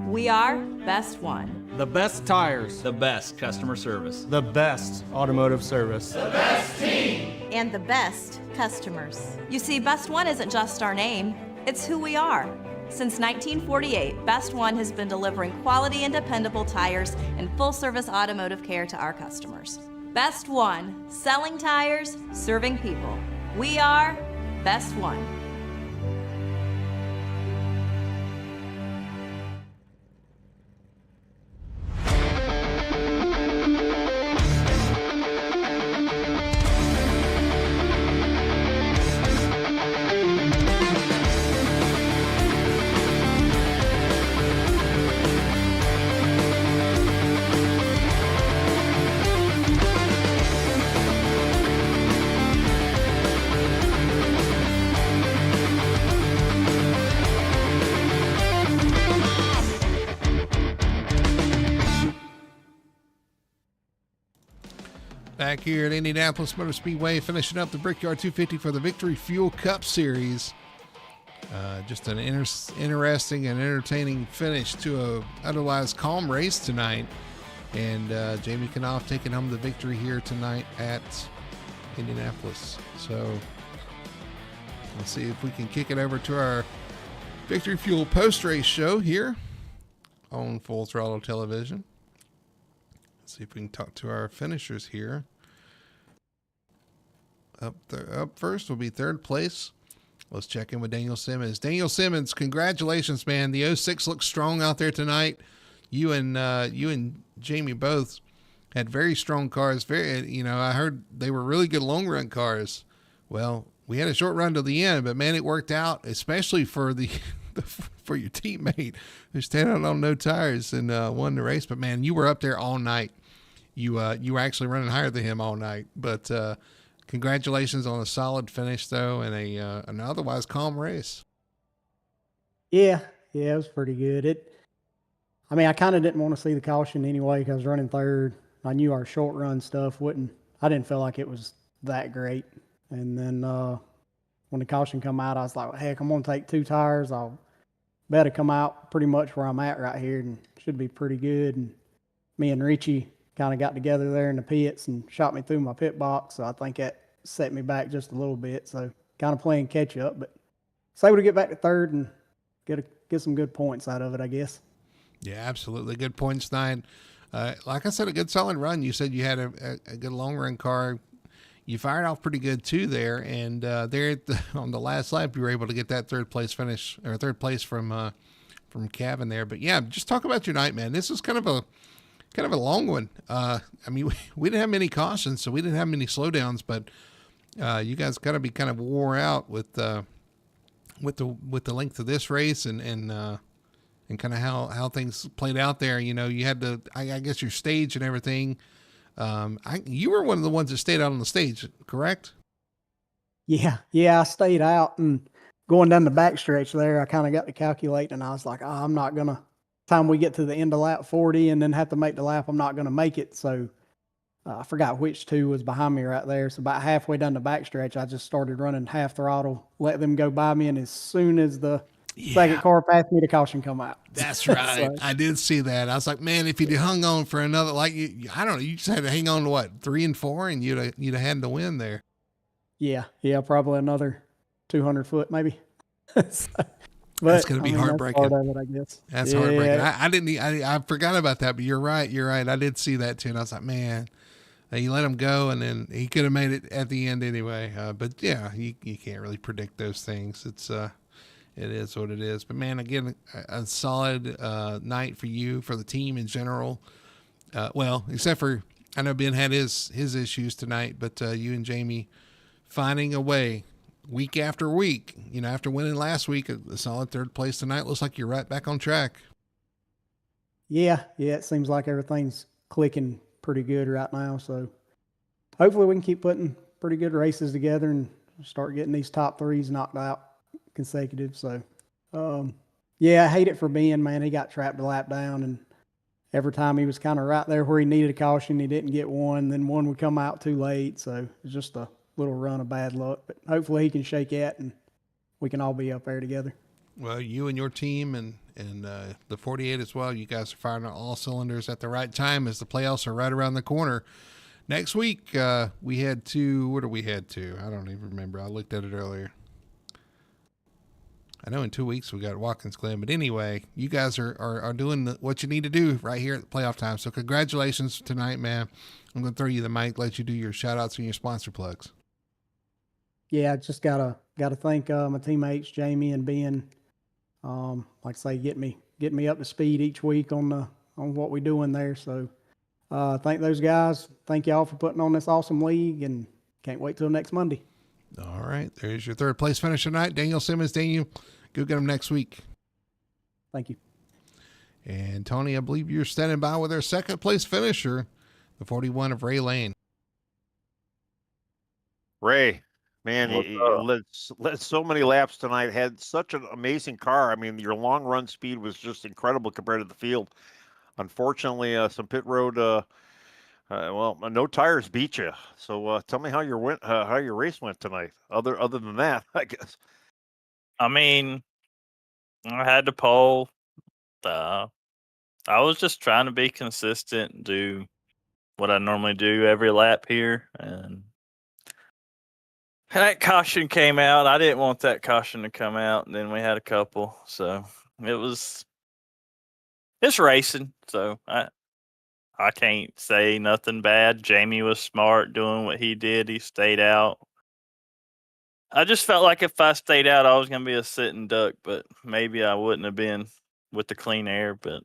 We are Best One. The best tires. The best customer service. The best automotive service. The best team. And the best customers. You see, Best One isn't just our name, it's who we are. Since 1948, Best One has been delivering quality and dependable tires and full-service automotive care to our customers. Best One, selling tires, serving people. We are Best One. Back here at Indianapolis Motor Speedway, finishing up the Brickyard 250 for the Victory Fuel Cup Series. Just an interesting and entertaining finish to a otherwise calm race tonight. And Jamie Knopf taking home the victory here tonight at Indianapolis. So let's see if we can kick it over to our Victory Fuel post-race show here on Full Throttle Television. See if we can talk to our finishers here. Up first will be third place. Let's check in with Daniel Simmons. Daniel Simmons, congratulations, man. The 06 looks strong out there tonight. You and Jamie both had very strong cars. I heard they were really good long run cars. Well, we had a short run to the end, but man, it worked out, especially for for your teammate who's standing on no tires and won the race. But man, you were up there all night. You were actually running higher than him all night. But congratulations on a solid finish, though, and an otherwise calm race. Yeah, it was pretty good. I kind of didn't want to see the caution anyway because I was running third. I knew our short run stuff I didn't feel like it was that great. And then when the caution come out, I was like, heck, I'm going to take 2 tires. I'll better come out pretty much where I'm at right here and should be pretty good. And me and Richie kind of got together there in the pits and shot me through my pit box. So I think that set me back just a little bit. So kind of playing catch up, but was able to get back to third and get some good points out of it, I guess. Yeah, absolutely. Good points tonight. Like I said, a good solid run. You said you had a good long run car. You fired off pretty good too there. And there on the last lap, you were able to get that third place finish or third place from Cavan there. But yeah, just talk about your night, man. This was kind of a long one. We didn't have many cautions, so we didn't have many slowdowns, but you guys got to be kind of wore out with the length of this race and kind of how things played out there. You had I guess your stage and everything. You were one of the ones that stayed out on the stage, correct? Yeah, I stayed out, and going down the backstretch there, I kind of got to calculate, and I was like, I'm not gonna. Time we get to the end of lap 40 and then have to make the lap, I'm not gonna make it. So I forgot which 2 was behind me right there. So about halfway down the backstretch, I just started running half throttle, let them go by me, and as soon as the second car passed me, the caution come out. That's right. So, I did see that. I was like, man, if you'd hung on for another, I don't know, you just had to hang on to what, 3 and 4, and you'd have had the win there. Yeah, probably another 200 foot maybe. But, that's going to be heartbreaking. That's part of it, I guess. That's heartbreaking. I forgot about that, but you're right. I did see that too, and I was like, man, you let him go, and then he could have made it at the end anyway. But yeah, you can't really predict those things. It is what it is. But man, again, a solid night for you, for the team in general. Well, except for I know Ben had his issues tonight, but you and Jamie finding a way week after week. After winning last week, a solid third place tonight. Looks like you're right back on track. Yeah. It seems like everything's clicking pretty good right now. So hopefully we can keep putting pretty good races together and start getting these top 3s knocked out consecutive. So, I hate it for Ben, man. He got trapped a lap down, and every time he was kind of right there where he needed a caution, he didn't get one. Then one would come out too late. So it's just a little run of bad luck, but hopefully he can shake it and we can all be up there together. Well, you and your team and the 48 as well, you guys are firing on all cylinders at the right time as the playoffs are right around the corner. Next week, we had 2. What do we had 2? I don't even remember. I looked at it earlier. I know in 2 weeks we got Watkins Glen, but anyway, you guys are doing what you need to do right here at the playoff time. So congratulations tonight, man. I'm going to throw you the mic, let you do your shout outs and your sponsor plugs. Yeah, just gotta thank my teammates Jamie and Ben. Like I say, get me up to speed each week on what we're doing there. So thank those guys. Thank y'all for putting on this awesome league, and can't wait till next Monday. All right, there's your third place finish tonight, Daniel Simmons. Daniel, go get him next week. Thank you. And Tony, I believe you're standing by with our second place finisher, the 41 of Ray Lane. Ray. Man, you led so many laps tonight, had such an amazing car. Your long run speed was just incredible compared to the field. Unfortunately, some pit road Well, no tires beat you. So tell me how how your race went tonight. Other than that, I guess. I mean, I had to pole. I was just trying to be consistent and do what I normally do every lap here. And that caution came out. I didn't want that caution to come out. And then we had a couple. So it's racing. So I can't say nothing bad. Jamie was smart doing what he did. He stayed out. I just felt like if I stayed out, I was going to be a sitting duck, but maybe I wouldn't have been with the clean air. But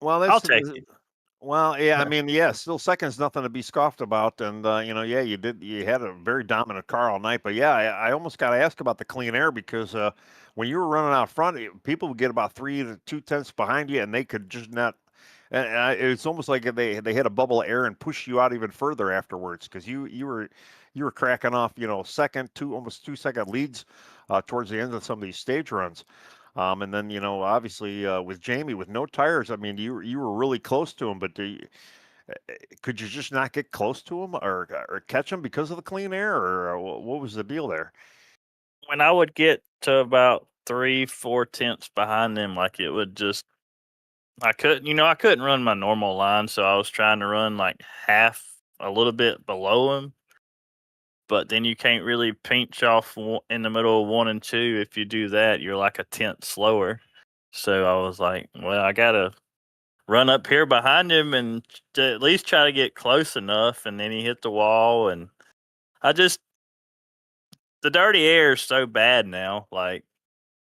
Well, I'll take it. Well, yeah, I mean, yeah, still second's nothing to be scoffed about, and yeah, you had a very dominant car all night, but yeah, I almost got to ask about the clean air because when you were running out front, people would get about 3 to 2 tenths behind you, and they could just not. And it's almost like they had a bubble of air and push you out even further afterwards because you were cracking off, almost 2 second leads towards the end of some of these stage runs. And then, obviously with Jamie with no tires, I mean, you were really close to him, but could you just not get close to him or catch him because of the clean air, or what was the deal there? When I would get to about 3-4 tenths behind them, like it would just, I couldn't run my normal line, so I was trying to run like half, a little bit below him. But then you can't really pinch off in the middle of 1 and 2. If you do that, you're like a tenth slower. So I was like, well, I got to run up here behind him and at least try to get close enough. And then he hit the wall. And the dirty air is so bad now. Like,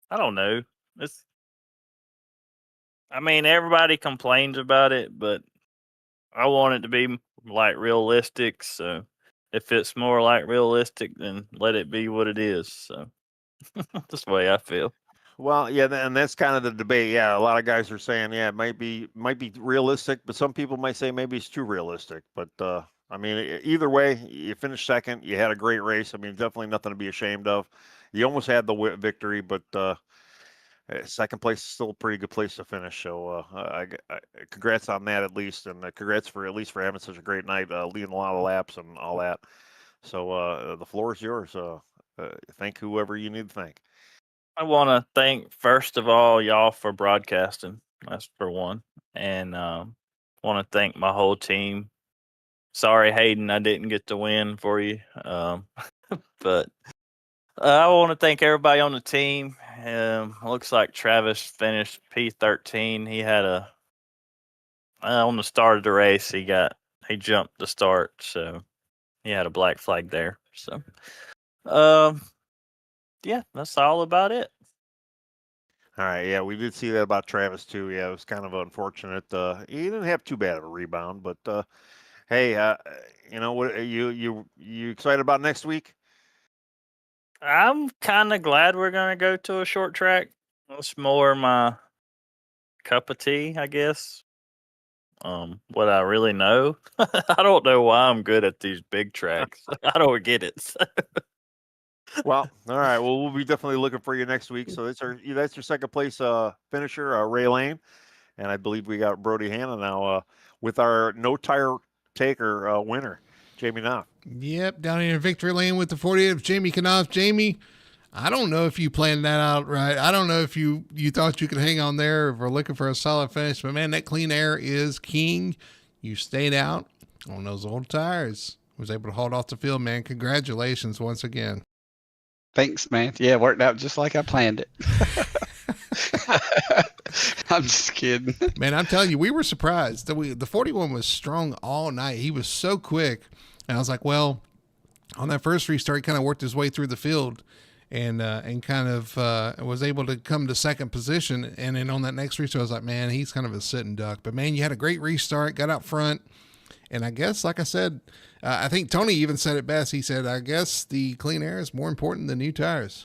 I don't know. Everybody complains about it, but I want it to be like realistic. So if it's more like realistic, then let it be what it is. So that's the way I feel. Well, yeah, and that's kind of the debate. Yeah, a lot of guys are saying, yeah, it might be realistic, but some people might say maybe it's too realistic. But either way, you finished second. You had a great race. I mean, definitely nothing to be ashamed of. You almost had the victory, but second place is still a pretty good place to finish. So I congrats on that at least, and congrats for having such a great night, leading a lot of laps and all that. So the floor is yours. Thank whoever you need to thank. I want to thank, first of all, y'all for broadcasting. That's for one. And want to thank my whole team. Sorry, Hayden, I didn't get to win for you. But I want to thank everybody on the team. Looks like Travis finished P13. He had on the start of the race, he jumped the start. So he had a black flag there. So, yeah, that's all about it. All right, yeah, we did see that about Travis too. Yeah, it was kind of unfortunate. He didn't have too bad of a rebound, but hey, what you excited about next week? I'm kind of glad we're gonna go to a short track. It's more my cup of tea, I guess. What I really know, I don't know why I'm good at these big tracks. I don't get it. Well, all right. Well, we'll be definitely looking for you next week. So that's your second place finisher, Ray Lane, and I believe we got Brody Hanna now with our no tire taker winner, Jamie Knopf. Yep, down here in victory lane with the 48 of Jamie Knopf. Jamie, I don't know if you planned that out right. I don't know if you thought you could hang on there if we're looking for a solid finish, but man, that clean air is king. You stayed out on those old tires. Was able to hold off the field, man. Congratulations once again. Thanks, man. Yeah, it worked out just like I planned it. I'm just kidding. Man, I'm telling you, we were surprised. The 41 was strong all night. He was so quick. And I was like, well, on that first restart, he kind of worked his way through the field and kind of was able to come to second position. And then on that next restart, I was like, man, he's kind of a sitting duck. But, man, you had a great restart, got out front. And I guess, like I said, I think Tony even said it best. He said, I guess the clean air is more important than new tires.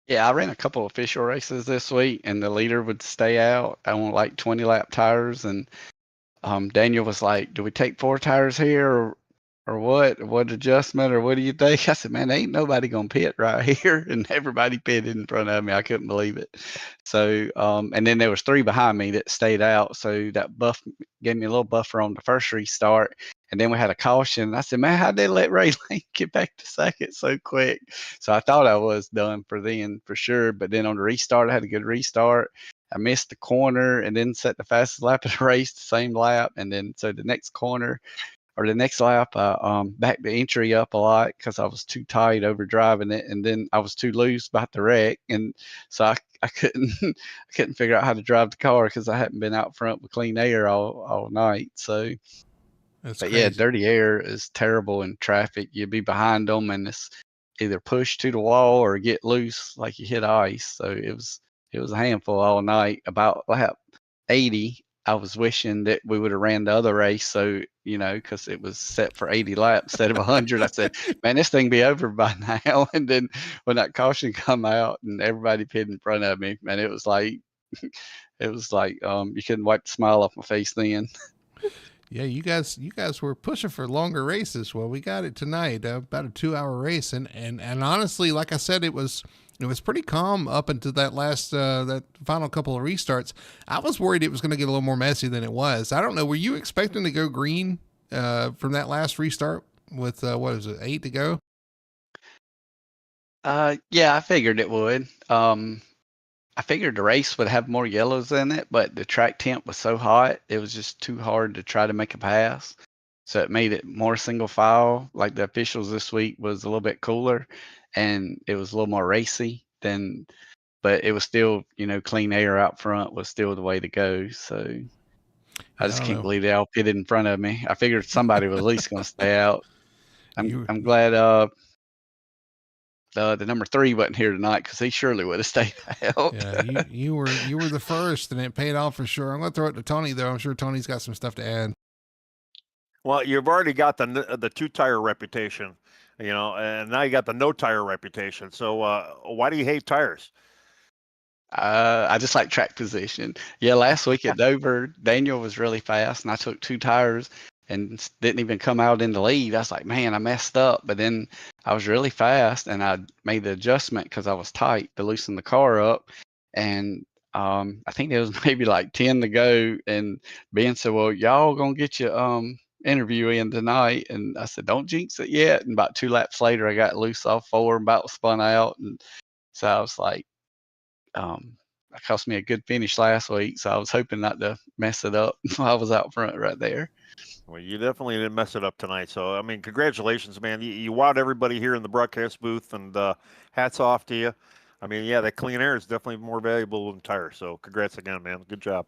Yeah, I ran a couple of official races this week, and the leader would stay out. I want like 20 lap tires. And Daniel was like, do we take 4 tires here or or what adjustment, or what do you think? I said, man, ain't nobody gonna pit right here, and everybody pitted in front of me. I couldn't believe it. So, and then there was 3 behind me that stayed out, so that buff gave me a little buffer on the first restart. And then we had a caution. I said, man, how'd they let Ray Lane get back to second so quick? So I thought I was done for sure. But then on the restart, I had a good restart. I missed the corner and then set the fastest lap of the race, the same lap. And then so the next corner or the next lap, I backed the entry up a lot because I was too tight over driving it. And then I was too loose about the wreck. And so I couldn't I couldn't figure out how to drive the car because I hadn't been out front with clean air all night. So That's but crazy. yeah, dirty air is terrible in traffic. You'd be behind them and it's either push to the wall or get loose like you hit ice. So it was a handful all night. About lap 80, I was wishing that we would have ran the other race. So, because it was set for 80 laps instead of 100. I said, man, this thing be over by now. And then when that caution come out and everybody pitted in front of me, man, it was like you couldn't wipe the smile off my face then. Yeah, you guys were pushing for longer races. Well, we got it tonight, about a 2-hour race, and honestly, like I said, it was pretty calm up until that last that final couple of restarts. I was worried it was going to get a little more messy than it was. I don't know. Were you expecting to go green from that last restart with 8 to go? Yeah, I figured it would. I figured the race would have more yellows in it, but the track temp was so hot, it was just too hard to try to make a pass. So it made it more single file. Like the officials this week was a little bit cooler and it was a little more racy but it was still, clean air out front was still the way to go. So I just can't believe they all pitted in front of me. I figured somebody was at least going to stay out. I'm glad the number 3 wasn't here tonight because he surely would have stayed out. Yeah, you were the first, and it paid off for sure. I'm going to throw it to Tony, though. I'm sure Tony's got some stuff to add. Well, you've already got the 2-tire reputation, and now you got the no tire reputation. So why do you hate tires? I just like track position. Yeah, last week at Dover, Daniel was really fast, and I took 2 tires and didn't even come out in the lead. I was like, man, I messed up. But then I was really fast, and I made the adjustment because I was tight to loosen the car up. And I think there was maybe like 10 to go, and Ben said, well, y'all gonna get your interview in tonight. And I said, don't jinx it yet. And about 2 laps later, I got loose off 4 and about spun out. And so I was like, it cost me a good finish last week. So I was hoping not to mess it up while I was out front right there. Well, you definitely didn't mess it up tonight. So, I mean, congratulations, man. You wowed everybody here in the broadcast booth, and hats off to you. I mean, yeah, that clean air is definitely more valuable than tires. So, congrats again, man. Good job.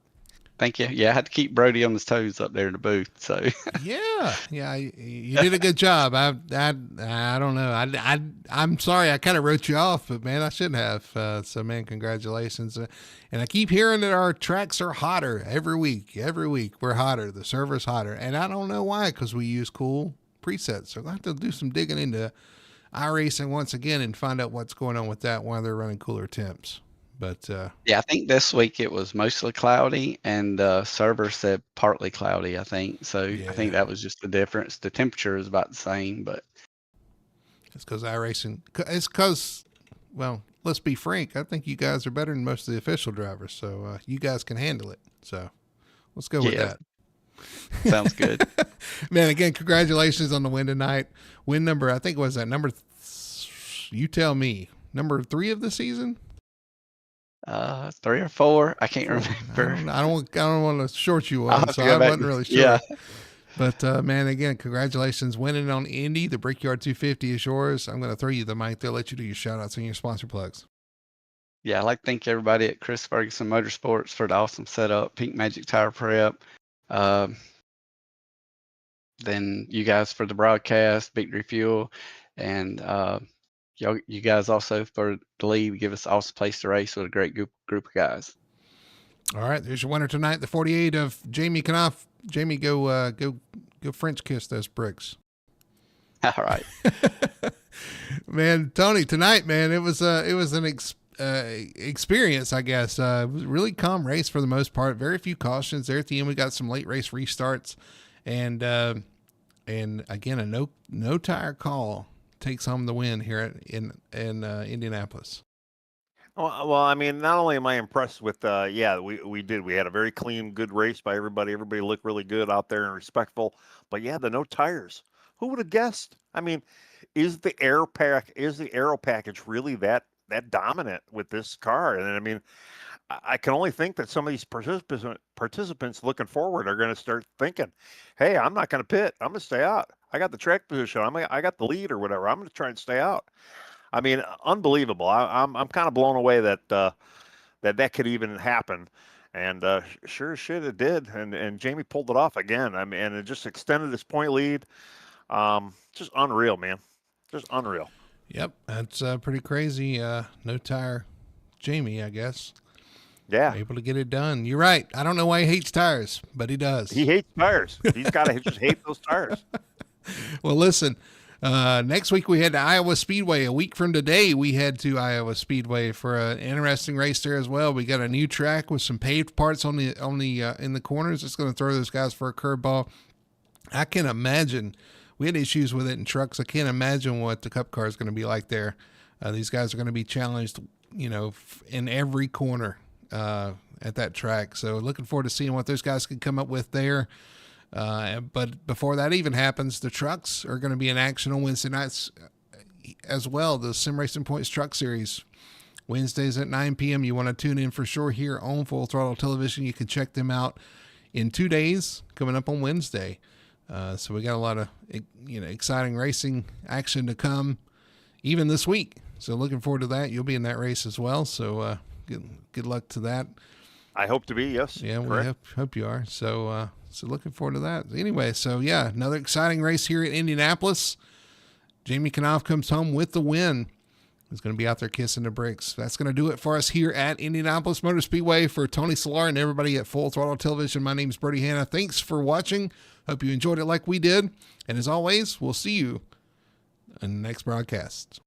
Thank you. Yeah, I had to keep Brody on his toes up there in the booth. So yeah, you did a good job. I don't know. I'm sorry I kind of wrote you off, but man, I shouldn't have. So man, congratulations. And I keep hearing that our tracks are hotter every week. Every week we're hotter. The server's hotter, and I don't know why, because we use cool presets. So I have to do some digging into iRacing once again and find out what's going on with that. Why they're running cooler temps. But yeah, I think this week it was mostly cloudy, and the server said partly cloudy, I think. So yeah. I think that was just the difference. The temperature is about the same, but it's because iRacing. It's because, well, let's be frank. I think you guys are better than most of the official drivers, so you guys can handle it. So let's go with that. Sounds good. Man, again, congratulations on the win tonight. Win number, I think, was that number? You tell me. Number 3 of the season. 3 or 4, I can't remember. I don't want to short you on, so I wasn't really sure. Yeah. But man, again, congratulations winning on Indy. The Brickyard 250 is yours. I'm going to throw you the mic. They'll let you do your shout outs and your sponsor plugs. Yeah, I'd like to thank everybody at Chris Ferguson Motorsports for the awesome setup, Pink Magic Tire Prep. Then you guys for the broadcast, Victory Fuel, and you guys also for the lead. Give us an awesome place to race with a great group of guys. All right, there's your winner tonight, the 48 of Jamie Knopf. Jamie, go French kiss those bricks. All right, man. Tony, tonight, man, it was an experience, I guess. It was a really calm race for the most part. Very few cautions there at the end. We got some late race restarts, and And again, a no tire call takes home the win here in Indianapolis. Well, I mean, not only am I impressed with, we had a very clean, good race by everybody. Everybody looked really good out there and respectful. But yeah, the no tires. Who would have guessed? I mean, is the aero package really that dominant with this car? And I mean, I can only think that some of these participants looking forward are going to start thinking, "Hey, I'm not going to pit. I'm going to stay out. I got the track position. I got the lead or whatever. I'm going to try and stay out." I mean, unbelievable. I'm kind of blown away that that could even happen, and sure as shit it did. And Jamie pulled it off again. I mean, and it just extended his point lead. Just unreal, man. Just unreal. Yep, that's pretty crazy. No tire, Jamie, I guess. Yeah, able to get it done. You're right. I don't know why he hates tires, but he does. He hates tires. He's got to just hate those tires. Well, listen. Next week we head to Iowa Speedway. A week from today, we head to Iowa Speedway for an interesting race there as well. We got a new track with some paved parts in the corners. It's going to throw those guys for a curveball. I can imagine. We had issues with it in trucks. I can't imagine what the Cup car is going to be like there. These guys are going to be challenged, in every corner at that track. So looking forward to seeing what those guys can come up with there. But before that even happens, the trucks are going to be in action on Wednesday nights as well. The Sim Racing Points Truck Series, Wednesdays at 9 p.m. You want to tune in for sure here on Full Throttle Television. You can check them out in 2 days coming up on Wednesday. So we got a lot of, exciting racing action to come even this week. So looking forward to that. You'll be in that race as well. So, good luck to that. I hope to be, yes. Yeah, we hope you are. So looking forward to that. Anyway, so yeah, another exciting race here at Indianapolis. Jamie Knopf comes home with the win. He's going to be out there kissing the bricks. That's going to do it for us here at Indianapolis Motor Speedway. For Tony Solar and everybody at Full Throttle Television, my name is Bertie Hanna. Thanks for watching. Hope you enjoyed it like we did. And as always, we'll see you in the next broadcast.